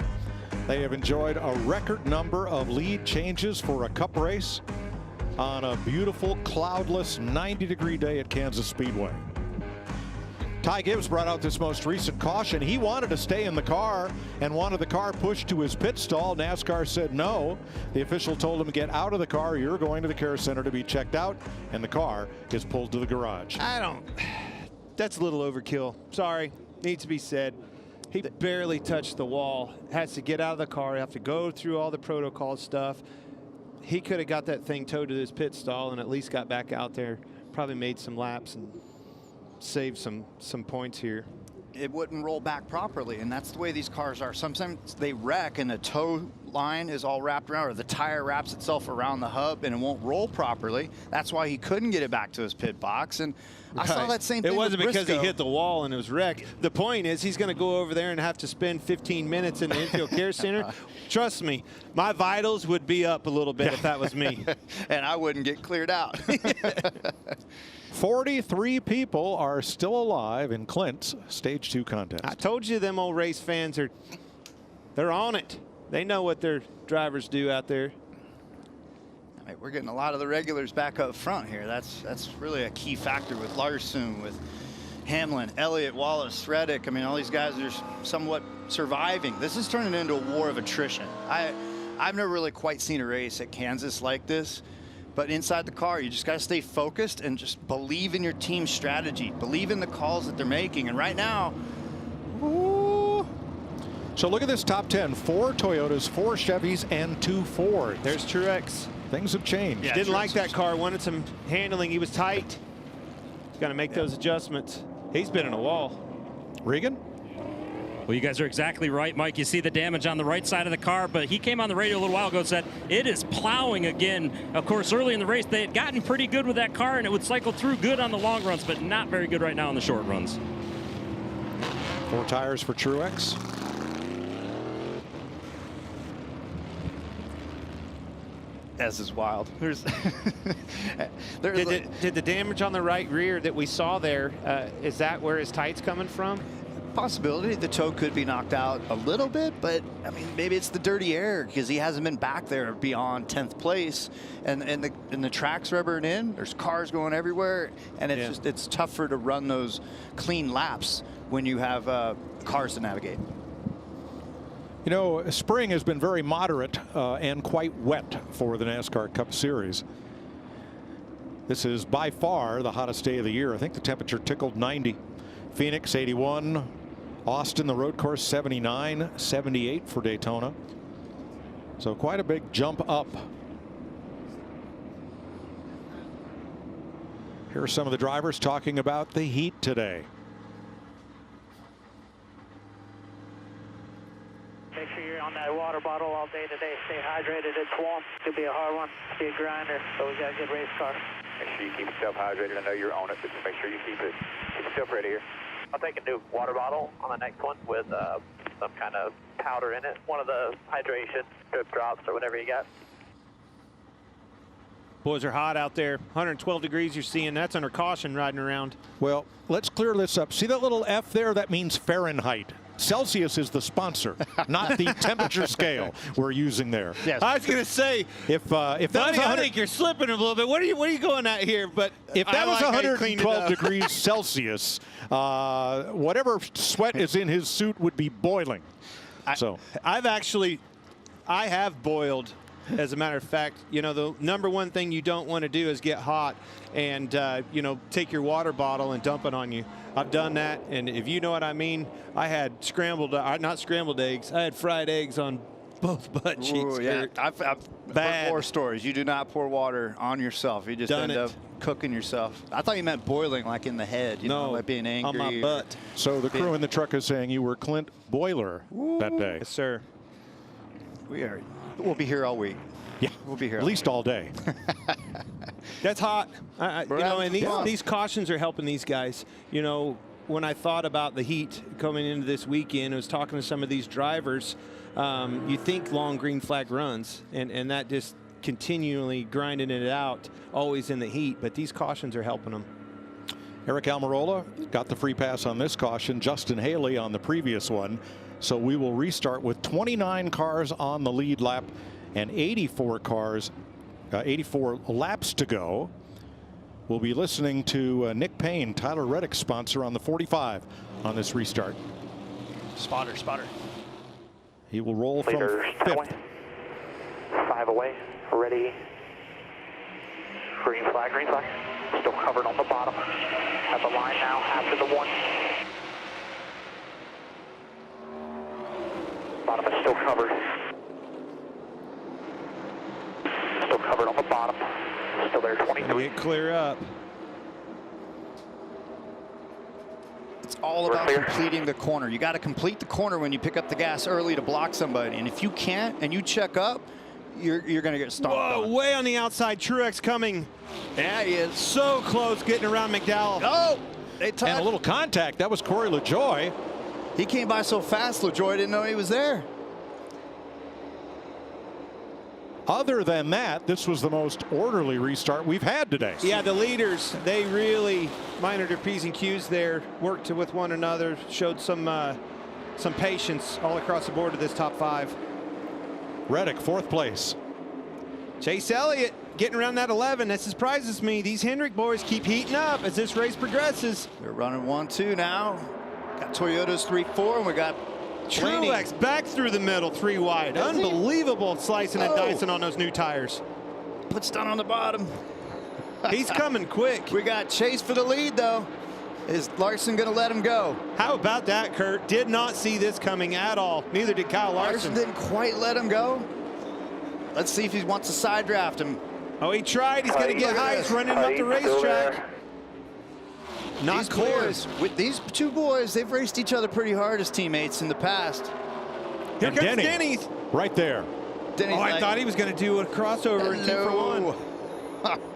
They have enjoyed a record number of lead changes for a cup race on a beautiful, cloudless, 90-degree day at Kansas Speedway. Ty Gibbs brought out this most recent caution. He wanted to stay in the car and wanted the car pushed to his pit stall. NASCAR said no. The official told him to get out of the car. You're going to the care center to be checked out, and the car is pulled to the garage. That's a little overkill. Sorry, needs to be said. He barely touched the wall. Has to get out of the car, have to go through all the protocol stuff. He could have got that thing towed to his pit stall and at least got back out there, probably made some laps and saved some points here. It wouldn't roll back properly, and that's the way these cars are. Sometimes they wreck and the tow line is all wrapped around, or the tire wraps itself around the hub and it won't roll properly. That's why he couldn't get it back to his pit box. And I saw that same thing. It wasn't with because he Briscoe. hit the wall and it was wrecked. The point is he's going to go over there and have to spend 15 minutes in the infield care center. Trust me, my vitals would be up a little bit if that was me. And I wouldn't get cleared out. 43 people are still alive in Clint's Stage 2 contest. I told you them old race fans they're on it. They know what their drivers do out there. I mean, we're getting a lot of the regulars back up front here. That's really a key factor with Larson, with Hamlin, Elliott, Wallace, Reddick. I mean, all these guys are somewhat surviving. This is turning into a war of attrition. I've never really quite seen a race at Kansas like this. But inside the car, you just got to stay focused and just believe in your team's strategy. Believe in the calls that they're making. And right now, ooh. So look at this top 10. 4 Toyotas, 4 Chevys, and 2 Fords. There's Truex. Things have changed. Yeah, didn't like that car. Wanted some handling. He was tight. Got to make those adjustments. He's been in a wall. Regan? Well, you guys are exactly right, Mike. You see the damage on the right side of the car, but he came on the radio a little while ago and said it is plowing again. Of course, early in the race, they had gotten pretty good with that car, and it would cycle through good on the long runs, but not very good right now on the short runs. 4 tires for Truex. This is wild. Did the damage on the right rear that we saw there, is that where his tight's coming from? Possibility the toe could be knocked out a little bit, but I mean, maybe it's the dirty air because he hasn't been back there beyond 10th place, and the track's rubbering in. There's cars going everywhere, and it's tougher to run those clean laps when you have cars to navigate. You know, spring has been very moderate and quite wet for the NASCAR Cup Series. This is by far the hottest day of the year. I think the temperature tickled 90. Phoenix 81. Austin, the road course, 79, 78 for Daytona. So quite a big jump up. Here are some of the drivers talking about the heat today. Make sure you're on that water bottle all day today. Stay hydrated. It's warm. It'll be a hard one. Be a grinder, but we got a good race car. Make sure you keep yourself hydrated. I know you're on it, but just make sure you keep yourself ready here. I'll take a new water bottle on the next one with some kind of powder in it. One of the hydration drip drops or whatever you got. Boys are hot out there. 112 degrees you're seeing. That's under caution riding around. Well, let's clear this up. See that little F there? That means Fahrenheit. Celsius is the sponsor, not the temperature scale we're using there. Yes. I was going to say, if that was I think you're slipping a little bit. What are you going at here? But if that was 112 degrees Celsius, whatever sweat is in his suit would be boiling. I have boiled. As a matter of fact, you know, the number one thing you don't want to do is get hot and, you know, take your water bottle and dump it on you. I've done that, and if you know what I mean, I had not scrambled eggs, I had fried eggs on both butt cheeks. Ooh, yeah. I've heard more stories. You do not pour water on yourself. You just end up cooking yourself. I thought you meant boiling like in the head, you know, like being angry. On my butt. So the crew in the truck is saying you were Clint Boiler that day. Yes, sir. We'll be here all week. Yeah, we'll be here at least all day. That's hot. You know, and these cautions are helping these guys. You know, when I thought about the heat coming into this weekend, I was talking to some of these drivers. You think long green flag runs, and that just continually grinding it out, always in the heat. But these cautions are helping them. Eric Almirola got the free pass on this caution. Justin Haley on the previous one. So we will restart with 29 cars on the lead lap and 84 laps to go. We'll be listening to Nick Payne, Tyler Reddick's sponsor, on the 45 on this restart. Spotter. He will roll from Leaders, 5th. 5 away. Ready. Green flag. Still covered on the bottom. At the line now after the 1. Bottom is still covered. Still covered on the bottom. Still there, 23. Clear up. It's all about completing the corner. You got to complete the corner when you pick up the gas early to block somebody. And if you can't and you check up, you're going to get stomped on. Way on the outside. Truex coming. Yeah, he is. So close getting around McDowell. Oh, and a little contact. That was Corey LaJoie. He came by so fast, LaJoie didn't know he was there. Other than that, this was the most orderly restart we've had today. Yeah, the leaders, they really minded their P's and Q's there, worked with one another, showed some patience all across the board of this top 5. Reddick, 4th place. Chase Elliott getting around that 11. That surprises me. These Hendrick boys keep heating up as this race progresses. They're running 1-2 now. Got Toyota's 3-4, and we got Truex back through the middle, 3 wide. Unbelievable slicing and dicing on those new tires. Puts down on the bottom. He's coming quick. We got Chase for the lead, though. Is Larson going to let him go? How about that, Kurt? Did not see this coming at all. Neither did Kyle Larson. Larson didn't quite let him go. Let's see if he wants to side draft him. Oh, he tried. He's going to get high. He's running up the racetrack. Not clear. With these 2 boys, they've raced each other pretty hard as teammates in the past. Here comes Denny. Right there. Denny's I thought he was going to do a crossover and 2 for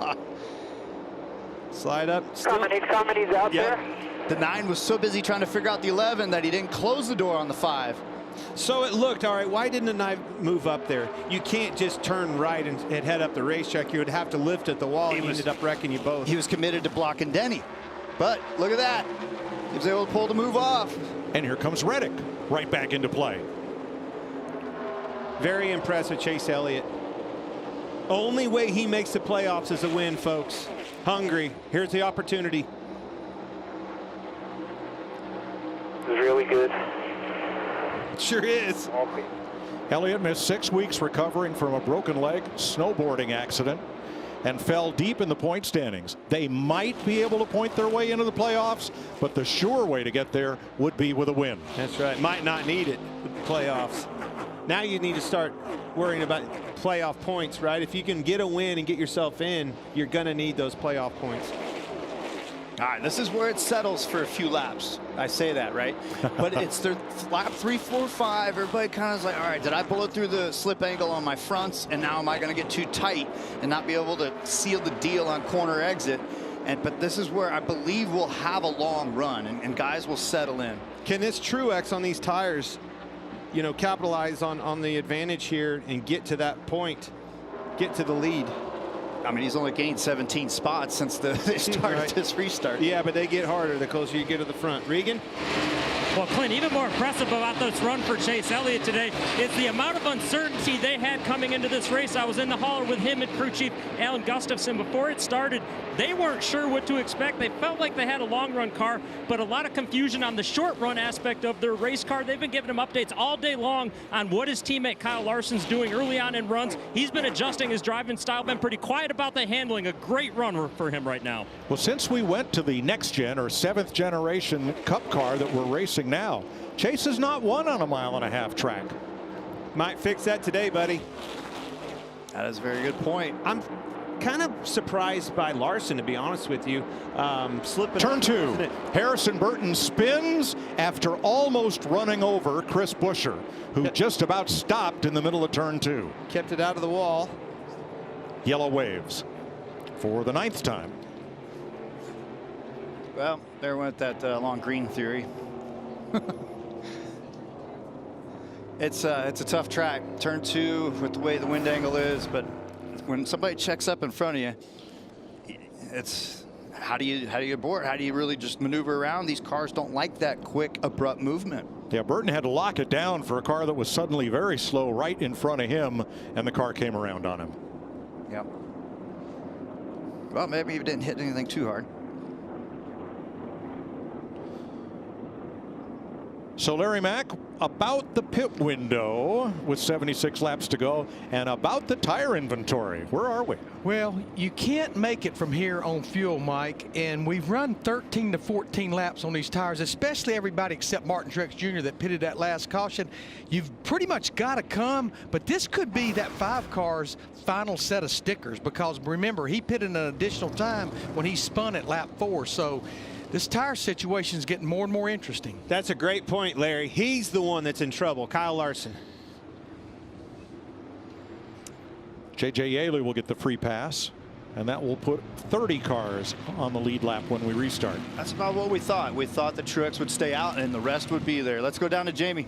1. Slide up. He's out there. The 9 was so busy trying to figure out the 11 that he didn't close the door on the 5. So it looked, all right, why didn't the 9 move up there? You can't just turn right and head up the racetrack. You would have to lift at the wall. He ended up wrecking you both. He was committed to blocking Denny. But look at that. He was able to pull the move off. And here comes Reddick right back into play. Very impressive, Chase Elliott. Only way he makes the playoffs is a win, folks. Hungry. Here's the opportunity. This is really good. It sure is. Elliott missed 6 weeks recovering from a broken leg snowboarding accident and fell deep in the point standings. They might be able to point their way into the playoffs, but the sure way to get there would be with a win. That's right. Might not need it, the playoffs. Now you need to start worrying about playoff points, right? If you can get a win and get yourself in, you're going to need those playoff points. All right, this is where it settles for a few laps. I say that, right? But it's their lap 3, 4, 5. Everybody kind of is like, all right, did I blow through the slip angle on my fronts? And now am I going to get too tight and not be able to seal the deal on corner exit? But this is where I believe we'll have a long run and guys will settle in. Can this Truex on these tires, you know, capitalize on the advantage here and get to that point, get to the lead? I mean, he's only gained 17 spots since they started this restart. Yeah, but they get harder the closer you get to the front. Regan? Well, Clint, even more impressive about this run for Chase Elliott today is the amount of uncertainty they had coming into this race. I was in the hauler with him and crew chief Alan Gustafson. Before it started, they weren't sure what to expect. They felt like they had a long run car, but a lot of confusion on the short run aspect of their race car. They've been giving him updates all day long on what his teammate Kyle Larson's doing early on in runs. He's been adjusting his driving style, been pretty quiet about the handling. A great run for him right now. Well, since we went to the next gen or 7th generation Cup car that we're racing now, Chase has not won on a 1.5 mile track. Might fix that today, buddy. That is a very good point. I'm kind of surprised by Larson, to be honest with you. Slipping. Turn 2. Harrison Burton spins after almost running over Chris Buescher, who just about stopped in the middle of turn 2. Kept it out of the wall. Yellow waves for the 9th time. Well, there went that long green theory. It's a tough track. Turn 2 with the way the wind angle is, but when somebody checks up in front of you, it's how do you abort? How do you really just maneuver around? These cars don't like that quick, abrupt movement. Yeah, Burton had to lock it down for a car that was suddenly very slow right in front of him, and the car came around on him. Yep. Well, maybe he didn't hit anything too hard. So Larry Mack, about the pit window with 76 laps to go, and about the tire inventory. Where are we? Well, you can't make it from here on fuel, Mike, and we've run 13 to 14 laps on these tires, especially everybody except Martin Truex Jr. that pitted that last caution. You've pretty much got to come, but this could be that 5 car's final set of stickers, because remember, he pitted an additional time when he spun at lap 4. So this tire situation is getting more and more interesting. That's a great point, Larry. He's the one that's in trouble, Kyle Larson. J.J. Yaley will get the free pass, and that will put 30 cars on the lead lap when we restart. That's about what we thought. We thought the Truex would stay out and the rest would be there. Let's go down to Jamie.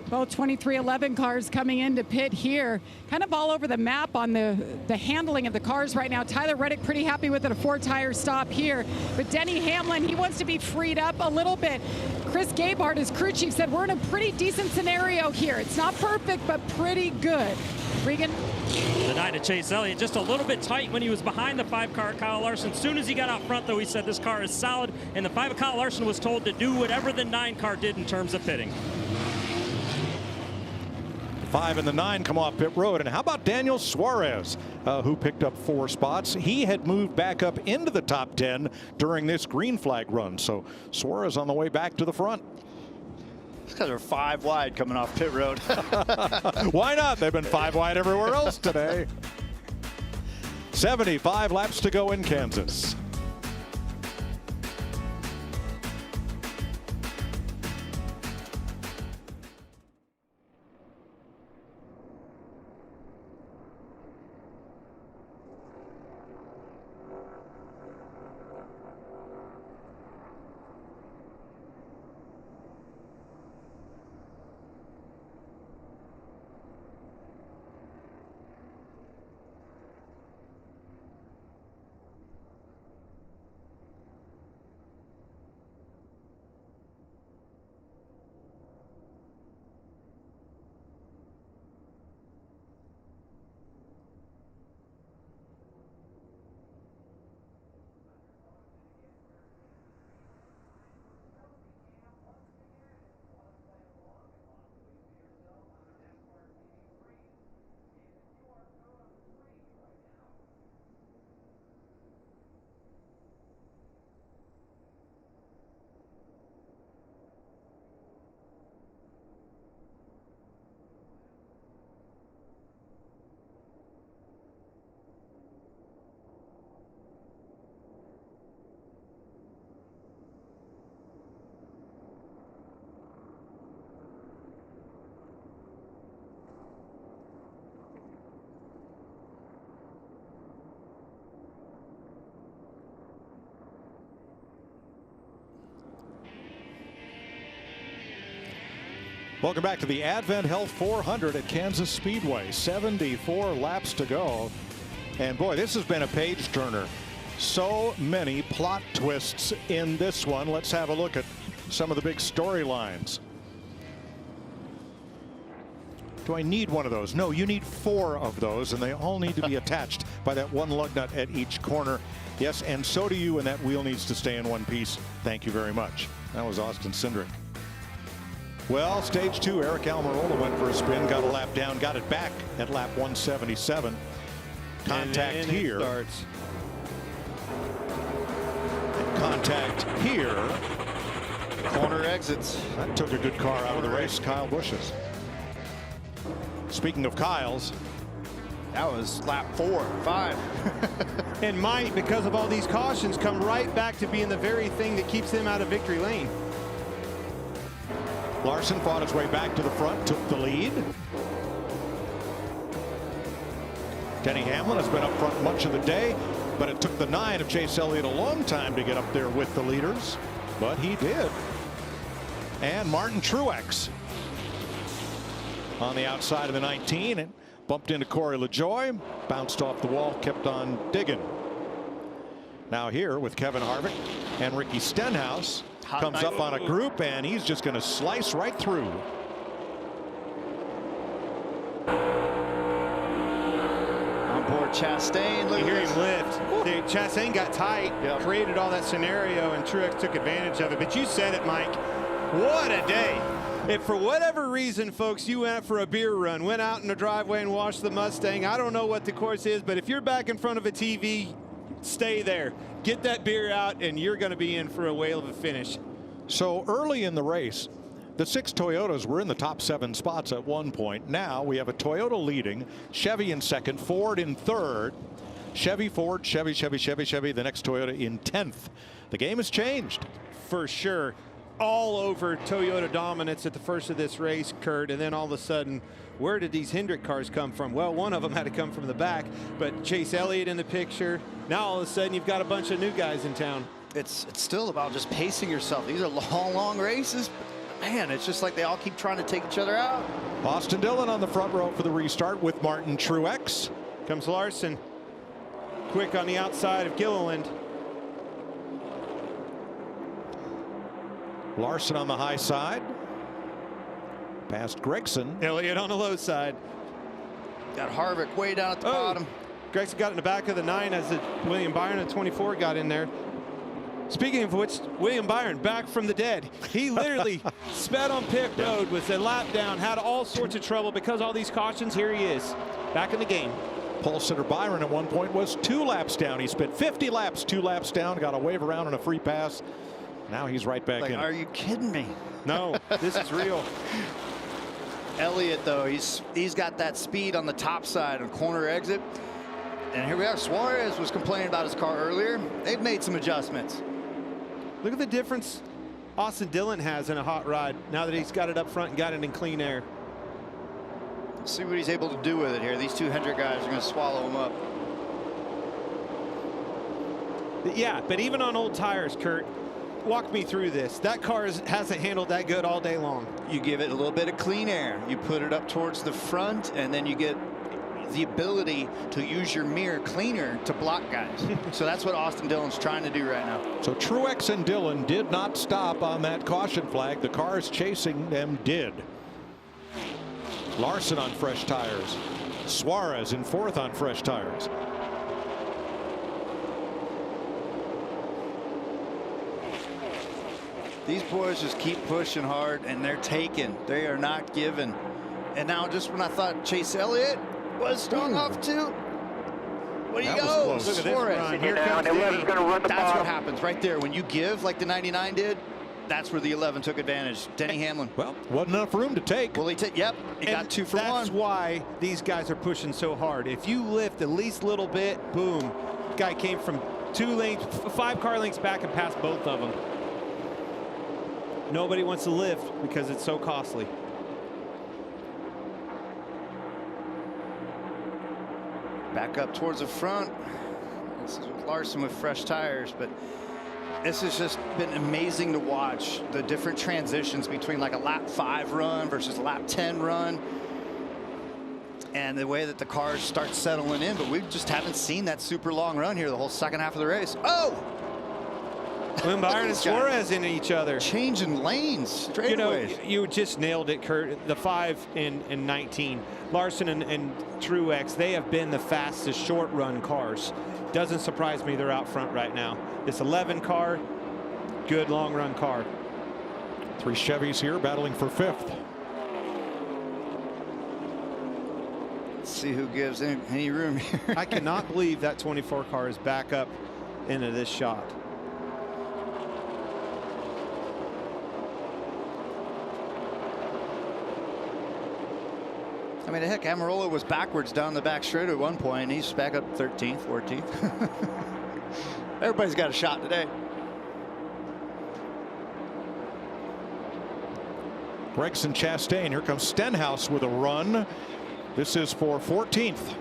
Both 2311 cars coming into pit here, kind of all over the map on the handling of the cars right now. Tyler Reddick pretty happy with it, a 4-tire stop here. But Denny Hamlin, he wants to be freed up a little bit. Chris Gabehart, his crew chief, said we're in a pretty decent scenario here. It's not perfect, but pretty good. Regan? The 9 to Chase Elliott, just a little bit tight when he was behind the 5-car Kyle Larson. As soon as he got out front, though, he said this car is solid, and the 5 Kyle Larson was told to do whatever the 9-car did in terms of pitting. 5 and the 9 come off pit road. And how about Daniel Suarez, who picked up 4 spots? He had moved back up into the top 10 during this green flag run. So Suarez on the way back to the front. These guys are 5 wide coming off pit road. Why not? They've been 5 wide everywhere else today. 75 laps to go in Kansas. Welcome back to the AdventHealth 400 at Kansas Speedway. 74 laps to go. And boy, this has been a page turner. So many plot twists in this one. Let's have a look at some of the big storylines. Do I need one of those? No, you need 4 of those, and they all need to be attached by that one lug nut at each corner. Yes, and so do you, and that wheel needs to stay in one piece. Thank you very much. That was Austin Cindric. Well, stage 2, Eric Almirola went for a spin, got a lap down, got it back at lap 177. Contact and here. Starts. And contact here. Corner exits. That took a good car out of the race, Kyle Busch's. Speaking of Kyle's, that was lap 4, 5. And might, because of all these cautions, come right back to being the very thing that keeps them out of victory lane. Larson fought his way back to the front, took the lead. Denny Hamlin has been up front much of the day, but it took the 9 of Chase Elliott a long time to get up there with the leaders, but he did. And Martin Truex on the outside of the 19 and bumped into Corey LaJoie, bounced off the wall, kept on digging. Now here with Kevin Harvick and Ricky Stenhouse. Comes up on a group, and he's just going to slice right through. On board Chastain. Look You at hear this. him lift. Dude, Chastain got tight, created all that scenario, and Truex took advantage of it. But you said it, Mike. What a day. If for whatever reason, folks, you went for a beer run, went out in the driveway and washed the Mustang, I don't know what the course is, but if you're back in front of a TV, stay there. Get that beer out, and you're going to be in for a whale of a finish. So early in the race, the 6 Toyotas were in the top 7 spots at one point. Now we have a Toyota leading, Chevy in second, Ford in third, Chevy, Ford, Chevy, the next Toyota in 10th. The game has changed. For sure. All over Toyota dominance at the first of this race, Kurt, and then all of a sudden, where did these Hendrick cars come from? Well, one of them had to come from the back, but Chase Elliott in the picture. Now all of a sudden you've got a bunch of new guys in town. It's still about just pacing yourself. These are long races. Man, it's just like they all keep trying to take each other out. Austin Dillon on the front row for the restart with Martin Truex. Comes Larson, quick on the outside of Gilliland. Larson on the high side. Past Gregson. Elliott on the low side. Got Harvick way down at the bottom. Gregson got in the back of the 9 as the William Byron at 24 got in there. Speaking of which, William Byron back from the dead. He literally sped on pit road, was a lap down, had all sorts of trouble because all these cautions. Here he is, back in the game. Pole sitter Byron at one point was 2 laps down. He spent 50 laps, 2 laps down, got a wave around and a free pass. Now he's right back in. Are you kidding me? No, this is real. Elliott, though, he's got that speed on the top side of corner exit. And here we are. Suarez was complaining about his car earlier. They've made some adjustments. Look at the difference Austin Dillon has in a hot rod now that he's got it up front and got it in clean air. See what he's able to do with it here. These 2 Hendrick guys are going to swallow him up. Yeah, but even on old tires, Kurt, walk me through this. That car hasn't handled that good all day long. You give it a little bit of clean air. You put it up towards the front, and then you get the ability to use your mirror cleaner to block guys. So that's what Austin Dillon's trying to do right now. So Truex and Dillon did not stop on that caution flag. The cars chasing them did. Larson on fresh tires. Suarez in 4th on fresh tires. These boys just keep pushing hard, and they're taking. They are not giving. And now just when I thought Chase Elliott was strong off too, what do you go? Look at this run. Here comes That's what happens right there. When you give like the 99 did, that's where the 11 took advantage. Denny Hamlin. Well, wasn't enough room to take. Well, he got 2 for 1. That's why these guys are pushing so hard. If you lift at least a little bit, boom. Guy came from 5 car lengths back and passed both of them. Nobody wants to lift because it's so costly. Back up towards the front. This is Larson with fresh tires, but this has just been amazing to watch the different transitions between like a lap 5 run versus a lap 10 run, and the way that the cars start settling in. But we just haven't seen that super long run here the whole second half of the race. Oh! William Byron and Suarez into each other. Changing lanes, straightaways. You know, you just nailed it, Kurt. The 5 and 19. Larson and Truex, they have been the fastest short run cars. Doesn't surprise me they're out front right now. This 11 car, good long run car. 3 Chevys here battling for 5th. Let's see who gives any room here. I cannot believe that 24 car is back up into this shot. I mean, heck, Amarola was backwards down the back straight at one point, and he's back up 13th, 14th. Everybody's got a shot today. Gregson, Chastain. Here comes Stenhouse with a run. This is for 14th.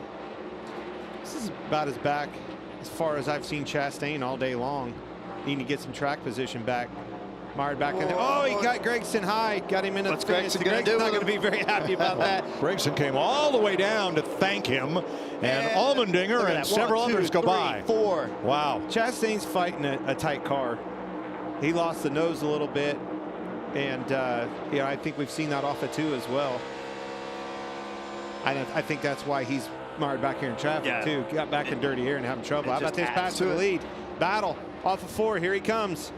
This is about as far as I've seen Chastain all day long. Need to get some track position back. Mired back in there. Oh, he got Gregson high. Got him in the What's fence. Gregson gonna Gregson's do not with going to be very happy about that. Gregson came all the way down to thank him, and Allmendinger and several others go by. 4. Wow. Chastain's fighting a tight car. He lost the nose a little bit, and I think we've seen that off of 2 as well. I think that's why he's mired back here in traffic too. Got back in dirty air and having trouble. How about this pass to the lead? Battle off of 4. Here he comes.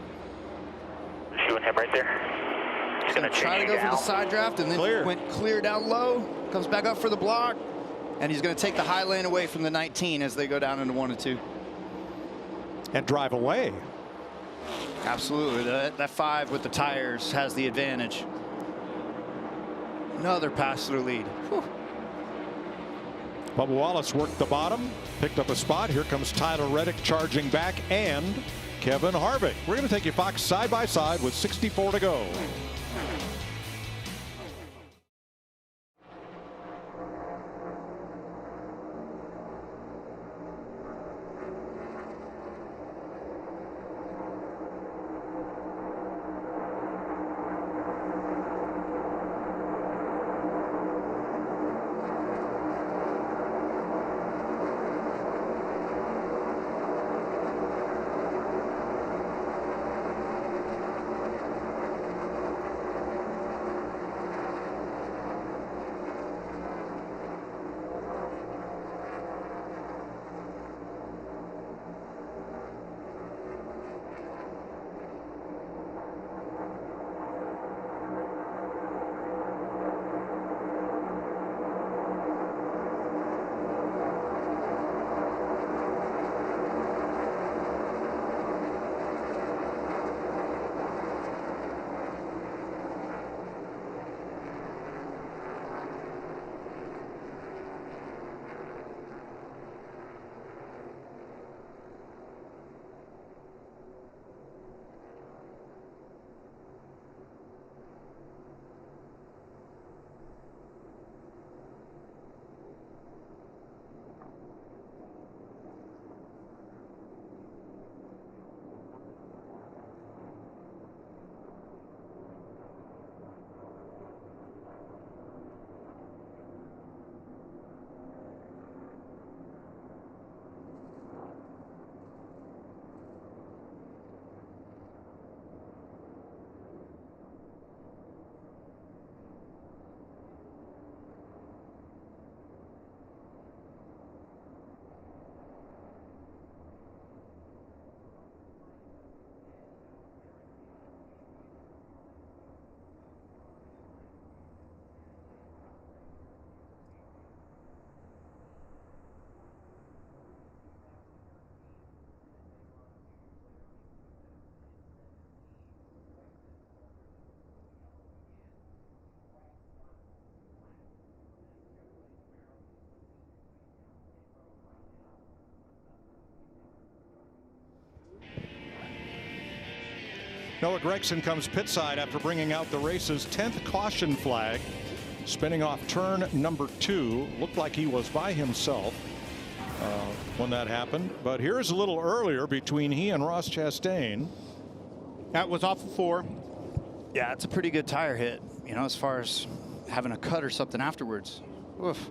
Shooting him right there. He's going to try to go for the side draft, and then went clear down low. Comes back up for the block, and he's going to take the high lane away from the 19 as they go down into 1 and 2. And drive away. Absolutely. That 5 with the tires has the advantage. Another pass through lead. Whew. Bubba Wallace worked the bottom, picked up a spot. Here comes Tyler Reddick charging back, and Kevin Harvick. We're going to take you, Fox, side by side with 64 to go. Noah Gragson comes pit side after bringing out the race's 10th caution flag, spinning off turn number 2. Looked like he was by himself when that happened, but here's a little earlier between he and Ross Chastain. That was off of 4. Yeah, it's a pretty good tire hit, you know, as far as having a cut or something afterwards. Oof.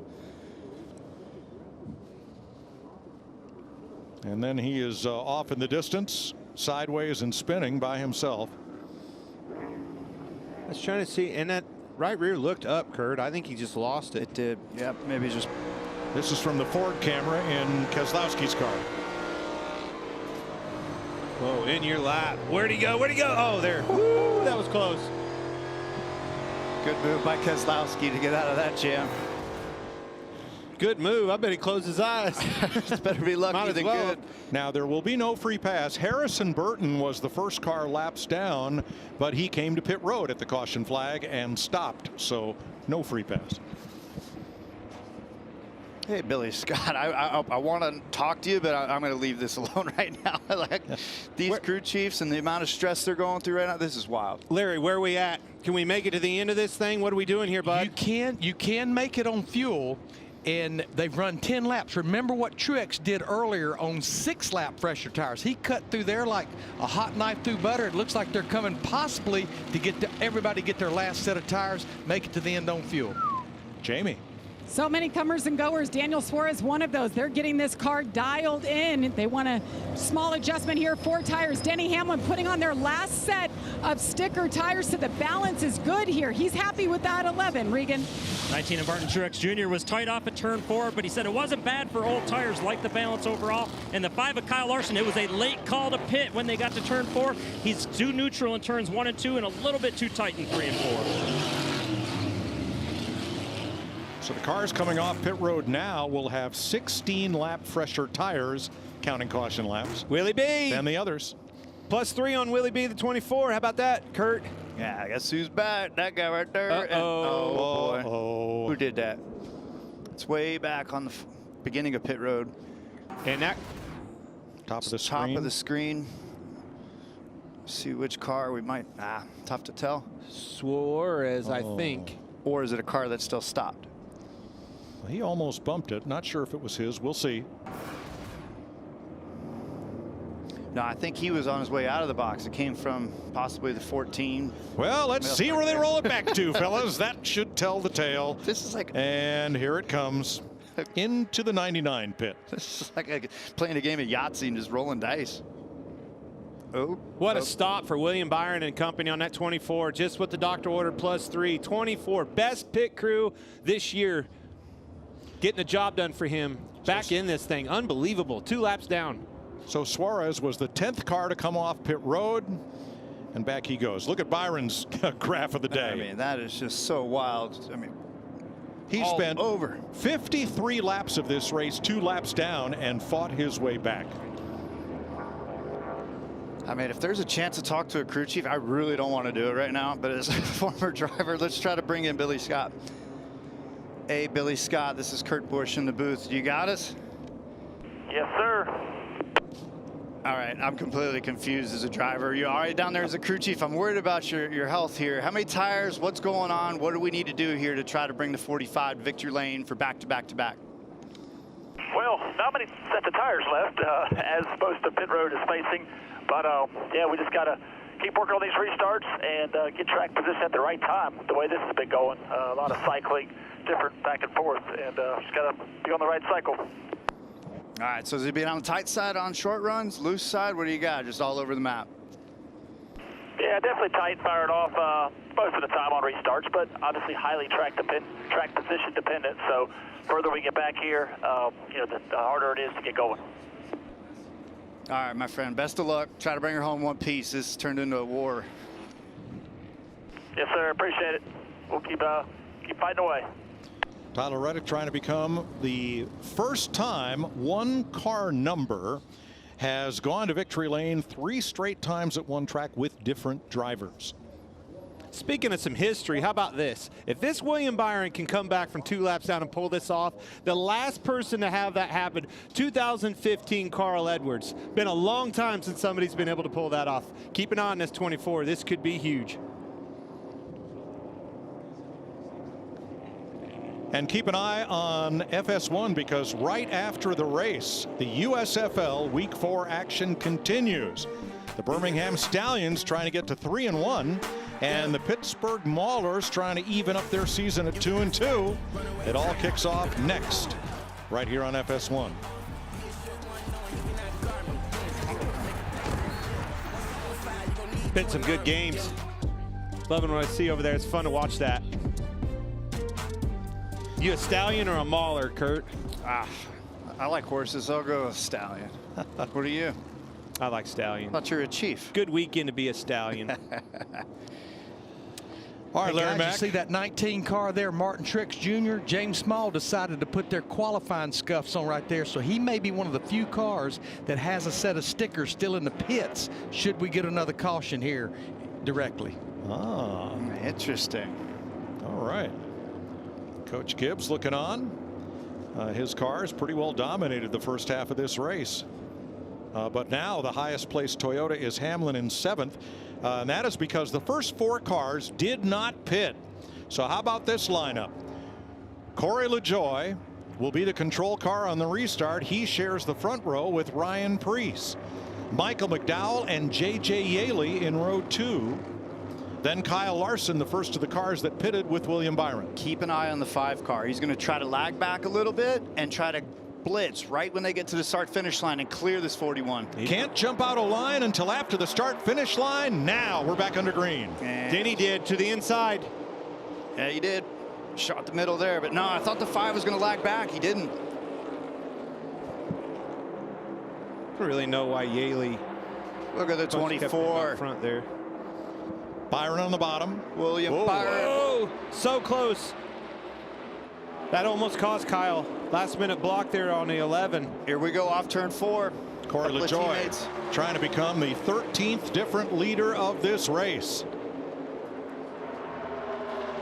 And then he is off in the distance, sideways and spinning by himself. I was trying to see, and that right rear looked up, Kurt. I think he just lost it. It did. Yep, maybe just. This is from the Ford camera in Keselowski's car. Whoa, in your lap. Where'd he go? Where'd he go? Oh, there. Woo, that was close. Good move by Keselowski to get out of that jam. Good move. I bet he closed his eyes. Better be lucky than good. Now, there will be no free pass. Harrison Burton was the first car laps down, but he came to pit road at the caution flag and stopped, so no free pass. Hey, Billy Scott, I want to talk to you, but I'm going to leave this alone right now. Like these crew chiefs and the amount of stress they're going through right now, this is wild. Larry, where are we at? Can we make it to the end of this thing? What are we doing here, bud? You can make it on fuel. and they've run 10 laps. Remember what Truex did earlier on 6-lap fresher tires. He cut through there like a hot knife through butter. It looks like they're coming possibly to get everybody get their last set of tires, make it to the end on fuel. Jamie. So many comers and goers. Daniel Suarez, one of those. They're getting this car dialed in. They want a small adjustment here. 4 tires. Denny Hamlin putting on their last set of sticker tires, so the balance is good here. He's happy with that 11. Regan. 19 of Martin Truex Jr. was tight off at turn 4, but he said it wasn't bad for old tires, like the balance overall. And the 5 of Kyle Larson, it was a late call to pit when they got to turn 4. He's too neutral in turns 1 and 2 and a little bit too tight in 3 and 4. So the cars coming off pit road now will have 16 lap fresher tires, counting caution laps. Willie B. And the others. +3 on Willie B, the 24. How about that, Kurt? Yeah, I guess who's back? That guy right there. Uh-oh. Oh, boy. Who did that? It's way back on the beginning of pit road. And that top of the screen. Top of the screen. See which car we might. Tough to tell. Suarez, I think. Or is it a car that's still stopped? He almost bumped it. Not sure if it was his. We'll see. No, I think he was on his way out of the box. It came from possibly the 14. Well, let's see where they roll it back to, fellas. That should tell the tale. This is like. And here it comes into the 99 pit. This is like playing a game of Yahtzee and just rolling dice. Oh, what a stop for William Byron and company on that 24. Just what the doctor ordered, +3. 24, best pit crew this year. Getting the job done for him. Back in this thing. Unbelievable. 2 laps down. So Suarez was the 10th car to come off pit road. And back he goes. Look at Byron's graph of the day. I mean, that is just so wild. I mean, he spent over 53 laps of this race, 2 laps down, and fought his way back. I mean, if there's a chance to talk to a crew chief, I really don't want to do it right now. But as a former driver, let's try to bring in Billy Scott. Hey, Billy Scott, this is Kurt Busch in the booth. You got us? Yes, sir. All right, I'm completely confused as a driver. You all right down there as a crew chief? I'm worried about your health here. How many tires? What's going on? What do we need to do here to try to bring the 45 to victory lane for back-to-back-to-back? Well, not many sets of tires left as opposed to pit road is facing. But, yeah, we just got to keep working on these restarts and get track position at the right time. The way this has been going, a lot of cycling, different back and forth, and just got to be on the right cycle. All right, so is it being on the tight side on short runs, loose side? What do you got? Just all over the map? Yeah, definitely tight, firing off most of the time on restarts, but obviously highly track position dependent. So further we get back here, you know, the harder it is to get going. All right, my friend, best of luck. Try to bring her home one piece. This turned into a war. Yes, sir. Appreciate it. We'll keep fighting away. Tyler Reddick trying to become the first time one car number has gone to victory lane 3 straight times at one track with different drivers. Speaking of some history, how about this? If this William Byron can come back from 2 laps down and pull this off, the last person to have that happen, 2015 Carl Edwards. Been a long time since somebody's been able to pull that off. Keep an eye on this 24. This could be huge. And keep an eye on FS1 because right after the race, the USFL Week 4 action continues. The Birmingham Stallions trying to get to 3-1, and the Pittsburgh Maulers trying to even up their season at 2-2. It all kicks off next, right here on FS1. Been some good games. Loving what I see over there. It's fun to watch that. You a stallion or a mauler, Kurt? I like horses. I'll go with stallion. What are you? I like stallion. I thought you were a chief. Good weekend to be a stallion. All right, Larry Mack. You see that 19 car there, Martin Truex Jr.? James Small decided to put their qualifying scuffs on right there, so he may be one of the few cars that has a set of stickers still in the pits should we get another caution here directly. Ah, interesting. All right. Coach Gibbs looking on. His car has pretty well dominated the first half of this race. But now the highest placed Toyota is Hamlin in 7th. And that is because the first 4 cars did not pit. So how about this lineup? Corey LaJoie, will be the control car on the restart. He shares the front row with Ryan Preece. Michael McDowell and J.J. Yaley in row 2. Then Kyle Larson, the first of the cars that pitted with William Byron. Keep an eye on the 5 car. He's going to try to lag back a little bit and try to blitz right when they get to the start-finish line and clear this 41. Can't jump out of line until after the start-finish line. Now we're back under green. And Denny did to the inside. Yeah, he did. Shot the middle there, but no, I thought the 5 was going to lag back. He didn't. I don't really know why Yaley. Look at the 24 up front there. Byron on the bottom. William Byron. Oh, so close. That almost cost Kyle. Last minute block there on the 11. Here we go off turn 4. Corey LaJoie trying to become the 13th different leader of this race.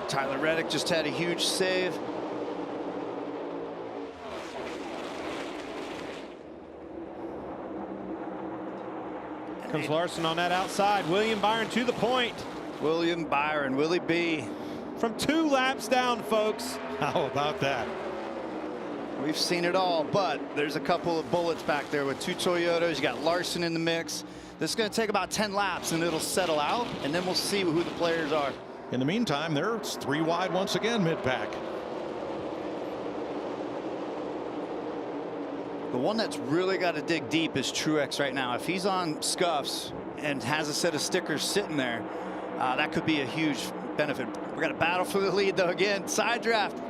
Tyler Reddick just had a huge save. Comes Larson on that outside. William Byron to the point. William Byron, Willie B. From 2 laps down, folks. How about that? We've seen it all, but there's a couple of bullets back there with 2 Toyotas. You got Larson in the mix. This is going to take about 10 laps, and it'll settle out, and then we'll see who the players are. In the meantime, there's 3 wide once again mid-pack. The one that's really got to dig deep is Truex right now. If he's on scuffs and has a set of stickers sitting there, that could be a huge benefit. We're going to battle for the lead, though, again. Side draft.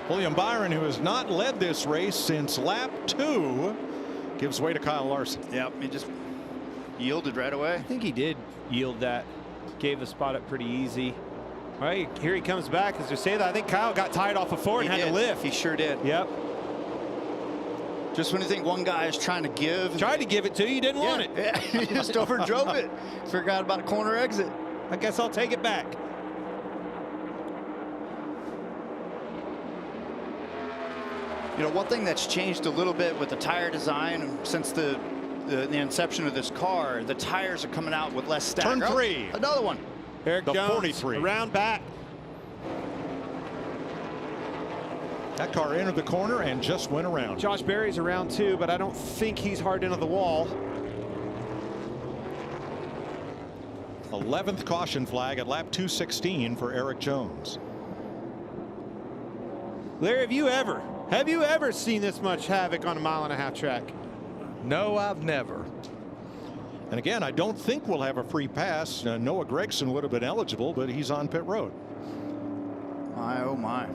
William Byron, who has not led this race since lap 2, gives way to Kyle Larson. Yep, he just yielded right away. I think he did yield that. Gave the spot up pretty easy. All right, here he comes back. As we say that, I think Kyle got tied off of 4 and had to lift. He sure did. Yep. Just when you think one guy is trying to give. Tried to give it to you, didn't want it. Yeah, he just overdrove it. Forgot about a corner exit. I guess I'll take it back. You know, one thing that's changed a little bit with the tire design since the inception of this car, the tires are coming out with less stack. Turn 3. Oh, another one. Eric the Jones, 43. Around back. That car entered the corner and just went around. Josh Berry's around too, but I don't think he's hard into the wall. 11th caution flag at lap 216 for Eric Jones. Larry, have you ever seen this much havoc on a 1.5 mile track? No, I've never. And again, I don't think we'll have a free pass. Noah Gragson would have been eligible, but he's on pit road. My, oh my.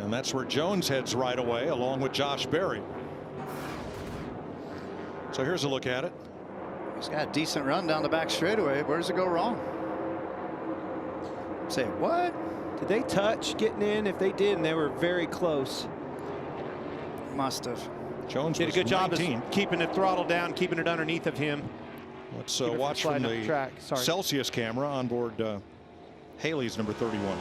And that's where Jones heads right away, along with Josh Berry. So here's a look at it. He's got a decent run down the back straightaway. Where does it go wrong? Say what? Did they touch getting in? If they did, and they were very close. Must have. Jones did a good job of keeping the throttle down, keeping it underneath of him. Let's watch from the Celsius camera on board Haley's number 31.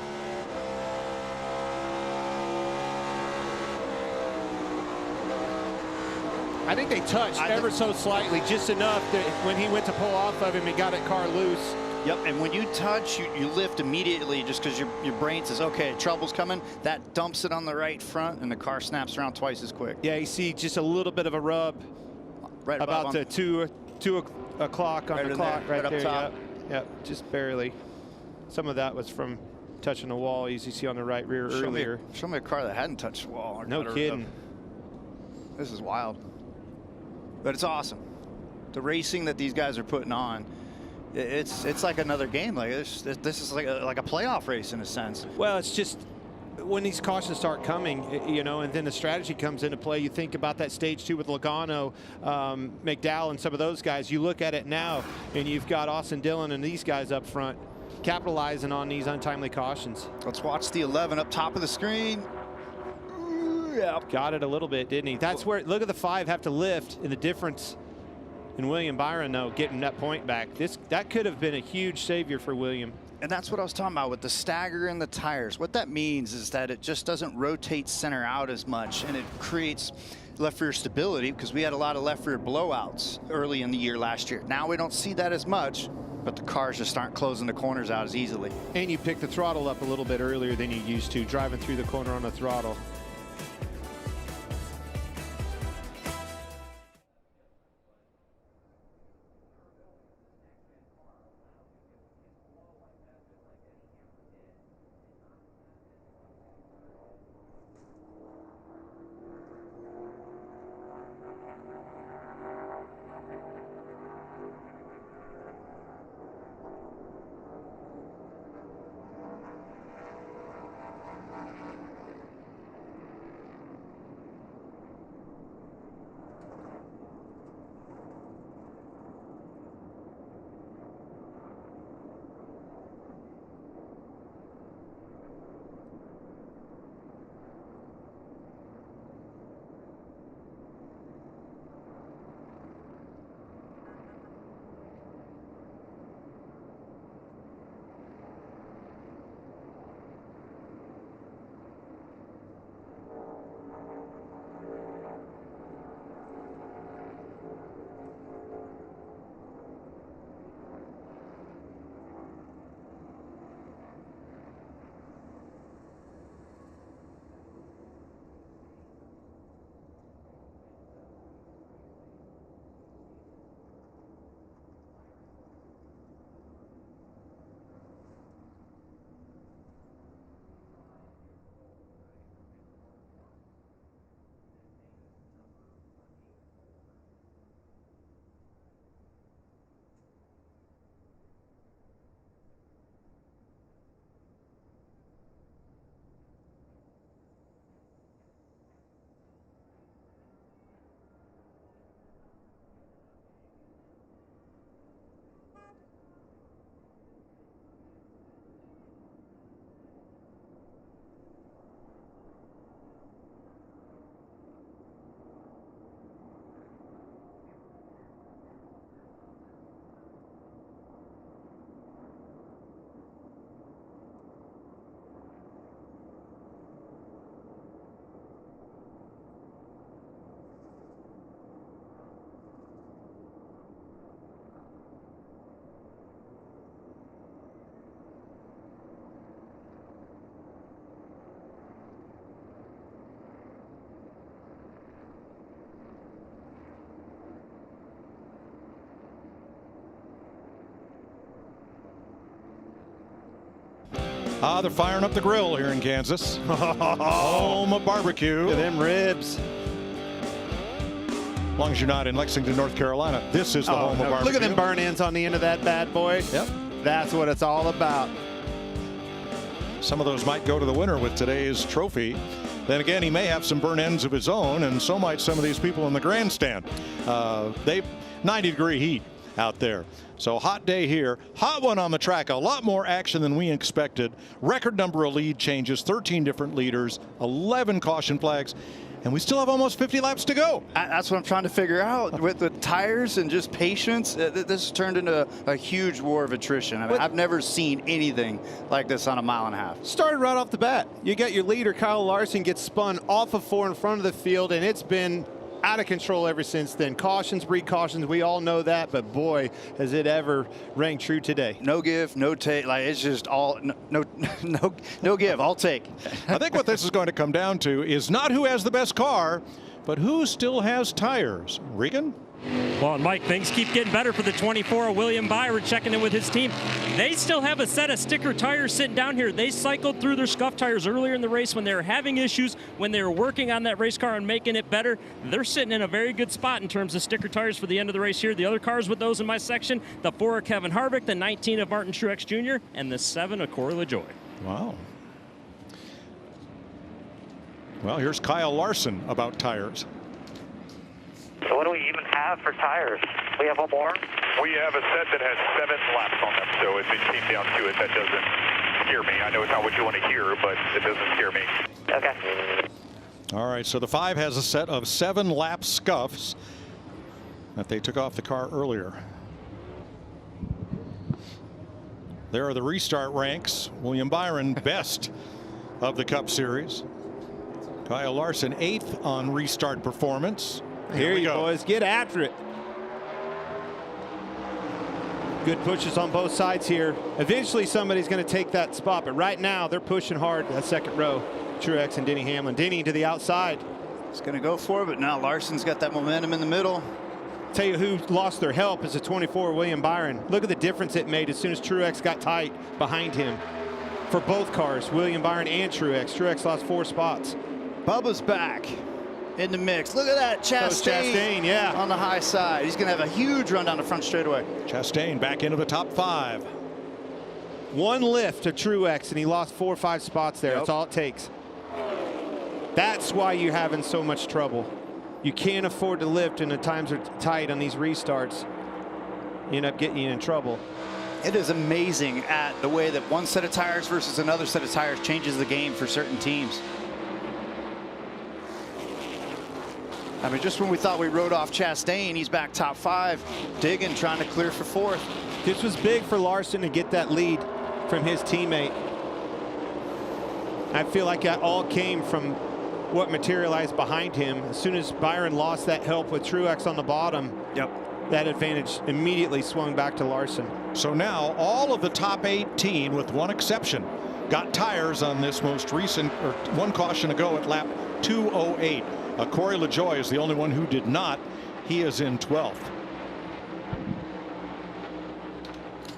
I think they touched ever so slightly, just enough that when he went to pull off of him, he got that car loose. Yep, and when you touch, you lift immediately just because your brain says, okay, trouble's coming. That dumps it on the right front, and the car snaps around twice as quick. Yeah, you see just a little bit of a rub right about the 2 o'clock on the clock right there. Up top. Yep, just barely. Some of that was from touching the wall, as you see on the right rear earlier. Show me a car that hadn't touched the wall. No kidding. This is wild. But it's awesome. The racing that these guys are putting on, it's like another game. Like this is like a playoff race in a sense. Well, it's just when these cautions start coming, you know, and then the strategy comes into play. You think about that stage 2 with Logano, McDowell, and some of those guys. You look at it now, and you've got Austin Dillon and these guys up front capitalizing on these untimely cautions. Let's watch the 11 up top of the screen. Yeah. Got it a little bit, didn't he? That's where, look at the 5 have to lift, and the difference in William Byron, though, getting that point back. That could have been a huge savior for William. And that's what I was talking about with the stagger in the tires. What that means is that it just doesn't rotate center out as much, and it creates left rear stability because we had a lot of left rear blowouts early in the year last year. Now we don't see that as much. but the cars just aren't closing the corners out as easily. And you picked the throttle up a little bit earlier than you used to, driving through the corner on the throttle. They're firing up the grill here in Kansas. Home of barbecue. Look at them ribs. As long as you're not in Lexington, North Carolina, this is the home of barbecue. Look at them burn ends on the end of that bad boy. Yep. That's what it's all about. Some of those might go to the winner with today's trophy. Then again, he may have some burn ends of his own, and so might some of these people in the grandstand. They 90-degree heat out there. So hot day here, hot one on the track, a lot more action than we expected. Record number of lead changes, 13 different leaders, 11 caution flags, and we still have almost 50 laps to go. That's what I'm trying to figure out with the tires and just patience. This turned into a huge war of attrition. I mean, I've never seen anything like this on a mile and a half. Started right off the bat. You got your leader, Kyle Larson, gets spun off of 4 in front of the field, and it's been out of control ever since then. Cautions breed cautions. We all know that, but boy, has it ever rang true today. No give, no take. Like, it's just all no give, all take. I think what this is going to come down to is not who has the best car, but who still has tires. Regan? Well, and Mike, things keep getting better for the 24. William Byron checking in with his team. They still have a set of sticker tires sitting down here. They cycled through their scuff tires earlier in the race when they were having issues, when they were working on that race car and making it better. They're sitting in a very good spot in terms of sticker tires for the end of the race here. The other cars with those in my section, the 4 of Kevin Harvick, the 19 of Martin Truex Jr., and the 7 of Corey LaJoie. Wow. Well, here's Kyle Larson about tires. So what do we even have for tires? We have one more? We have a set that has 7 laps on them, so if it came down to it, that doesn't scare me. I know it's not what you want to hear, but it doesn't scare me. Okay. All right, so the 5 has a set of 7 lap scuffs that they took off the car earlier. There are the restart ranks. William Byron, best of the Cup Series. Kyle Larson, 8th on restart performance. Here you boys, get after it. Good pushes on both sides here. Eventually somebody's going to take that spot, but right now they're pushing hard that second row. Truex and Denny Hamlin. Denny to the outside. He's going to go for it, but now Larson's got that momentum in the middle. Tell you who lost their help is a 24 William Byron. Look at the difference it made as soon as Truex got tight behind him. For both cars, William Byron and Truex. Truex lost 4 spots. Bubba's back in the mix. Look at that, Chastain, yeah, on the high side. He's going to have a huge run down the front straightaway. Chastain back into the top 5. One lift to Truex, and he lost 4 or 5 spots there. That's all it takes. That's why you're having so much trouble. You can't afford to lift, and the times are tight on these restarts. You end up getting you in trouble. It is amazing at the way that one set of tires versus another set of tires changes the game for certain teams. I mean, just when we thought we rode off Chastain, he's back top 5, digging, trying to clear for 4th. This was big for Larson to get that lead from his teammate. I feel like that all came from what materialized behind him. As soon as Byron lost that help with Truex on the bottom, that advantage immediately swung back to Larson. So now all of the top 18, with one exception, got tires on this most recent, or one caution to go at lap 208. Corey LaJoie is the only one who did not. He is in 12th.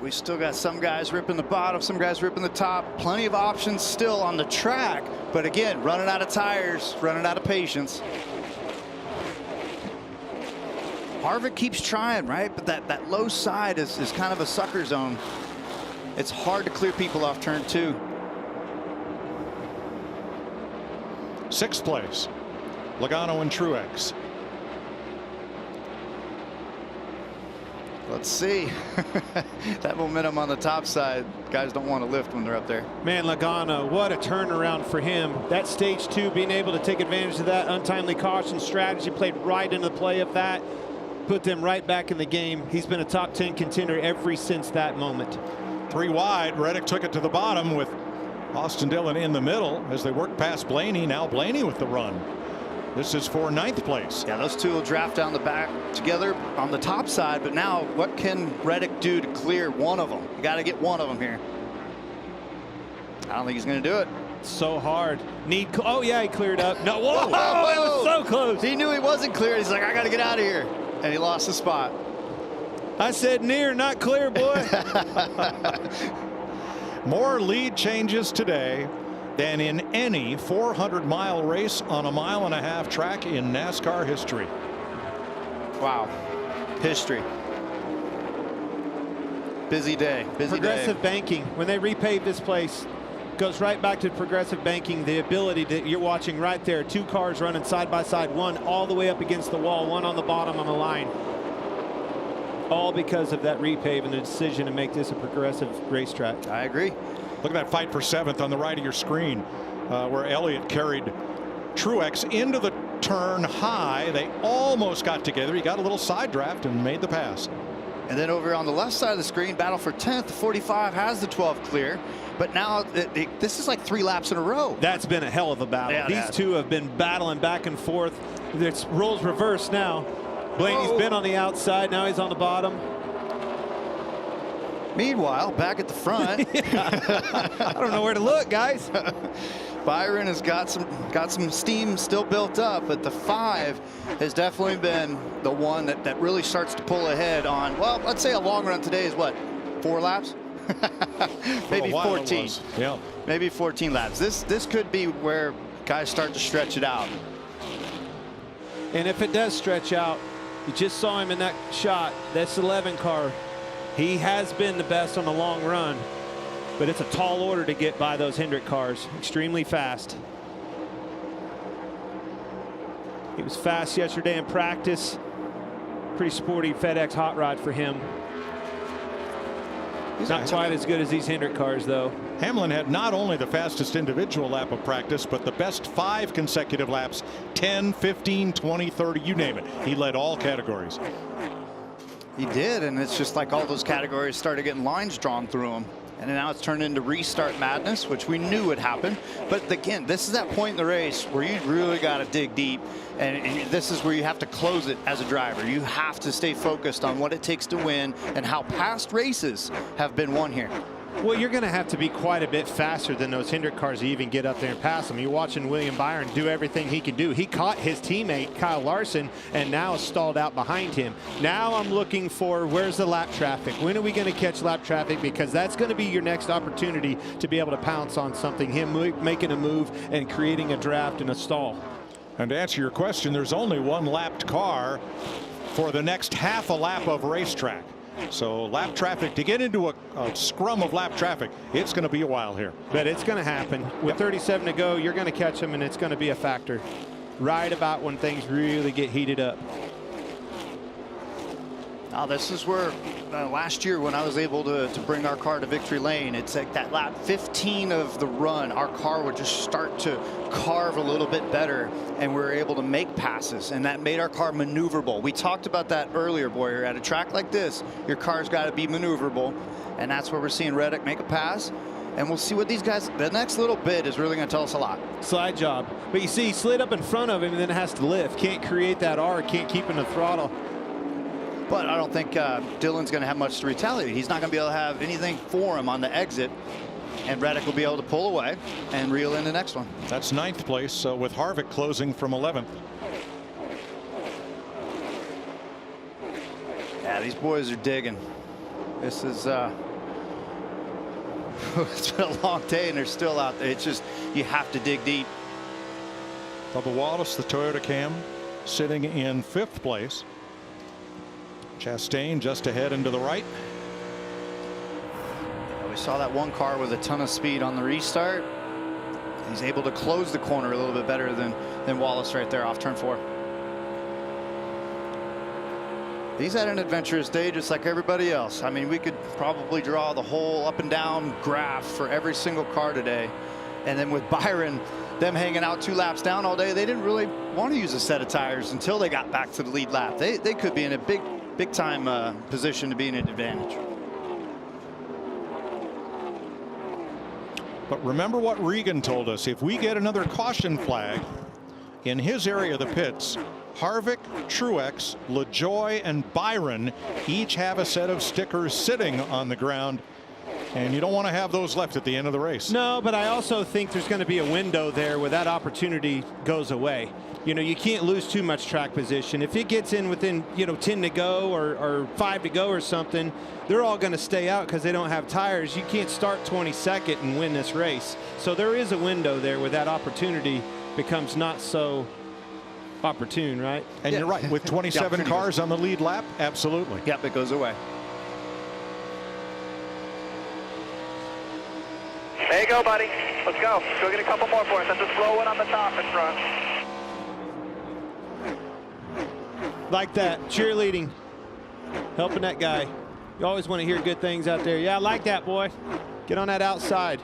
We still got some guys ripping the bottom, some guys ripping the top. Plenty of options still on the track, but again, running out of tires, running out of patience. Harvick keeps trying, right? But that low side is kind of a sucker zone. It's hard to clear people off turn 2. 6th place, Logano and Truex. Let's see. That momentum on the top side, guys don't want to lift when they're up there. Man, Logano, what a turnaround for him. That stage 2, being able to take advantage of that untimely caution strategy, played right into the play of that, put them right back in the game. He's been a top 10 contender ever since that moment. 3 wide. Reddick took it to the bottom with Austin Dillon in the middle as they work past Blaney. Now Blaney with the run. This is for 9th place. Yeah, those two will draft down the back together on the top side, but now what can Reddick do to clear one of them? You got to get one of them here. I don't think he's going to do it. So hard. Oh yeah, he cleared up. No, whoa, it was so close. He knew he wasn't clear. He's like, I got to get out of here. And he lost the spot. I said near, not clear, boy. More lead changes today than in any 400-mile race on a 1.5-mile track in NASCAR history. Wow. History. Busy day. Busy Progressive banking. When they repave this place, goes right back to progressive banking. The ability that you're watching right there. 2 cars running side by side. One all the way up against the wall. One on the bottom on the line. All because of that repave and the decision to make this a progressive racetrack. I agree. Look at that fight for 7th on the right of your screen, where Elliott carried Truex into the turn high. They almost got together. He got a little side draft and made the pass. And then over on the left side of the screen, battle for 10th. The 45 has the 12 clear. But now this is like 3 laps in a row. That's been a hell of a battle. Yeah, These two have been battling back and forth. It's roles reversed now. Blaney's been on the outside. Now he's on the bottom. Meanwhile, back at the front. I don't know where to look, guys. Byron has got some steam still built up, but the 5 has definitely been the one that really starts to pull ahead on, well, let's say a long run today is what, 4 laps? Maybe 14. Yeah. Maybe 14 laps. This could be where guys start to stretch it out. And if it does stretch out, you just saw him in that shot. That's 11 car. He has been the best on the long run, but it's a tall order to get by those Hendrick cars. Extremely fast. He was fast yesterday in practice. Pretty sporty FedEx hot rod for him. He's not quite as good as these Hendrick cars, though. Hamlin had not only the fastest individual lap of practice, but the best 5 consecutive laps, 10, 15, 20, 30, you name it. He led all categories. He did, and it's just like all those categories started getting lines drawn through him. And now it's turned into restart madness, which we knew would happen. But again, this is that point in the race where you really got to dig deep. And this is where you have to close it as a driver. You have to stay focused on what it takes to win and how past races have been won here. Well, you're going to have to be quite a bit faster than those Hendrick cars to even get up there and pass them. You're watching William Byron do everything he can do. He caught his teammate, Kyle Larson, and now is stalled out behind him. Now I'm looking for where's the lap traffic? When are we going to catch lap traffic? Because that's going to be your next opportunity to be able to pounce on something, him making a move and creating a draft and a stall. And to answer your question, there's only one lapped car for the next half a lap of racetrack. So lap traffic, to get into a scrum of lap traffic, it's going to be a while here. But it's going to happen. With 37 to go, you're going to catch them, and it's going to be a factor right about when things really get heated up. Now this is where last year when I was able to bring our car to victory lane, it's like that lap 15 of the run, our car would just start to carve a little bit better, and we were able to make passes, and that made our car maneuverable. We talked about that earlier, Boyer. At a track like this, your car's got to be maneuverable, and that's where we're seeing Reddick make a pass. And we'll see what these guys, the next little bit is really going to tell us a lot. Slide job. But you see, he slid up in front of him and then has to lift. Can't create that R, can't keep in the throttle. But I don't think Dylan's going to have much to retaliate. He's not going to be able to have anything for him on the exit. And Reddick will be able to pull away and reel in the next one. That's 9th place with Harvick closing from 11th. Yeah, these boys are digging. This is it's been a long day and they're still out there. It's just, you have to dig deep. Bubba Wallace, the Toyota Cam, sitting in 5th place. Chastain just ahead and to the right. We saw that one car with a ton of speed on the restart. He's able to close the corner a little bit better than Wallace right there off turn 4. He's had an adventurous day just like everybody else. I mean, we could probably draw the whole up and down graph for every single car today. And then with Byron, them hanging out 2 laps down all day, they didn't really want to use a set of tires until they got back to the lead lap. They could be in a big time position to be in an advantage. But remember what Regan told us. If we get another caution flag in his area of the pits, Harvick, Truex, LaJoie, and Byron each have a set of stickers sitting on the ground. And you don't want to have those left at the end of the race. No, but I also think there's going to be a window there where that opportunity goes away. You know, you can't lose too much track position. If it gets in within, 10 to go or 5 to go or something, they're all going to stay out because they don't have tires. You can't start 22nd and win this race. So there is a window there where that opportunity becomes not so opportune, right? And you're right. With 27 cars on the lead lap, absolutely. Yep, it goes away. There you go, buddy. Let's go. Let's go get a couple more for us. That's a slow one on the top in front. Like that, cheerleading, helping that guy. You always want to hear good things out there. Yeah, I like that, boy. Get on that outside.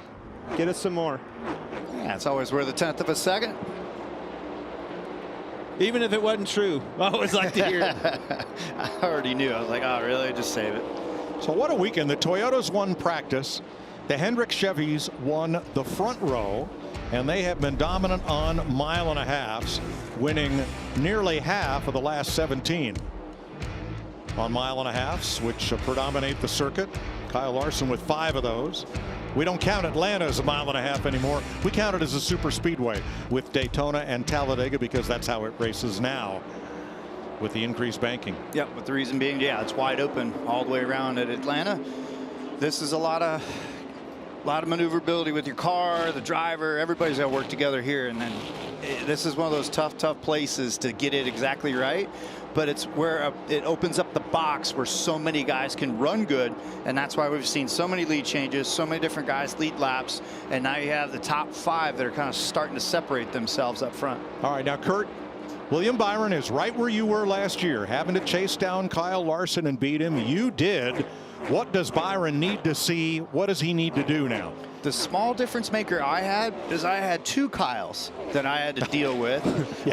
Get us some more. That's always worth a 1/10 of a second. Even if it wasn't true, I always like to hear it. I already knew. I was like, oh, really? Just save it. So what a weekend. The Toyotas won practice. The Hendrick Chevys won the front row, and they have been dominant on 1.5 miles, winning nearly half of the last 17 on 1.5 miles, which predominate the circuit. Kyle Larson with 5 of those. We don't count Atlanta as 1.5 miles anymore. We count it as a super speedway with Daytona and Talladega because that's how it races now with the increased banking. Yep, with the reason being, yeah, it's wide open all the way around at Atlanta. This is a lot of maneuverability with your car, the driver. Everybody's got to work together here, and then this is one of those tough places to get it exactly right. But it's where it opens up the box where so many guys can run good, and that's why we've seen so many lead changes, so many different guys lead laps, and now you have the top 5 that are kind of starting to separate themselves up front. All right, now Kurt, William Byron is right where you were last year, having to chase down Kyle Larson and beat him. You did. What does Byron need to see? What does he need to do now? The small difference maker I had is I had 2 Kyles that I had to deal with,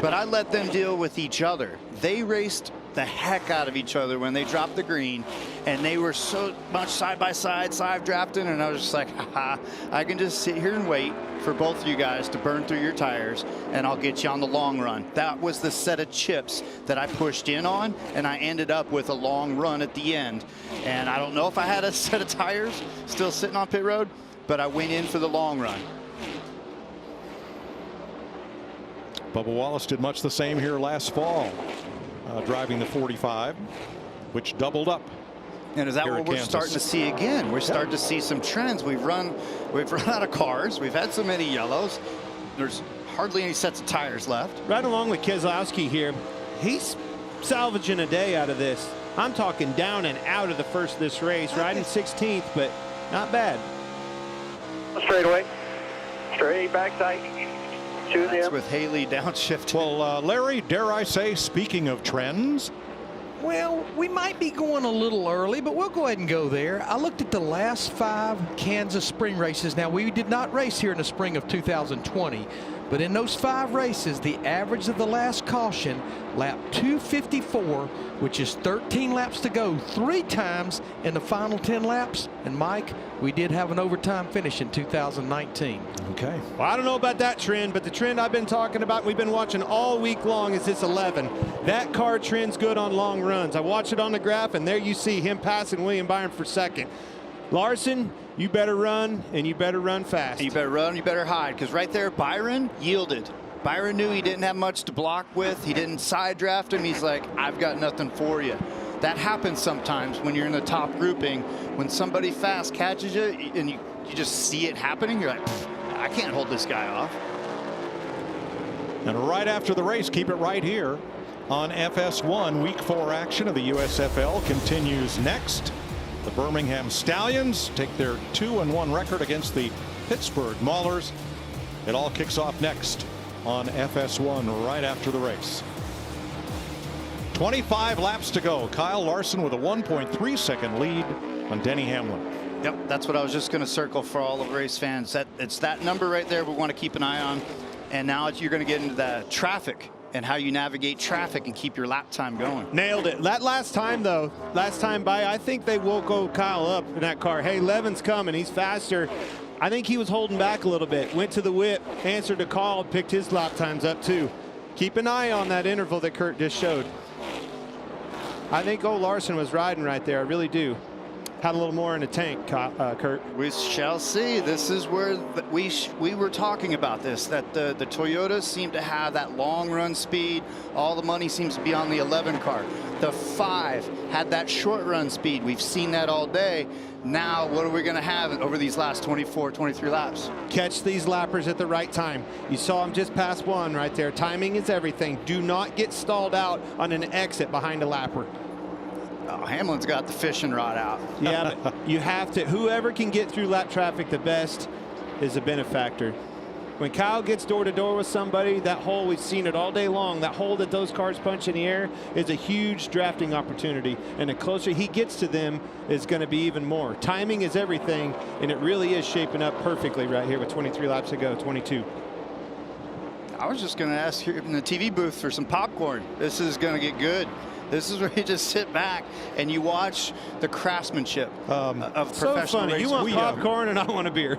but I let them deal with each other. They raced the heck out of each other when they dropped the green, and they were so much side by side drafting, and I was just like, haha, I can just sit here and wait for both of you guys to burn through your tires, and I'll get you on the long run. That was the set of chips that I pushed in on, and I ended up with a long run at the end. And I don't know if I had a set of tires still sitting on pit road, but I went in for the long run. Bubba Wallace did much the same here last fall, driving the 45, which doubled up. And is that what we're starting to see again? We're starting to see some trends. We've run out of cars. We've had so many yellows. There's hardly any sets of tires left. Right along with Keselowski here, he's salvaging a day out of this. I'm talking down and out of the first of this race, riding 16th, but not bad. Straightaway, straight back tight. That's with Haley downshift. Well, Larry, dare I say, speaking of trends, well, we might be going a little early, but we'll go ahead and go there. I looked at the last 5 Kansas spring races. Now, we did not race here in the spring of 2020, but in those 5 races, the average of the last caution, lap 254, which is 13 laps to go, 3 times in the final 10 laps. And Mike, we did have an overtime finish in 2019. Okay. Well, I don't know about that trend, but the trend I've been talking about, we've been watching all week long, is this 11. That car trend's good on long runs. I watched it on the graph, and there you see him passing William Byron for second. Larson, you better run, and you better run fast. You better run, you better hide, because right there, Byron yielded. Byron knew he didn't have much to block with. He didn't side draft him. He's like, I've got nothing for you. That happens sometimes when you're in the top grouping. When somebody fast catches you, and you just see it happening, you're like, I can't hold this guy off. And right after the race, keep it right here on FS1. Week 4 action of the USFL continues next. The Birmingham Stallions take their 2-1 record against the Pittsburgh Maulers. It all kicks off next on FS1 right after the race. 25 laps to go. Kyle Larson with a 1.3 second lead on Denny Hamlin. Yep, that's what I was just going to circle for all of race fans. It's that number right there we want to keep an eye on. And now you're going to get into the traffic and how you navigate traffic and keep your lap time going. Nailed it. That last time, though, last time by, I think they will go Kyle up in that car. Hey, Levin's coming. He's faster. I think he was holding back a little bit. Went to the whip, answered the call, picked his lap times up, too. Keep an eye on that interval that Kurt just showed. I think Larson was riding right there. I really do. Had a little more in the tank, Kurt. We shall see. This is where we were talking about this, that the Toyotas seem to have that long run speed. All the money seems to be on the 11 car. The 5 had that short run speed. We've seen that all day. Now, what are we going to have over these last 24, 23 laps? Catch these lappers at the right time. You saw him just pass one right there. Timing is everything. Do not get stalled out on an exit behind a lapper. Oh, Hamlin's got the fishing rod out. Yeah, but you have to. Whoever can get through lap traffic the best is a benefactor. When Kyle gets door to door with somebody, that hole, we've seen it all day long, that hole that those cars punch in the air is a huge drafting opportunity. And the closer he gets to them is going to be even more. Timing is everything, and it really is shaping up perfectly right here with 23 laps to go, 22. I was just going to ask here in the TV booth for some popcorn. This is going to get good. This is where you just sit back and you watch the craftsmanship of professional so funny. racing. You want popcorn and I want a beer.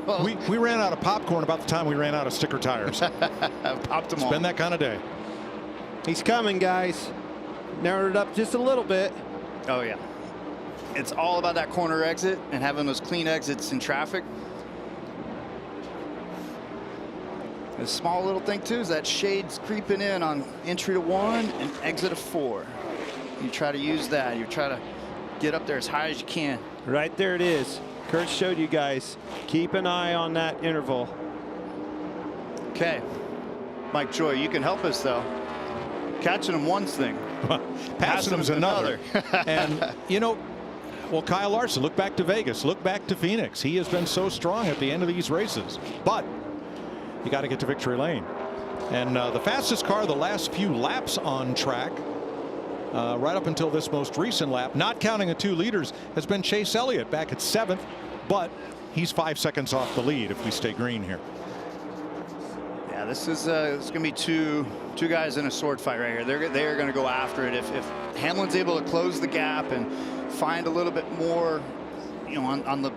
Well, we ran out of popcorn about the time we ran out of sticker tires. Popped them It's all. been that kind of day. He's coming, guys. Narrowed it up just a little bit. Oh, yeah. It's all about that corner exit and having those clean exits in traffic. A small little thing, too, is that shade's creeping in on entry to 1 and exit of 4. You try to use that. You try to get up there as high as you can. Right there it is. Kurt showed you guys. Keep an eye on that interval. Okay. Mike Joy, you can help us, though. Catching them one's thing. Passing them's another. And, you know, well, Kyle Larson, look back to Vegas. Look back to Phoenix. He has been so strong at the end of these races. But you got to get to victory lane. And the fastest car the last few laps on track, right up until this most recent lap, not counting the 2 leaders, has been Chase Elliott back at 7th. But he's 5 seconds off the lead if we stay green here. Yeah, Yeah, this is it's going to be two guys in a sword fight right here. They're going to go after it. If Hamlin's able to close the gap and find a little bit more, you know, on the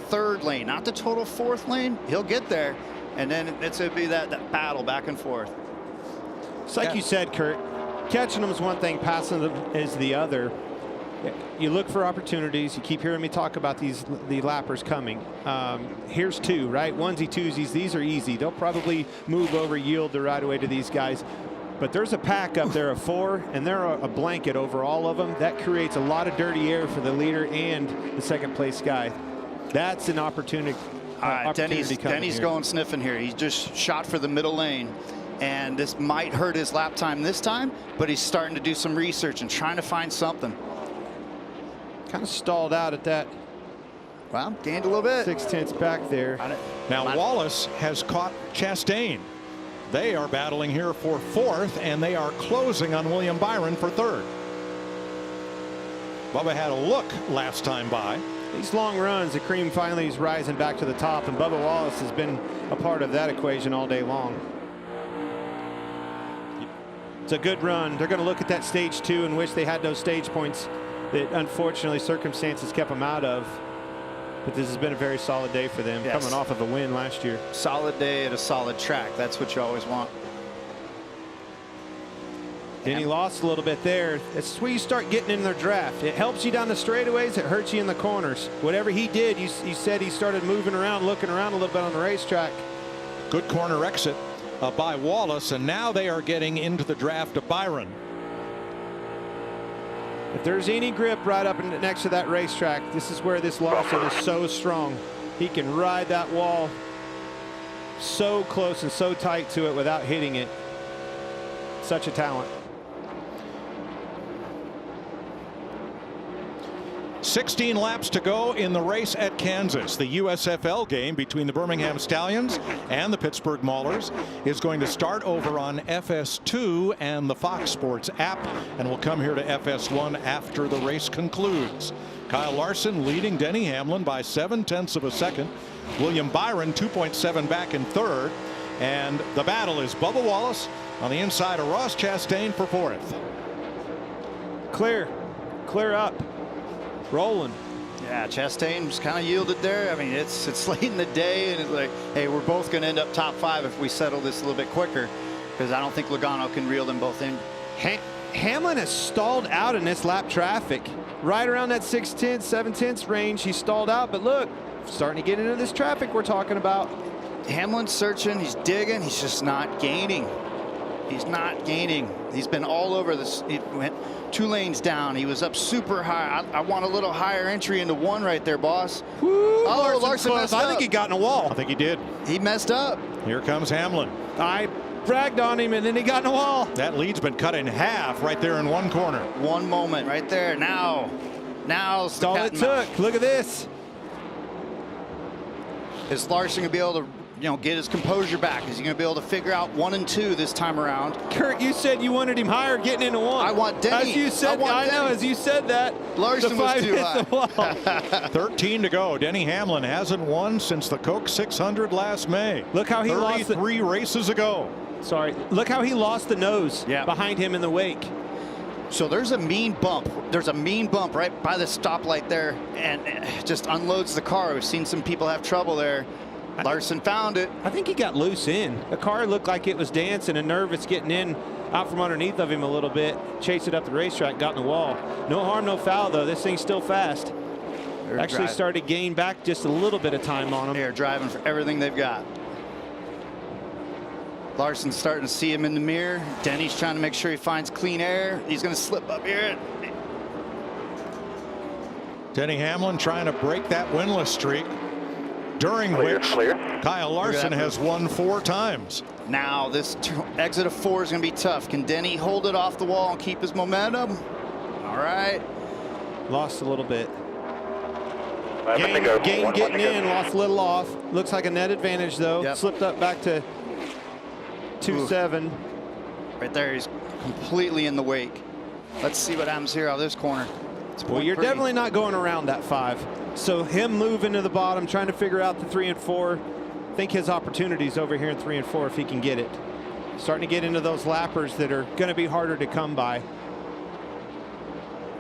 third lane, not the total fourth lane, he'll get there, and then it's going to be that battle back and forth. It's like you said, Kurt, catching them is one thing, passing them is the other. You look for opportunities. You keep hearing me talk about the lappers coming. Here's two, right? Onesie twosies. These are easy. They'll probably move over, yield the right away to these guys. But there's a pack up there of 4, and they're a blanket over all of them. That creates a lot of dirty air for the leader and the second place guy. That's an opportunity. All right, Denny's going sniffing here. He just shot for the middle lane. And this might hurt his lap time this time, but he's starting to do some research and trying to find something. Kind of stalled out at that. Well, gained a little bit. 6/10 back there. Now Wallace has caught Chastain. They are battling here for 4th, and they are closing on William Byron for 3rd. Bubba had a look last time by. These long runs, the cream finally is rising back to the top, and Bubba Wallace has been a part of that equation all day long. It's a good run. They're going to look at that stage 2 and wish they had those stage points that unfortunately circumstances kept them out of. But this has been a very solid day for them, coming off of a win last year. Solid day at a solid track. That's what you always want. Denny lost a little bit there. It's where you start getting in their draft. It helps you down the straightaways. It hurts you in the corners. Whatever he did, you said he started moving around, looking around a little bit on the racetrack. Good corner exit by Wallace, and now they are getting into the draft of Byron. If there's any grip right up next to that racetrack, this is where this Larson is so strong. He can ride that wall so close and so tight to it without hitting it. Such a talent. 16 laps to go in the race at Kansas. The USFL game between the Birmingham Stallions and the Pittsburgh Maulers is going to start over on FS2 and the Fox Sports app, and will come here to FS1 after the race concludes. Kyle Larson leading Denny Hamlin by 0.7 of a second. William Byron 2.7 back in 3rd. And the battle is Bubba Wallace on the inside of Ross Chastain for 4th. Clear up. Rolling. Yeah, Chastain's kind of yielded there. I mean, it's late in the day, and it's like, hey, we're both going to end up top 5 if we settle this a little bit quicker, because I don't think Logano can reel them both in. Hamlin has stalled out in this lap traffic. Right around that 6/10, 7/10 range, he stalled out. But look, starting to get into this traffic we're talking about. Hamlin's searching, he's digging, he's just not gaining. He's not gaining. He's been all over this. He went 2 lanes down. He was up super high. I want a little higher entry into 1 right there, boss. Woo, oh, Larson messed up. I think he got in a wall. I think he did. He messed up. Here comes Hamlin. I bragged on him, and then he got in a wall. That lead's been cut in half right there in 1 corner. One moment right there. Now that's all it took. Look at this. Is Larson going to be able to, get his composure back? Is he going to be able to figure out 1 and 2 this time around? Kurt, you said you wanted him higher, getting into 1. I want Denny. As you said, I know, as you said that. Larson was too high. 13 to go. Denny Hamlin hasn't won since the Coke 600 last May. Look how he lost 3 races ago. Sorry. Look how he lost the nose behind him in the wake. So there's a mean bump. There's a mean bump right by the stoplight there, and it just unloads the car. We've seen some people have trouble there. Larson found it. I think he got loose in. The car looked like it was dancing and nervous, getting in out from underneath of him a little bit. Chased it up the racetrack, got in the wall. No harm, no foul, though. This thing's still fast. Actually started to gain back just a little bit of time on him. They're driving for everything they've got. Larson's starting to see him in the mirror. Denny's trying to make sure he finds clean air. He's going to slip up here. Denny Hamlin trying to break that winless streak, during which Kyle Larson has won 4 times. Now this exit of 4 is going to be tough. Can Denny hold it off the wall and keep his momentum? All right. Lost a little bit. Gain getting in, lost a little off. Looks like a net advantage, though. Yep. Slipped up back to 2.7. Right there, he's completely in the wake. Let's see what happens here out of this corner. Well, you're definitely not going around that 5. So him moving to the bottom, trying to figure out the 3 and 4. think his opportunity's over here in 3 and 4 if he can get it. Starting to get into those lappers that are going to be harder to come by.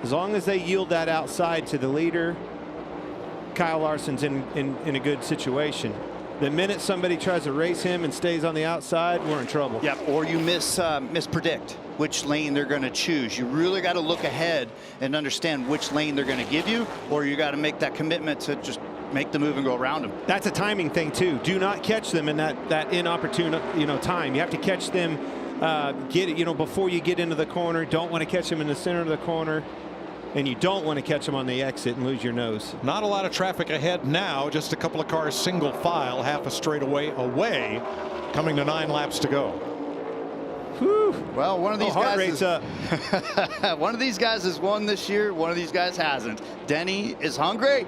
As long as they yield that outside to the leader, Kyle Larson's in a good situation. The minute somebody tries to race him and stays on the outside, we're in trouble. Yep, or you mispredict which lane they're going to choose. You really got to look ahead and understand which lane they're going to give you, or you got to make that commitment to just make the move and go around them. That's a timing thing too. Do not catch them in that inopportune time. You have to catch them before you get into the corner. Don't want to catch them in the center of the corner. And you don't want to catch them on the exit and lose your nose. Not a lot of traffic ahead now. Just a couple of cars single file, half a straightaway away, coming to 9 laps to go. Whew. Well, one of these guys rate's up. One of these guys has won this year. One of these guys hasn't. Denny is hungry.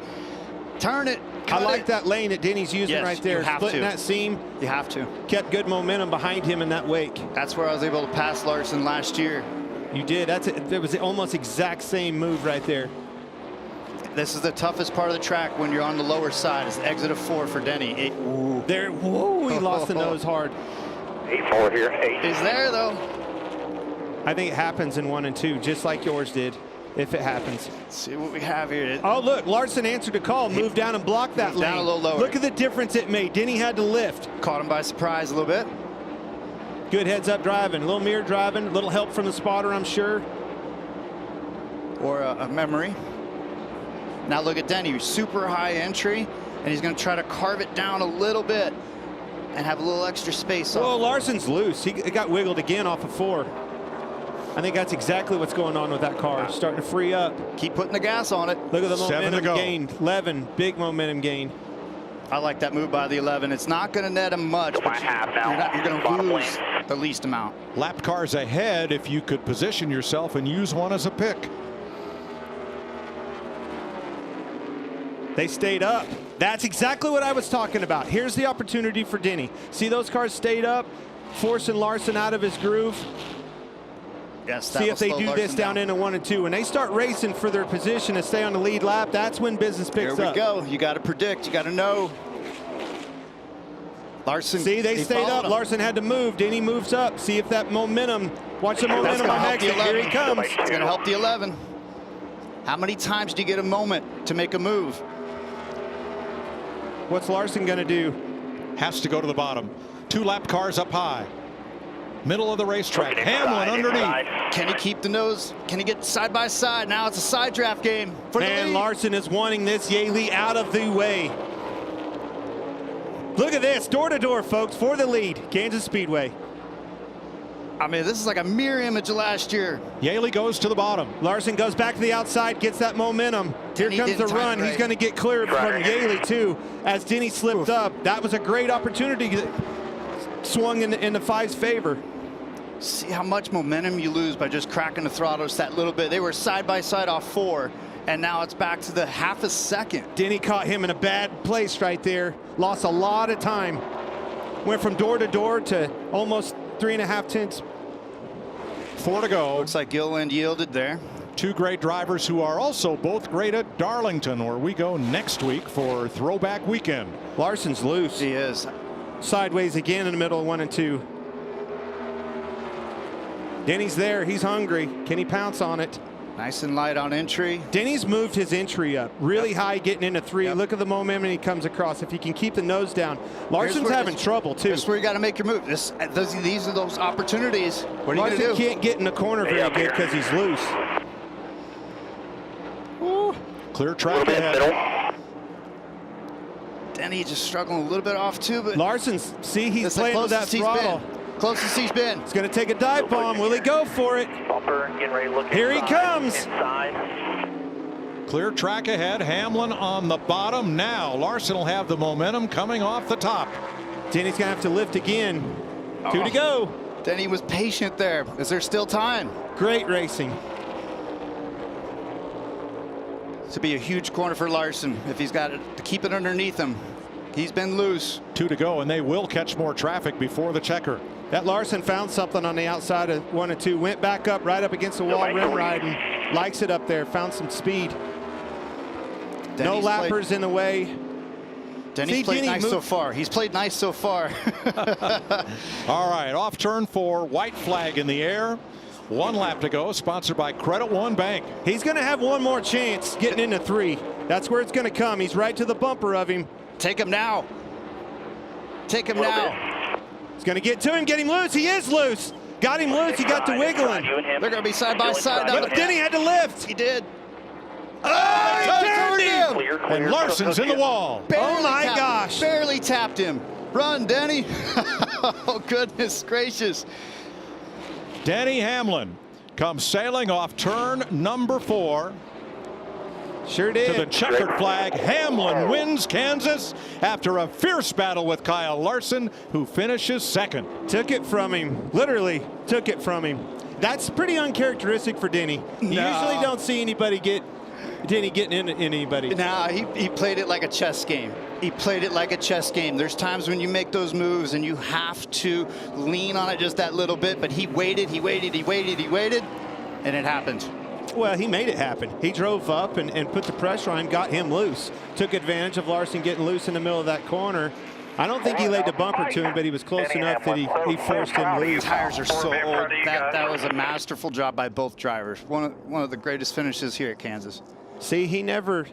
Turn it. I like that lane that Denny's using right there. Splitting that seam. You have to. Kept good momentum behind him in that wake. That's where I was able to pass Larson last year. You did. It was almost exact same move right there. This is the toughest part of the track when you're on the lower side. It's exit of 4 for Denny. He lost the nose hard. 8-4 here. 8. He's there though. I think it happens in 1 and 2, just like yours did, if it happens. Let's see what we have here. Oh, look, Larson answered a call, moved down and blocked that lane. Down a little lower. Look at the difference it made. Denny had to lift. Caught him by surprise a little bit. Good heads-up driving, a little mirror driving, a little help from the spotter, I'm sure. Or a memory. Now look at Denny, super high entry, and he's going to try to carve it down a little bit and have a little extra space. Well, Larson's loose. He got wiggled again off of 4. I think that's exactly what's going on with that car. Starting to free up. Keep putting the gas on it. Look at the momentum gain. 11, big momentum gain. I like that move by the 11. It's not going to net him much, but you're going to lose the least amount. Lap cars ahead if you could position yourself and use one as a pick. They stayed up. That's exactly what I was talking about. Here's the opportunity for Denny. See those cars stayed up, forcing Larson out of his groove. Yes, see if they do this down into 1 and 2. When they start racing for their position to stay on the lead lap, that's when business picks up. Here we go. You got to predict. You got to know. Larson. See, they stayed up. Larson had to move. Denny moves up. See if that momentum. Watch the momentum on exit. Here he comes. It's going to help the 11. How many times do you get a moment to make a move? What's Larson going to do? Has to go to the bottom. 2 lap cars up high. Middle of the racetrack. Hamlin underneath. Can he keep the nose? Can he get side by side? Now it's a side draft game for the lead. Larson is wanting this Yaley out of the way. Look at this, door to door, folks, for the lead. Kansas Speedway. I mean, this is like a mirror image of last year. Yaley goes to the bottom. Larson goes back to the outside, gets that momentum. Here comes the run. He's going to get cleared from Yaley, too, as Denny slipped up. That was a great opportunity. Swung in the 5's favor. See how much momentum you lose by just cracking the throttle just that little bit. They were side by side off 4, and now it's back to the half a second. Denny caught him in a bad place right there. Lost a lot of time. Went from door to door to almost 3.5 tenths. 4 to go. Looks like Gilliland yielded there. 2 great drivers who are also both great at Darlington, where we go next week for Throwback Weekend. Larson's loose. He is. Sideways again in the middle of 1 and 2. Denny's there. He's hungry. Can he pounce on it? Nice and light on entry. Denny's moved his entry up really high, getting into 3. Look at the momentum he comes across. If he can keep the nose down. Larson's having trouble, too. This is where you got to make your move. These are those opportunities. What are you going to do? Larson can't get in the corner very good because he's loose. Ooh. Clear track ahead. Denny just struggling a little bit off, too. But Larson's, see, he's playing with that throttle. Closest he's been. He's going to take a dive bomb. Will he go for it? Bumper, getting ready to look Here he comes. Inside. Clear track ahead. Hamlin on the bottom. Now Larson will have the momentum coming off the top. Denny's going to have to lift again. 2 to go. Denny was patient there. Is there still time? Great racing. This would be a huge corner for Larson if he's got it to keep it underneath him. He's been loose. 2 to go, and they will catch more traffic before the checker. That Larson found something on the outside of 1 and 2. Went back up, right up against the wall, rim riding. Likes it up there. Found some speed. No lappers in the way. Denny's played nice so far. He's played nice so far. All right, off turn 4, white flag in the air. 1 lap to go, sponsored by Credit One Bank. He's going to have one more chance getting into 3. That's where it's going to come. He's right to the bumper of him. Take him now. Take him now. He's going to get to him, get him loose. He is loose. Got him loose. He got to wiggling. They're going to be side by side. But Denny had to lift. He did. Oh, he turned him. And Larson's in the wall. Oh, my gosh. Barely tapped him. Run, Denny. Oh, goodness gracious. Denny Hamlin comes sailing off turn number 4. Sure did. To the checkered flag. Hamlin wins Kansas after a fierce battle with Kyle Larson, who finishes 2nd. Took it from him. Literally took it from him. That's pretty uncharacteristic for Denny. You usually don't see anybody Denny getting into anybody. Nah, he played it like a chess game. He played it like a chess game. There's times when you make those moves and you have to lean on it just that little bit, but he waited, and it happened. Well, he made it happen. He drove up and put the pressure on him, got him loose. Took advantage of Larson getting loose in the middle of that corner. I don't think he laid the bumper to him, but he was close enough that he forced him loose. Tires are so old. That was a masterful job by both drivers. One of the greatest finishes here at Kansas. See, he never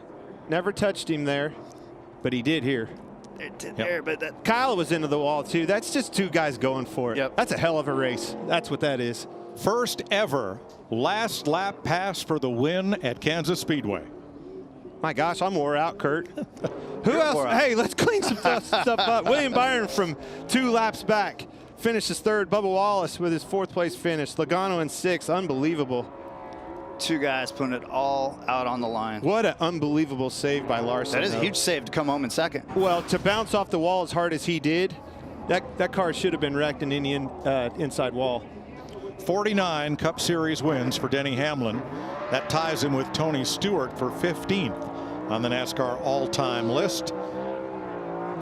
touched him there, but he did here. It did there, but that Kyle was into the wall too. That's just 2 guys going for it. Yep. That's a hell of a race. That's what that is. First ever last lap pass for the win at Kansas Speedway. My gosh, I'm wore out, Kurt. Who else? Hey, let's clean some stuff up. William Byron from 2 laps back finishes 3rd. Bubba Wallace with his 4th place finish. Logano in 6th. Unbelievable. 2 guys putting it all out on the line. What an unbelievable save by Larson. That is a huge save to come home in 2nd. Well, to bounce off the wall as hard as he did, that car should have been wrecked in the inside wall. 49 Cup Series wins for Denny Hamlin. That ties him with Tony Stewart for 15th on the NASCAR all-time list.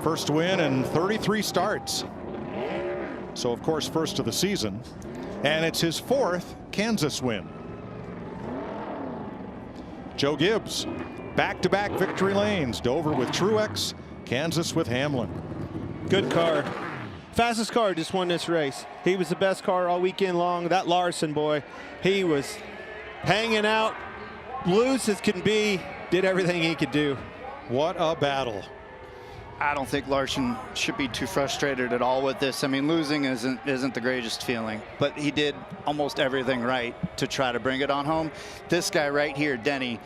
First win in 33 starts. So, of course, first of the season. And it's his 4th Kansas win. Joe Gibbs, back-to-back victory lanes. Dover with Truex, Kansas with Hamlin. Good car. Fastest car just won this race. He was the best car all weekend long. That Larson boy, he was hanging out, loose as can be, did everything he could do. What a battle. I don't think Larson should be too frustrated at all with this. I mean, losing isn't the greatest feeling, but he did almost everything right to try to bring it on home. This guy right here, Denny,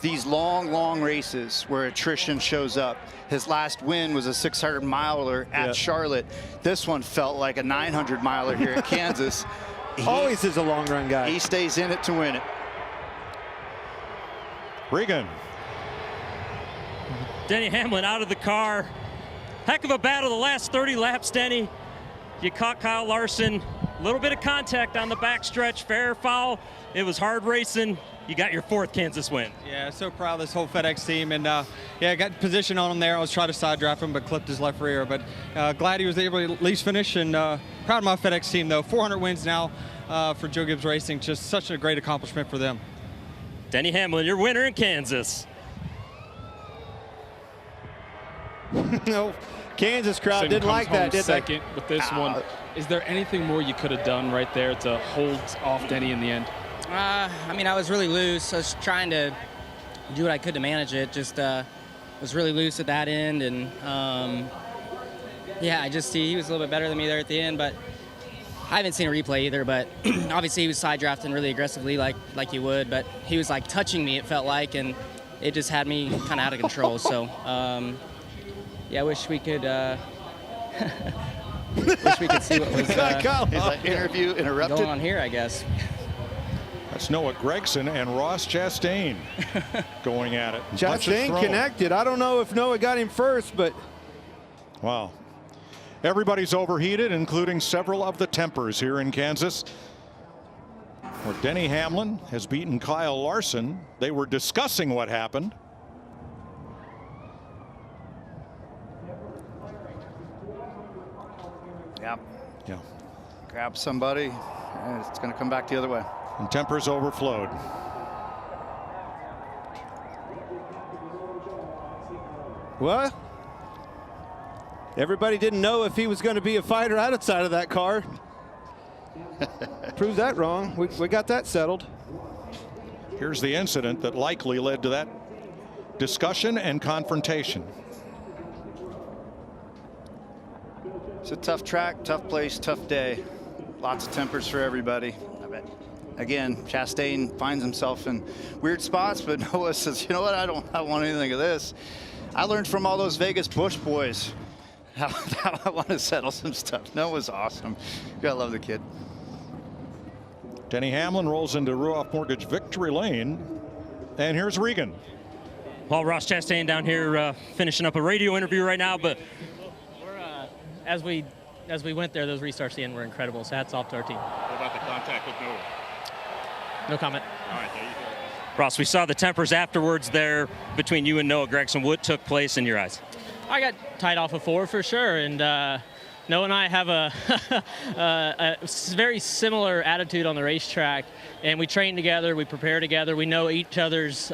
these long races where attrition shows up. His last win was a 600-miler at Charlotte. This one felt like a 900-miler here at Kansas. Always is a long-run guy. He stays in it to win it. Regan. Denny Hamlin out of the car. Heck of a battle the last 30 laps, Denny. You caught Kyle Larson. A little bit of contact on the backstretch, fair foul. It was hard racing. You got your 4th Kansas win. Yeah, so proud of this whole FedEx team. And yeah, I got position on him there. I was trying to side draft him, but clipped his left rear. But glad he was able to at least finish. And proud of my FedEx team, though. 400 wins now for Joe Gibbs Racing. Just such a great accomplishment for them. Denny Hamlin, your winner in Kansas. No, Kansas crowd didn't like that, did they? Second with this one. Is there anything more you could have done right there to hold off Denny in the end? I mean, I was really loose. I was trying to do what I could to manage it. Just was really loose at that end, and yeah, I just see he was a little bit better than me there at the end, but I haven't seen a replay either. But obviously he was side drafting really aggressively, like you would. But he was like touching me, it felt like, and it just had me kind of out of control. So. Yeah, I wish we could see what was interview interrupted going on here, I guess. That's Noah Gregson and Ross Chastain going at it. Chastain connected. I don't know if Noah got him first, but. Wow. Everybody's overheated, including several of the tempers here in Kansas, where Denny Hamlin has beaten Kyle Larson. They were discussing what happened. Yep. Yeah. Grab somebody, and it's going to come back the other way. And tempers overflowed. What? Everybody didn't know if he was going to be a fighter outside of that car. Proved that wrong. We got that settled. Here's the incident that likely led to that discussion and confrontation. It's a tough track, tough place, tough day. Lots of tempers for everybody. Again, Chastain finds himself in weird spots, but Noah says, you know what, I don't want anything of this. I learned from all those Vegas Bush boys how I want to settle some stuff. Noah's awesome. You gotta love the kid. Denny Hamlin rolls into Ruoff Mortgage victory lane. And here's Regan. Well, Ross Chastain down here finishing up a radio interview right now, but As we went there, those restarts at the end were incredible. So hats off to our team. What about the contact with Noah? No comment. All right, there you go. Ross, we saw the tempers afterwards there between you and Noah Gragson. What took place in your eyes? I got tied off of 4 for sure, and Noah and I have a very similar attitude on the racetrack, and we train together, we prepare together, we know each other's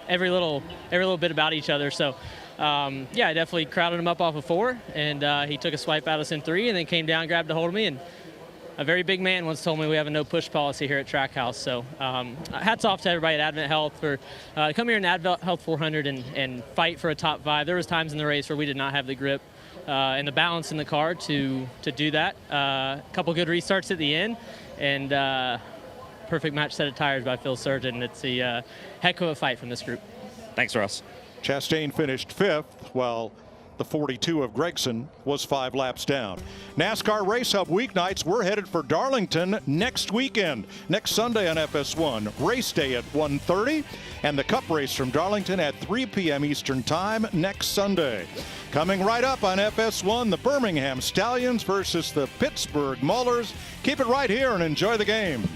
every little bit about each other. So. Yeah, I definitely crowded him up off of 4, and he took a swipe at us in 3, and then came down, grabbed a hold of me, and a very big man once told me we have a no-push policy here at Trackhouse. So hats off to everybody at AdventHealth for come here in AdventHealth 400 and fight for a top 5. There was times in the race where we did not have the grip and the balance in the car to do that. A couple good restarts at the end, and perfect match set of tires by Phil Surgeon. It's a heck of a fight from this group. Thanks, Ross. Chastain finished 5th, while the 42 of Gragson was 5 laps down. NASCAR Race Hub weeknights, we're headed for Darlington next weekend. Next Sunday on FS1, race day at 1:30, and the Cup race from Darlington at 3 p.m. Eastern Time next Sunday. Coming right up on FS1, the Birmingham Stallions versus the Pittsburgh Maulers. Keep it right here and enjoy the game.